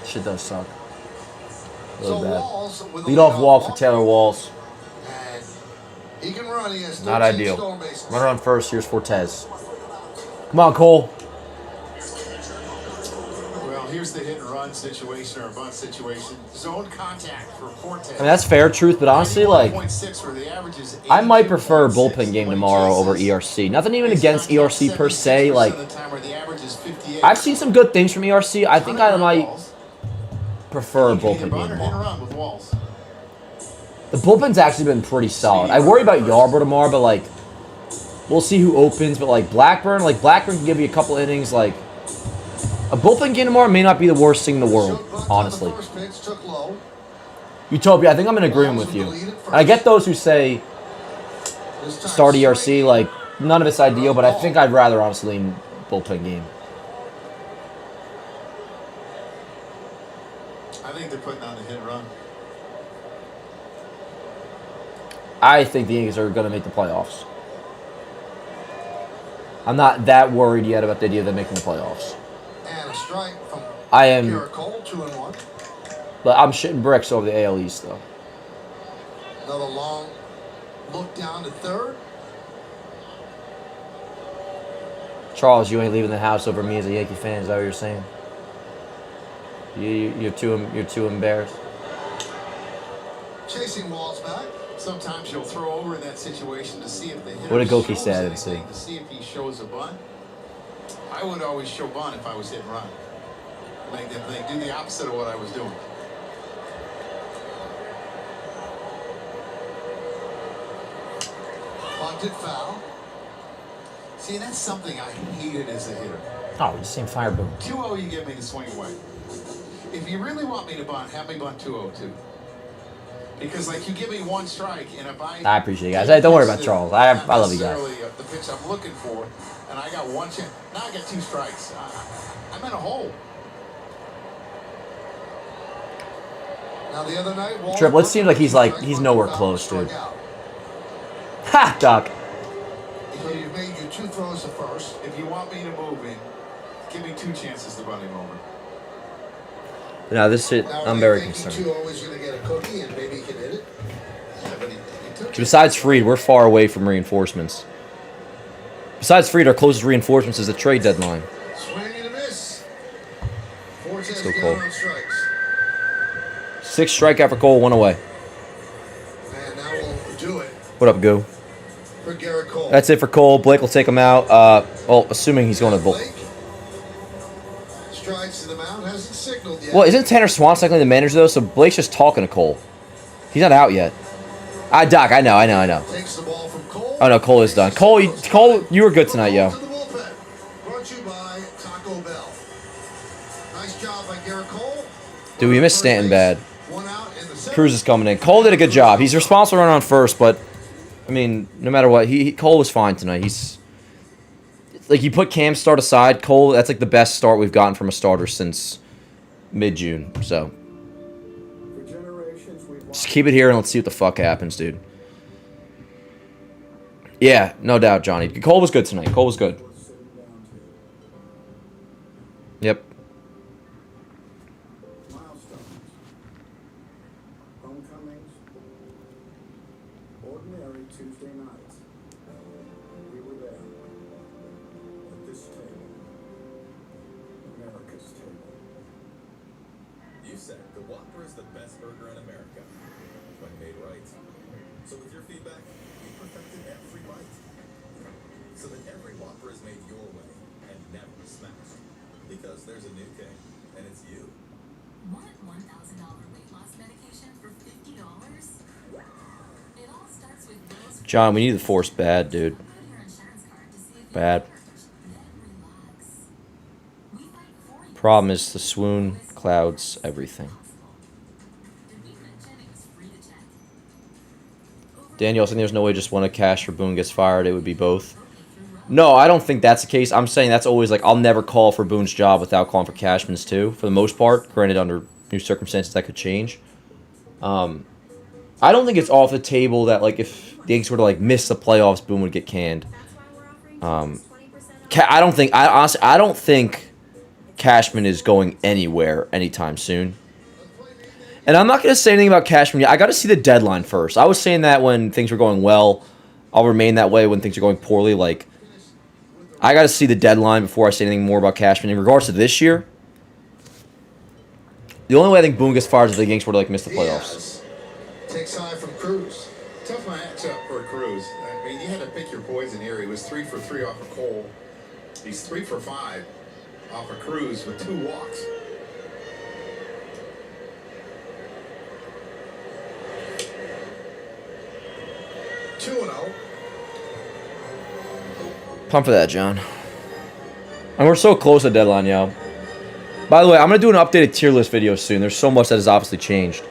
Shit does suck. Really So bad. Walls with a Lead off leadoff walk for walk. Taylor Walls. And he can run. He has 13 Not ideal. stolen bases. Runner on first. Here's Fortes. Come on, Cole. Well, here's the hit and run situation or bunt situation. Zone contact for Forte. I mean, that's fair truth, but honestly, like, 91.6 where the average is I might prefer a 82.6. bullpen game tomorrow over ERC. Nothing even against ERC per se. 76% Like, of the time where the average is 58. I've seen some good things from ERC. I think I might prefer a You can either bullpen bunt game or hit and tomorrow. run with Walls. The bullpen's actually been pretty solid. I worry about Yarbrough tomorrow, but, like, we'll see who opens. But, like, Blackburn can give you a couple innings. Like, A bullpen game tomorrow may not be the worst thing in the world, honestly. Utopia, I think I'm in agreement with you. And I get those who say start ERC, like, none of it's ideal, but I think I'd rather honestly lean bullpen game. I think they're putting on the hit and run. I think the Yankees are going to make the playoffs. I'm not that worried yet about the idea of them making the playoffs. And a strike from I am, Garrett Cole, 2-1. but I'm shitting bricks over the AL East, though. Another long look down to third. Charles, you ain't leaving the house over me as a Yankee fan. Is that what you're saying? You're too embarrassed. Chasing Walls back. Sometimes you'll throw over in that situation to see if the hitter What did Goki shows say? I didn't anything, see. to see if he shows a bunt. I would always show bunt if I was hit and run. Make them think, do the opposite of what I was doing. Bunted foul. See, that's something I hated as a hitter. Oh, the same fire boom. 2-0, you get me to swing away. If you really want me to bunt, have me bunt 2-0 too. Because like you give me one strike, and if I appreciate you guys. Hey, don't worry about Charles. I love you guys. The pitch I'm looking for, and I got one chance. Now I got 2 strikes. I'm in a hole. Now the other night, Walls Triple, it seems like he's nowhere close, dude. Ha, Doc. So you've made your 2 throws to first. If you want me to move in, give me 2 chances to bunt him over. No, this shit, I'm very Two concerned. always going to get a cookie, and maybe he can hit it. Yeah, but he took it. Besides Fried, we're far away from reinforcements. Besides Fried, our closest reinforcements is the trade deadline. Swing and a miss. Fortes Still down cold. on strikes. 6 strikeout for Cole, 1 away. And now we'll do it What up, Goo? for Garrett Cole. That's it for Cole. Blake will take him out. Well, assuming he's going to the bull. Strides to the mound, hasn't signaled yet. Well, isn't Tanner Swan technically the manager, though? So Blake's just talking to Cole. He's not out yet. Doc, I know. Takes the ball from Cole. Oh, no, Cole is done. Cole, you were good tonight, yo. To the bullpen. Brought to you by Taco Bell. Nice job by Garrett Cole. Dude, we missed Stanton bad. One out in the seventh. Cruz is coming in. Cole did a good job. He's responsible for running on first, but, I mean, no matter what, Cole was fine tonight. He's... Like, you put Cam's start aside, Cole, that's like the best start we've gotten from a starter since mid-June. So, just keep it here and let's see what the fuck happens, dude. Yeah, no doubt, Johnny. Cole was good tonight. Cole was good. Yep. Homecomings. Ordinary Tuesday nights. We were there. At this table. America's table. You said the Whopper is the best burger in America when made right. So with your feedback, we perfected every bite. So that every Whopper is made your way and never smashed. Because there's a new king, and it's you. Want $1,000 weight loss medication for $50? It all starts with Will's John, we need the force bad, dude. Bad. Problem is the swoon clouds everything. Daniel saying there's no way just one of Cash or Boone gets fired. It would be both. No, I don't think that's the case. I'm saying that's always like I'll never call for Boone's job without calling for Cashman's too. For the most part, granted under new circumstances that could change. I don't think it's off the table that like if the Yankees were to like miss the playoffs, Boone would get canned. I don't think Cashman is going anywhere anytime soon. And I'm not going to say anything about Cashman yet. I got to see the deadline first. I was saying that when things were going well. I'll remain that way when things are going poorly. Like, I got to see the deadline before I say anything more about Cashman. In regards to this year, the only way I think Boone gets fired is if the Yankees were to like miss the playoffs. Takes high from Cruz. Tough matchup for Cruz. I mean, you had to pick your poison here. He was 3 for 3 off of Cole. He's 3 for 5 off of Cruz with 2 walks. Pump for that, John. And we're so close to the deadline, yo. By the way, I'm going to do an updated tier list video soon. There's so much that has obviously changed.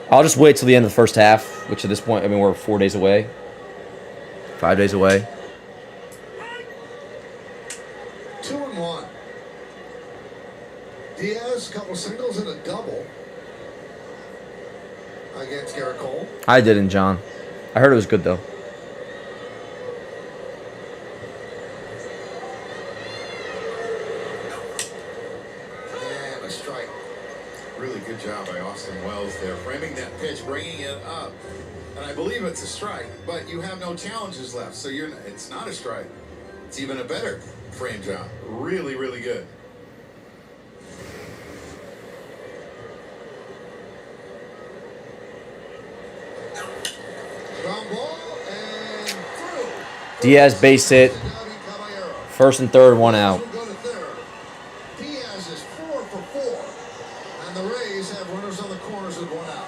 I'll just wait till the end of the first half, which at this point, I mean, we're 4 days away. 5 days away. 2-1. Diaz, couple singles and a double against Garrett Cole. I didn't, John. I heard it was good, though. And a strike. Really good job by Austin Wells there, framing that pitch, bringing it up. And I believe it's a strike, but you have no challenges left, so it's not a strike. It's even a better frame job. Really, really good. Ground ball and through. Diaz base hit. First and third, 1 out. Diaz is 4 for 4, and the Rays have runners on the corners with 1 out.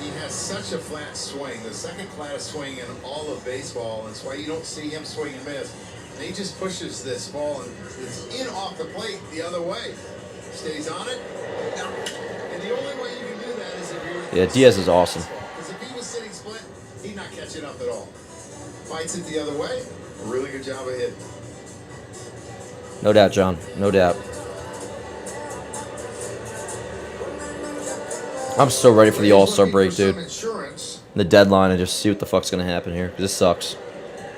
He has such a flat swing, the second flattest swing in all of baseball. That's why you don't see him swing and miss. And he just pushes this ball and it's in off the plate the other way. Stays on it. And the only way you can do that is if you're... Yeah, Diaz is awesome. Because if he was sitting split, he's not catching up at all. Fights it the other way. Really good job of hitting. No doubt, John. No doubt. I'm so ready for the All-Star break, dude. The deadline and just see what the fuck's going to happen here. This sucks.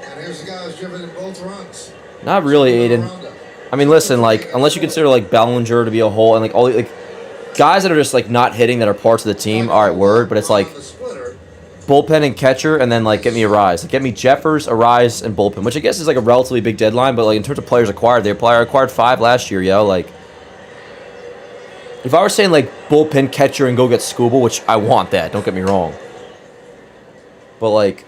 And here's the guy who's driven in both runs. Not really, Aiden. I mean, listen, like, unless you consider, like, Bellinger to be a whole, and, like, all, like, guys that are just, like, not hitting that are parts of the team, all right, word, but it's, like, bullpen and catcher, and then, like, get me Arise. Like, get me Jeffers, Arise, and bullpen, which I guess is, like, a relatively big deadline, but, like, in terms of players acquired, they acquired 5 last year, yo, like, if I were saying, like, bullpen, catcher, and go get Scooble, which I want that, don't get me wrong, but, like,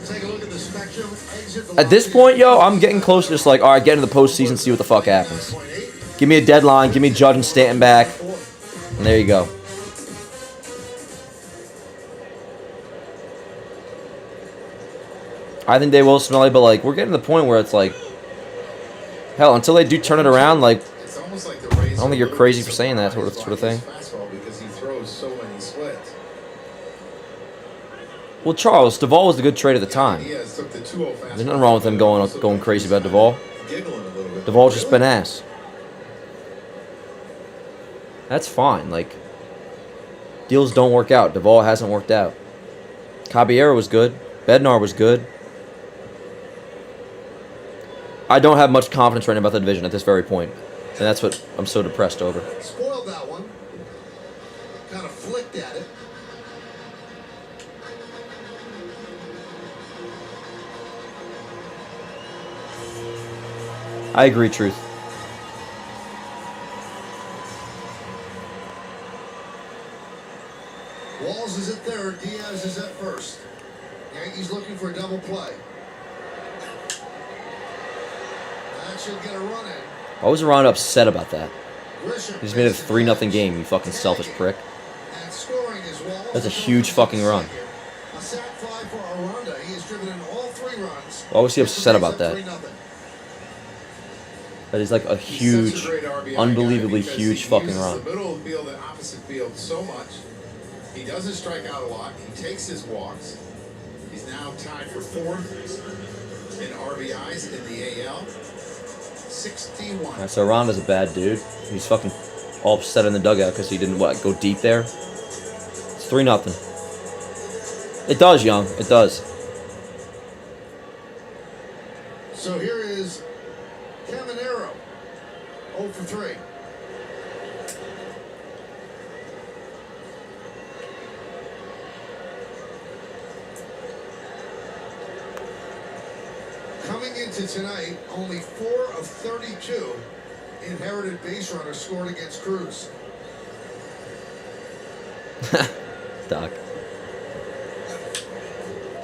Take a look at the spectrum. Exit the at this point, yo, I'm getting close to just, like, all right, get into the postseason, see what the fuck happens. Give me a deadline, give me Judge and Stanton back, and there you go. I think they will, Smelly, but, like, we're getting to the point where it's, like, hell, until they do turn it around, like, It's almost like the Rays I don't think you're crazy for saying that sort of thing. because he throws so many splits. Well, Charles, Duvall was a good trade at the time. Diaz took the 2-0 fastball. There's nothing wrong with him going crazy about Duvall. Giggling a little bit. Duvall's just been ass. That's fine. Like, deals don't work out. Duvall hasn't worked out. Caballero was good. Bednar was good. I don't have much confidence right now about the division at this very point. And that's what I'm so depressed over. Spoiled that one. Kind of flicked at it. I agree, Truth. Walls is at third. Diaz is at first. Yankees looking for a double play. That should get a run in. Why was Ron upset about that? Grisham He just made it a 3-0 game, you fucking selfish prick. and scoring is Walls. That's a huge fucking run. A sac fly for Aranda. He has driven in all 3 runs. Why was he upset about that? 3-0. That is like a He's such huge, a great RBI unbelievably guy because huge he fucking uses run. the middle of the field and opposite field so much. He doesn't strike out a lot. He takes his walks. He's now tied for 4th in RBIs in the AL. 61. Alright, so Ronda's a bad dude. He's fucking all upset in the dugout because he didn't, go deep there? It's 3-0. It does, Young. It does. So here is Caminero. 0 for 3. Coming into tonight, only 4 of 32 inherited base runners scored against Cruz. Doc.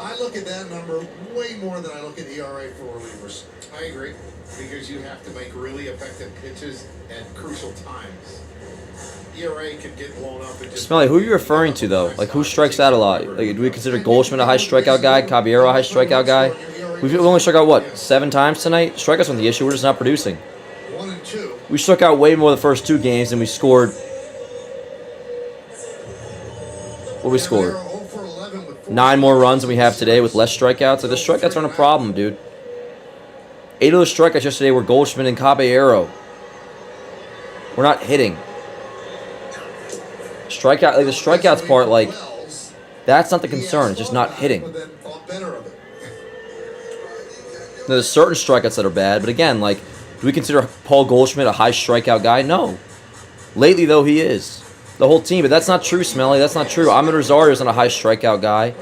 I look at that number way more than I look at ERA for relievers. I agree. Because you have to make really effective pitches at crucial times. ERA can get blown up and just... Smelly, who are you referring to, though? Like, who strikes out a lot? Like, do we consider Goldschmidt a high strikeout guy? Caballero a high strikeout guy? We've only struck out, what, 7 times tonight? Strikeouts aren't the issue. We're just not producing. 1 and 2. We struck out way more the first 2 games than we scored. What we scored? 9 more runs than we have today with less strikeouts. Like, the strikeouts aren't a problem, dude. 8 of those strikeouts yesterday were Goldschmidt and Caballero. We're not hitting. Strikeout, like the strikeouts part, like that's not the concern. It's just not hitting. There's certain strikeouts that are bad, but again, like, do we consider Paul Goldschmidt a high strikeout guy? No. Lately, though, he is. The whole team, but that's not true, Smelly. That's not true. Ahmed Rosario's not a high strikeout guy.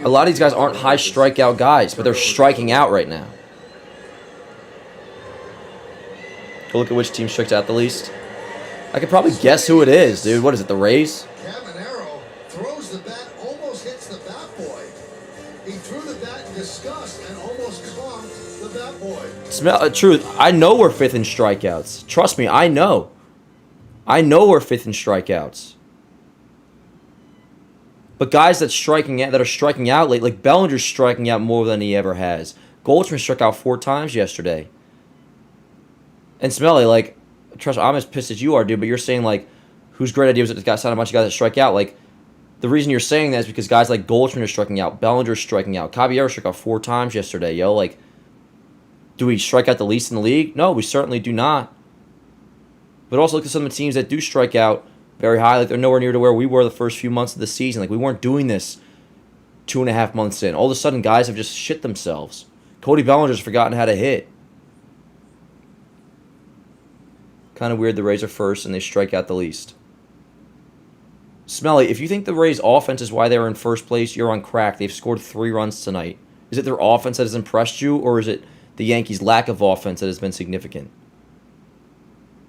A lot of these guys aren't high strikeout guys, but they're striking out right now. Go look at which team strikes out the least. I could probably guess who it is, dude. What is it, the Rays? Caminero throws the bat, almost hits the bat boy. He threw the bat in disgust and almost clunked the bat boy. Truth, I know we're 5th in strikeouts. Trust me, I know. I know we're 5th in strikeouts. But guys that are striking out late, like Bellinger's striking out more than he ever has. Goldschmidt struck out 4 times yesterday. And Smelly, like, trust me, I'm as pissed as you are, dude, but you're saying, like, whose great idea was it to sign a bunch of guys that strike out? Like, the reason you're saying that is because guys like Goldschmidt are striking out, Bellinger's striking out, Caballero struck out 4 times yesterday, yo. Like, do we strike out the least in the league? No, we certainly do not. But also look at some of the teams that do strike out very high. Like, they're nowhere near to where we were the first few months of the season. Like, we weren't doing this 2.5 months in. All of a sudden, guys have just shit themselves. Cody Bellinger's forgotten how to hit. Kind of weird the Rays are first and they strike out the least. Smelly, if you think the Rays' offense is why they were in first place, you're on crack. They've scored 3 runs tonight. Is it their offense that has impressed you, or is it the Yankees' lack of offense that has been significant?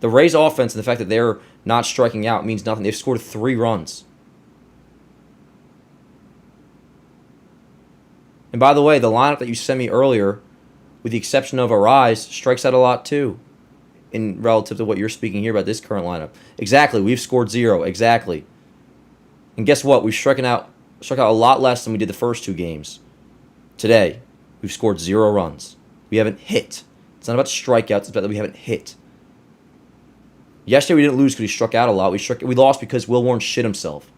The Rays' offense and the fact that they're not striking out means nothing. They've scored 3 runs. And by the way, the lineup that you sent me earlier, with the exception of Arise, strikes out a lot too, in relative to what you're speaking here about this current lineup. Exactly, we've scored 0. Exactly. And guess what? We've struck out a lot less than we did the first 2 games. Today, we've scored 0 runs. We haven't hit. It's not about strikeouts. It's about that we haven't hit. Yesterday we didn't lose because we struck out a lot. We lost because Will Warren shit himself.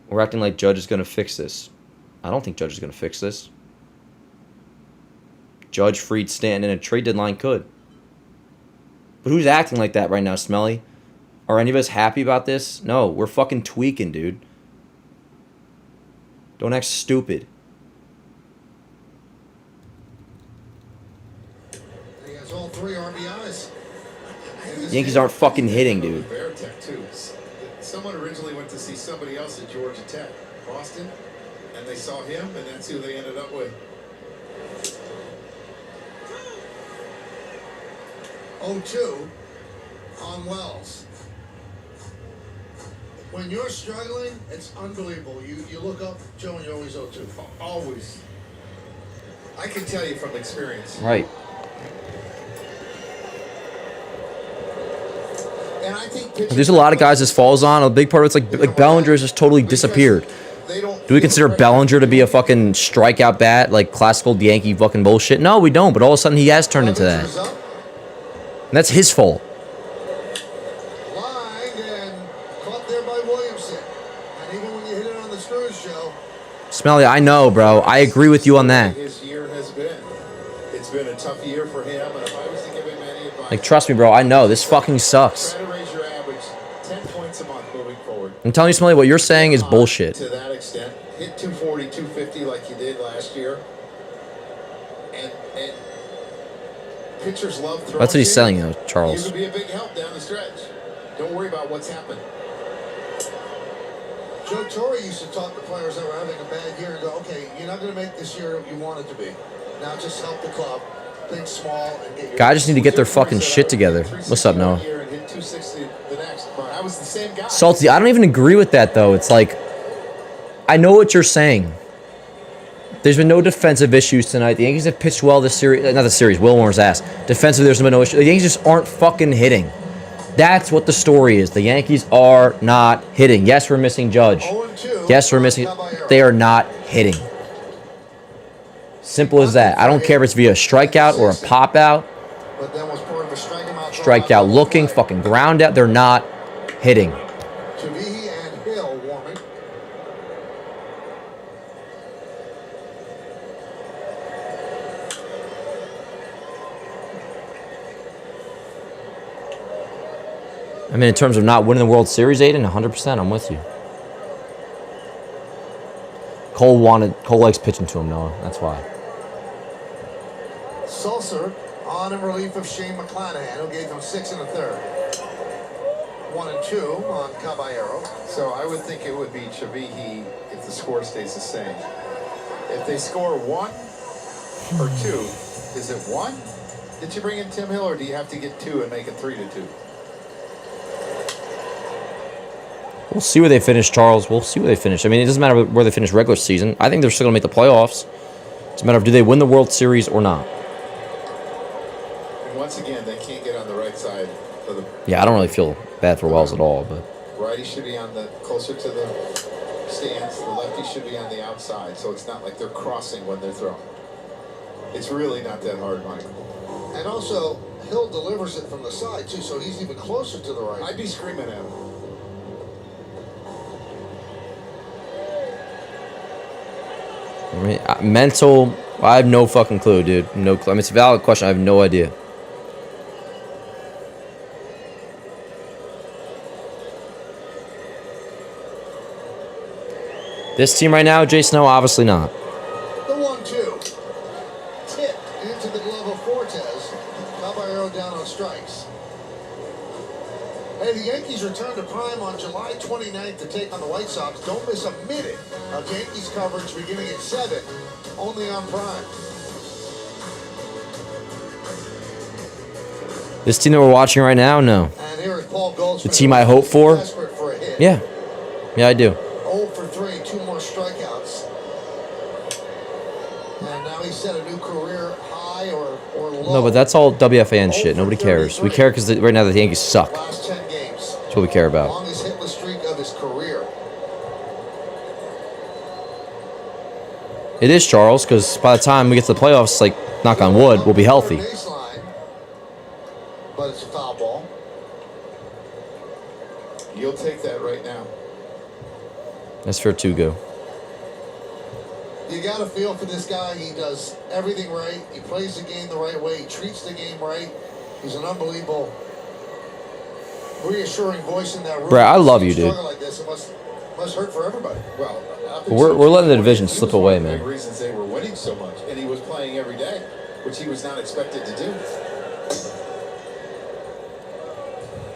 We're acting like Judge is going to fix this. I don't think Judge is going to fix this. Judge, Fried, Stanton, and a trade deadline could. But who's acting like that right now, Smelly? Are any of us happy about this? No, we're fucking tweaking, dude. Don't act stupid. He has all 3 RBIs. Yankees aren't fucking hitting, dude. Tech too. Someone originally went to see somebody else at Georgia Tech, Boston, and they saw him, and that's who they ended up with. 0-2 on Wells. When you're struggling, it's unbelievable. You look up, Joe, and you're always 0-2. Always. I can tell you from experience. Right. And I think there's a lot of guys this falls on. A big part of it's like Bellinger has just totally disappeared. Do we consider Bellinger to be a fucking strikeout bat, like classical Yankee fucking bullshit? No, we don't. But all of a sudden, he has turned into that. And that's his fault. Lined and caught there by Williamson. And even when you hit it on the screws, Joe. Smelly, I know, bro. I agree with you on that. His year has been. It's been a tough year for him. And if I was to give him any advice, Like, trust me, bro. I know. This fucking sucks. try to raise your average 10 points a month moving forward. I'm telling you, Smelly, what you're saying is bullshit. To that extent, hit 240, 250 like you did last year. And pitchers love throwing. That's what he's saying, though, You Charles. could be a big help down the stretch. Don't worry about what's happened. Joe Torre used to talk to players that were having a bad year and go, okay, you're not going to make this year what you want it to be. Now just help the club, think small, and get your... Guys just need to get their fucking shit together. What's up, Noah? I was the same guy. Salty, I don't even agree with that, though. It's like, I know what you're saying. There's been no defensive issues tonight. The Yankees have pitched well this series. Not the series, Will Warren's ass. Defensively, there's been no issue. The Yankees just aren't fucking hitting. That's what the story is. The Yankees are not hitting. Yes, we're missing Judge. Yes, we're missing... They are not hitting. Simple as that. I don't care if it's via a strikeout or a pop out. But then was part of a strikeout. Strikeout looking, fucking ground out. They're not hitting. Chavihi and Hill warming. I mean, in terms of not winning the World Series, Aiden, 100%, I'm with you. Cole likes pitching to him, Noah. That's why. Sulser on in relief of Shane McClanahan, who gave him 6 1/3. 1 and 2 on Caballero. So I would think it would be Chavihi if the score stays the same. If they score 1 or 2, is it 1? Did you bring in Tim Hill, or do you have to get 2 and make it 3-2? We'll see where they finish, Charles. We'll see where they finish. I mean, it doesn't matter where they finish regular season. I think they're still going to make the playoffs. It's a matter of do they win the World Series or not. And once again, they can't get on the right side of the... Yeah, I don't really feel bad for Wells at all, but... Righty should be on the closer to the stands. The lefty should be on the outside, so it's not like they're crossing when they're throwing. It's really not that hard, Michael. And also, Hill delivers it from the side, too, so he's even closer to the right. I'd be screaming at him. I mean, mental, I have no fucking clue, dude. No clue. I mean, it's a valid question. I have no idea. This team right now, Jason, no, obviously not. The 1-2. Tip into the glove of Fortes. Caballero down on strikes. Hey, the Yankees return to Prime on July 29th to take on the White Sox. Don't miss a minute of Yankees coverage beginning at 7, only on Prime. This team that we're watching right now, no. And here is Paul Goldschmidt. The team I hope for? Desperate for a hit. Yeah. Yeah, I do. 0 for 3, 2 more strikeouts. And now he set a new career high or low. No, but that's all WFAN shit. Nobody cares. We care because right now the Yankees suck. Last 10 games. That's what we care about. Longest hitless streak of his career. It is, Charles, because by the time we get to the playoffs, like, knock on wood, we'll be healthy. Baseline, but it's a foul ball. You'll take that right now. That's fair too, go. You got to feel for this guy. He does everything right. He plays the game the right way. He treats the game right. He's an unbelievable, reassuring voice in that room. Brad, I love you, dude. Like this, it must hurt for everybody. Well, We're letting the division slip away, man. The reasons they were winning so much, and he was playing every day, which he was not expected to do.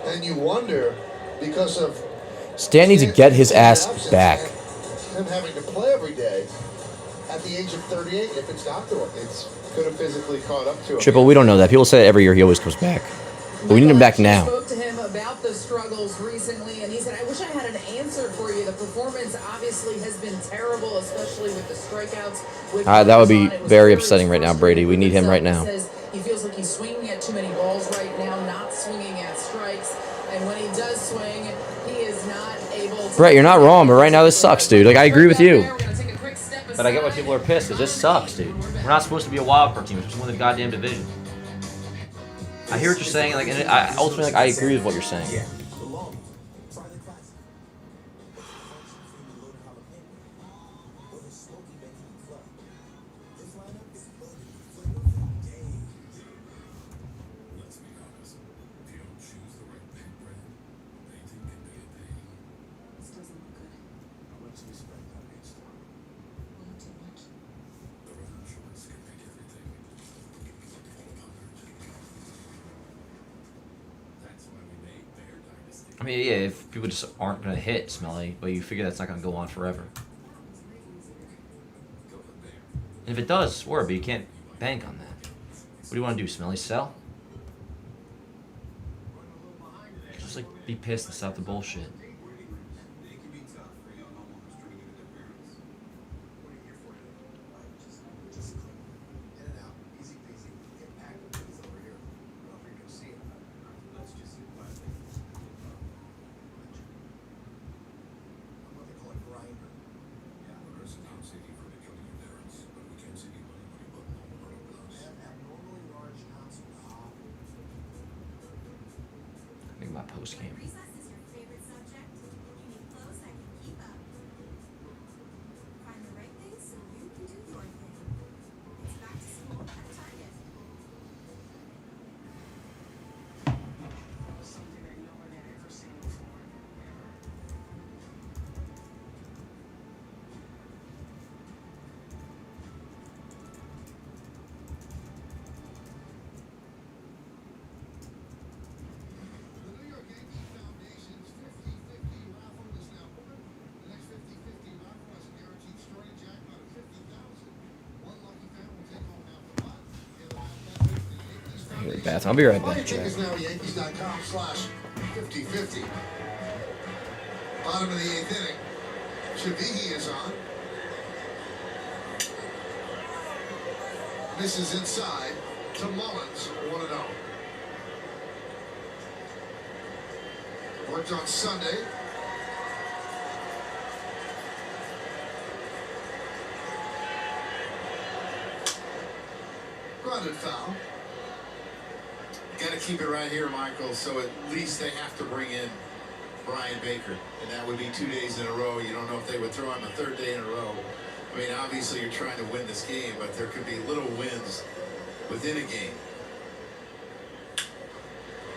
And you wonder, because of Stan needs to get his ass back. him having to play every day at the age of 38, if it's not to him, It's could have physically caught up to him. Triple, we don't know that. People say that every year he always comes back. But we need him back now. I spoke to him about the struggles recently, and he said, I wish I had an answer for you. The performance obviously has been terrible, especially with the strikeouts. That would be very upsetting right now, Brady. We need him right now. He says he feels like he's swinging at too many balls right now, not swinging at strikes. And when he does swing, he is not able to... Brett, you're not wrong, but right now this sucks, dude. Like, I agree with you. But I get why people are pissed, because this sucks, dude. We're not supposed to be a wild card team. We're supposed to win the goddamn division. I hear what you're saying, like, and I ultimately, like, I agree with what you're saying. Yeah. I mean, yeah, if people just aren't going to hit Smelly, but you figure that's not going to go on forever. And if it does, but you can't bank on that. What do you want to do, Smelly? Sell? Just, like, be pissed and stop the bullshit. post game. The New York Yankees Foundation's 50-50 raffle is now open. The next 50-50 raffle has a guaranteed starting jackpot of $50,000. One lucky fan will take home half the pot. The other half bet goes to the Yankees I hear the Foundation. bathroom. I'll be right All back, you take Jack. is now Yankees.com/50-50. Bottom of the 8th inning. Chavihi is on. Misses inside to Mullins, 1-0. Worked on Sunday. Grounded foul. Got to keep it right here, Michael, so at least they have to bring in Brian Baker. And that would be 2 days in a row. You don't know if they would throw him a third day in a row. I mean, obviously you're trying to win this game, but there could be little wins within a game.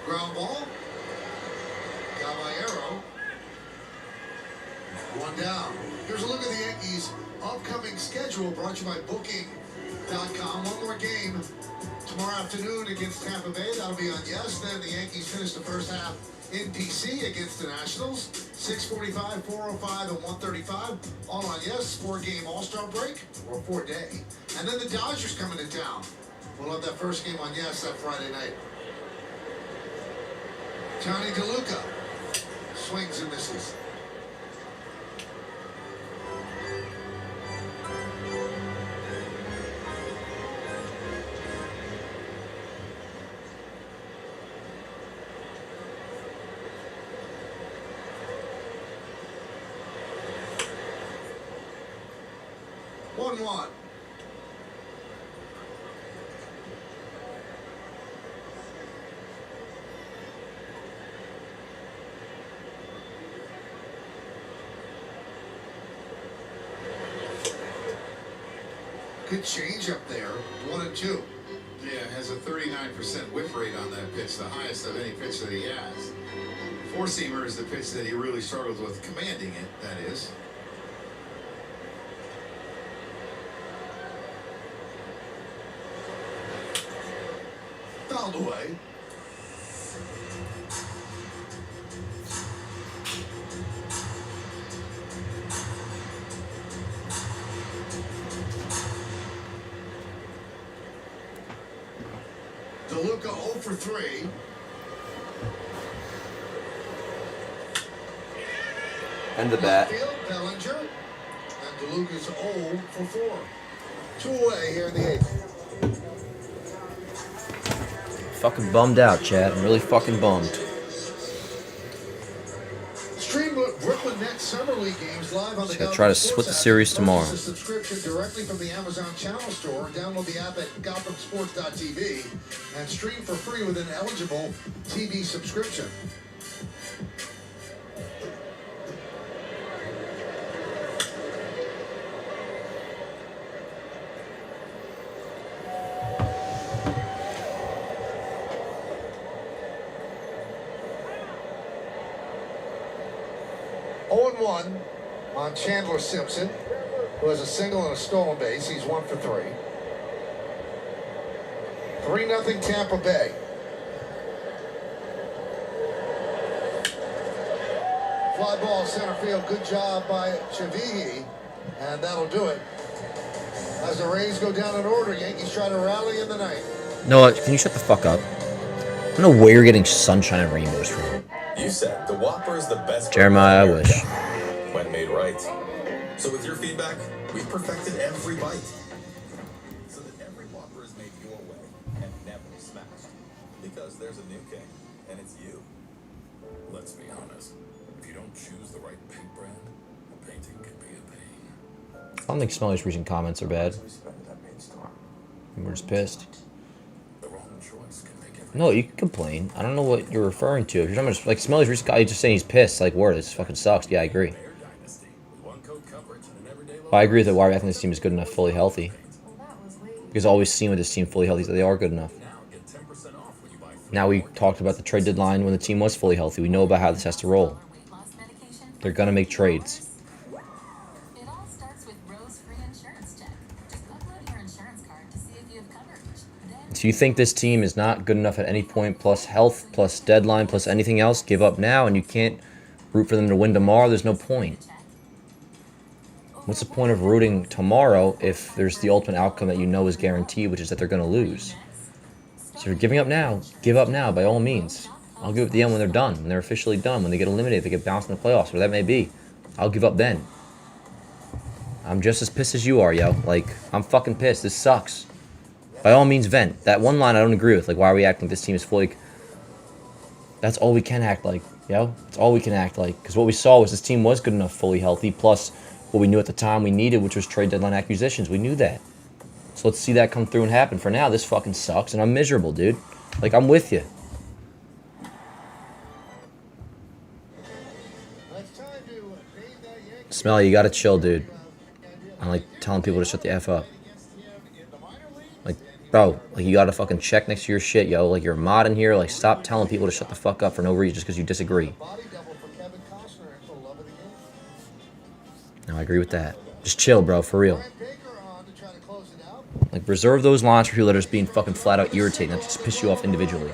Ground ball. Caballero. One down. Here's a look at the Yankees' upcoming schedule brought to you by Booking.com. One more game tomorrow afternoon against Tampa Bay. That'll be on Yes. Then the Yankees finish the first half in DC against the Nationals. 6:45, 4:05, and 1:35. All on Yes. 4-game All-Star break, or 4-day. And then the Dodgers coming to town. We'll have that first game on Yes that Friday night. Johnny DeLuca swings and misses. One. Good change up there. 1-2. Yeah, has a 39% whiff rate on that pitch, the highest of any pitch that he has. Four-seamer is the pitch that he really struggles with commanding it, that is. Fouled away. DeLuca 0 for 3. And the bat. Field, Bellinger. And DeLuca's 0 for 4. 2 away here in the 8th. Fucking bummed out, Chad. I'm really fucking bummed. Stream Brooklyn Nets Summer League games live on the Gotta try to split the series tomorrow. Purchase a subscription directly from the Amazon Channel Store. Download the app at GothamSports.tv and stream for free with an eligible TV subscription. One on Chandler Simpson, who has a single and a stolen base. He's 1 for 3. 3-0 Tampa Bay. Fly ball center field. Good job by Chavihi, and that'll do it. As the Rays go down in order, Yankees try to rally in the ninth. Noah, can you shut the fuck up? I don't know where you're getting sunshine and rainbows from. You said the Whopper is the best. Jeremiah, I wish. When made right. So with your feedback, we've perfected every bite. So that every Whopper is made your way and never smashed. Because there's a new king, and it's you. Let's be honest. If you don't choose the right paint brand, the painting can be a pain. I don't think Smelly's recent comments are bad. We're just pissed. The wrong choice can make everything No, you can complain. I don't know what you're referring to. If you're talking about, like, Smelly's recent guy, just saying he's pissed. Like, word, this fucking sucks. Yeah, I agree. But I agree that why we think this team is good enough fully healthy. Because all we've seen with this team fully healthy is that they are good enough. Now we talked about the trade deadline when the team was fully healthy. We know about how this has to roll. They're going to make trades. It all starts with Rose free insurance check. Just upload your insurance card to see if you have coverage. Then So you think this team is not good enough at any point, plus health, plus deadline, plus anything else? Give up now, and you can't root for them to win tomorrow? There's no point. What's the point of rooting tomorrow if there's the ultimate outcome that you know is guaranteed, which is that they're going to lose? So if you're giving up now, give up now, by all means. I'll give up at the end when they're done, when they're officially done, when they get eliminated, they get bounced in the playoffs, whatever that may be. I'll give up then. I'm just as pissed as you are, yo. Like, I'm fucking pissed. This sucks. By all means, vent. That one line I don't agree with. Like, why are we acting like this team is fully... That's all we can act like, yo. That's all we can act like. Because what we saw was this team was good enough fully healthy, plus what we knew at the time we needed, which was trade deadline acquisitions. We knew that. So let's see that come through and happen. For now, this fucking sucks, and I'm miserable, dude. Like, I'm with you. Smelly, you gotta chill, dude. I'm like telling people to shut the F up. Like, bro, like you gotta fucking check next to your shit, yo. Like, you're a mod in here. Like, stop telling people to shut the fuck up for no reason just because you disagree. No, I agree with that. Just chill, bro, for real. Like, reserve those lines for people that are just being fucking flat out irritating. That just piss you off individually.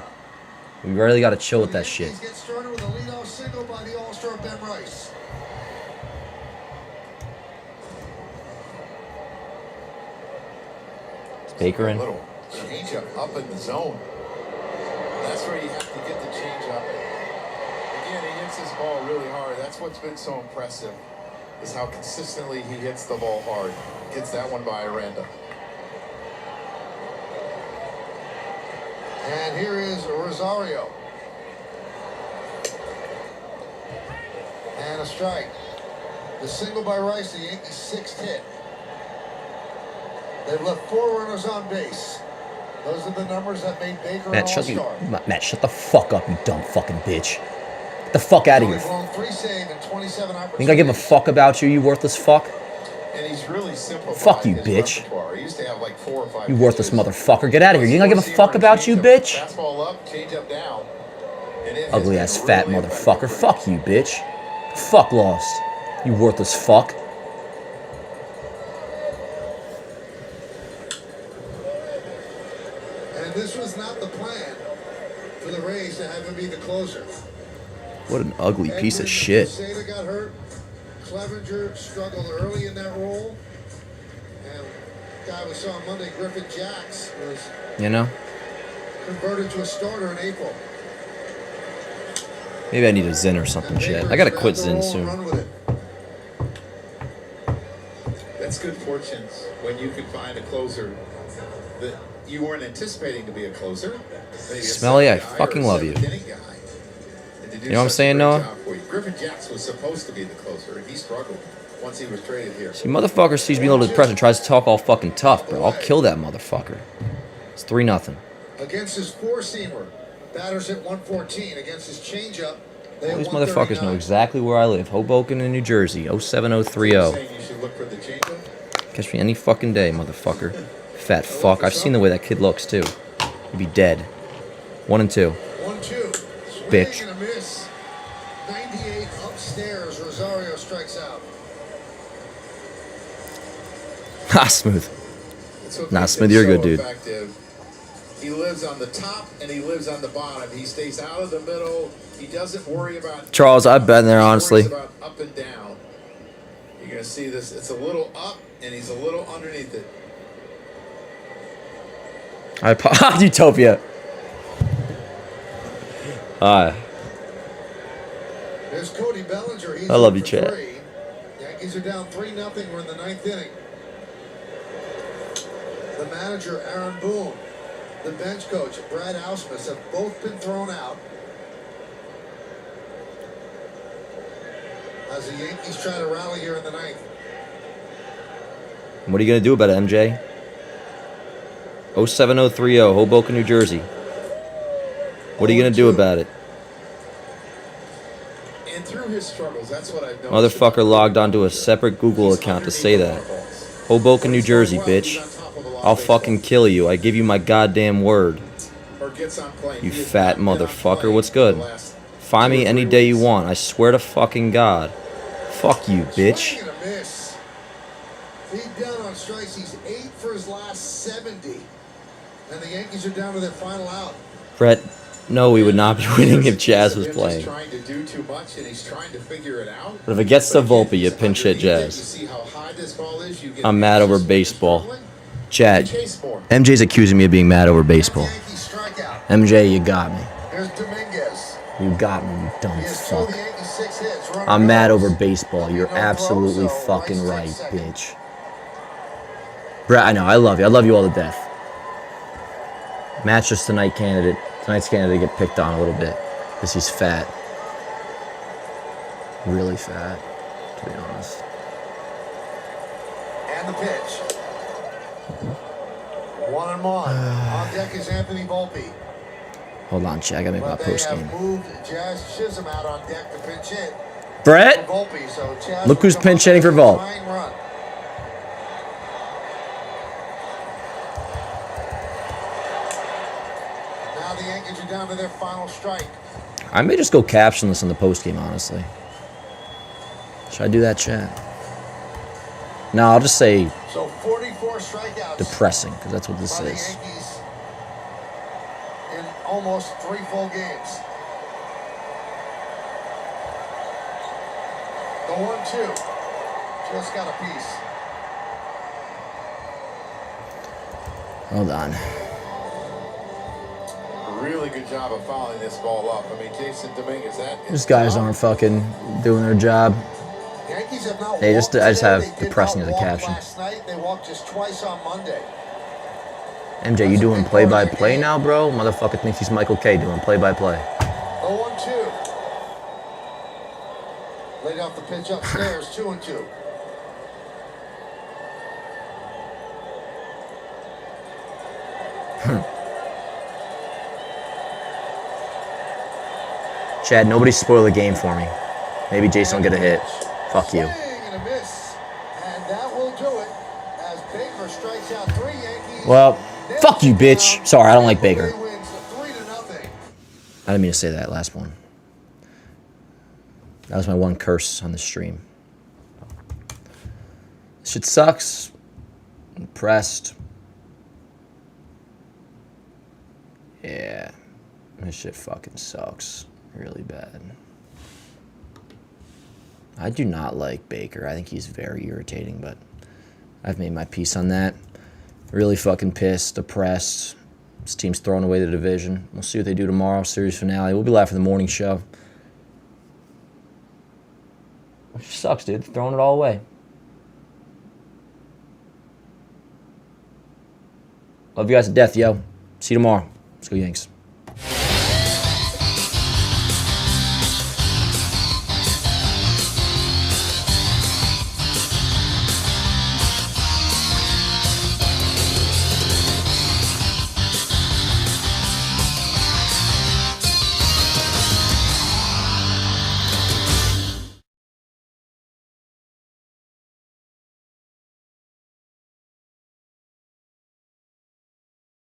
We really gotta chill with that shit. Baker in. Little change up in the zone. That's where you have to get the change up. Again, he hits his ball really hard. That's what's been so impressive, is how consistently he hits the ball hard. Gets that one by Aranda. And here is Rosario. And a strike. The single by Rice, the Yankees' sixth hit. They've left 4 runners on base. Those are the numbers that made Baker an all-star. Matt, shut the fuck up, you dumb fucking bitch. Get the fuck out of here. Think I give a fuck about you, you worthless fuck? And he's really simple. Fuck you, bitch. He used to have like 4 or 5 You worthless motherfucker. Get out of here. You think I give a fuck about you, bitch? Fastball up, change up down. Ugly ass fat motherfucker. Fuck you, bitch. Fuck lost. You worthless fuck. And this was not the plan for the Rays to have him be the closer. What an ugly piece of shit. Sada got hurt. Clevenger struggled early in that role. And the guy we saw on Monday, Griffin Jacks, was converted to a starter in April. Maybe I need a Zen or something shit. I gotta quit Zen soon. That's good fortune when you can find a closer that you weren't anticipating to be a closer. Smelly, I fucking love you. You know what I'm saying, Noah? Griffin Jacks was supposed to be the closer, and he struggled once he was traded here. See, motherfucker sees me a little depressed and tries to talk all fucking tough, bro. I'll kill that motherfucker. It's 3-0. Against his four-seamer, batters at 114. Against his changeup, All these motherfuckers know exactly where I live. Hoboken in New Jersey, 07030. Catch me any fucking day, motherfucker. Fat fuck. I've seen the way that kid looks, too. He'd be dead. 1-2. 1-2. Bitch. And a miss. 98 upstairs. Rosario strikes out. Ha, Smooth. Nah, Smooth, you're a good dude. Effective. He lives on the top and he lives on the bottom. He stays out of the middle. He doesn't worry about... Charles, I've been there, honestly. About up and down. You're going to see this. It's a little up and he's a little underneath it. Utopia. There's Cody Bellinger. He's I love you, for chat. 3. Yankees are down 3-0. We're in the 9th inning. The manager, Aaron Boone, the bench coach, Brad Ausmus, have both been thrown out as the Yankees try to rally here in the 9th. What are you going to do about it, MJ? 07030, Hoboken, New Jersey. What are you going to do about it? And through his struggles, that's what I've noticed. Motherfucker logged onto a separate Google account to say that. Hoboken, New Jersey, bitch. I'll fucking kill you. I give you my goddamn word. You fat motherfucker. What's good? Find me any day you want. I swear to fucking God. Fuck you, bitch. Swing and a miss. Beat down on strikes. He's 8 for his last 70. And the Yankees are down to their final out. Brett, no, we would not be winning if Jazz was playing. Trying to do too much, and he's trying to figure it out. But if it gets to Volpe, you pinch hit Jazz. I'm mad over baseball. Chad, MJ's accusing me of being mad over baseball. MJ, you got me. You got me, you dumb fuck. I'm mad over baseball. You're absolutely fucking right, bitch. Brett, I know, I love you. I love you all to death. Tonight's candidate get picked on a little bit because he's fat. Really fat, to be honest. And the pitch. 1-1. On deck is Anthony Volpe. Hold on, Chad. I gotta make my post game. Moved Jazz Chisholm out on deck to pinch hit. Brett, look who's pinch hitting for Volpe. Now the Yankees are down to their final strike. I may just go captionless in the post game, honestly. Should I do that, Chad? No, I'll just say So 44 strikeouts. depressing, because that's what this by the is. Yankees in almost 3 full games. The 1-2 just got a piece. Hold on. Really good job of fouling this ball up. I mean, Jason Dominguez, These guys aren't fucking doing their job. Yankees have not Hey, I walked just today. have They did depressing not as a walk caption. last night. They walked just twice on Monday. MJ, you doing play-by-play now, bro? Motherfucker thinks he's Michael K doing play-by-play. The 1-2. Laid off the pitch upstairs, 2-2. Chad, nobody spoil the game for me. Maybe Jason will get a hit. Fuck you. And a miss. And that will do it as Baker strikes out 3 Yankees. Well, fuck you, bitch. Sorry, I don't like Baker. I didn't mean to say that last one. That was my one curse on the stream. Shit sucks. I'm depressed. Yeah. This shit fucking sucks. Really bad. I do not like Baker. I think he's very irritating, but I've made my peace on that. Really fucking pissed, depressed. This team's throwing away the division. We'll see what they do tomorrow, series finale. We'll be live for the morning show. Which sucks, dude. Throwing it all away. Love you guys to death, yo. See you tomorrow. Let's go, Yanks.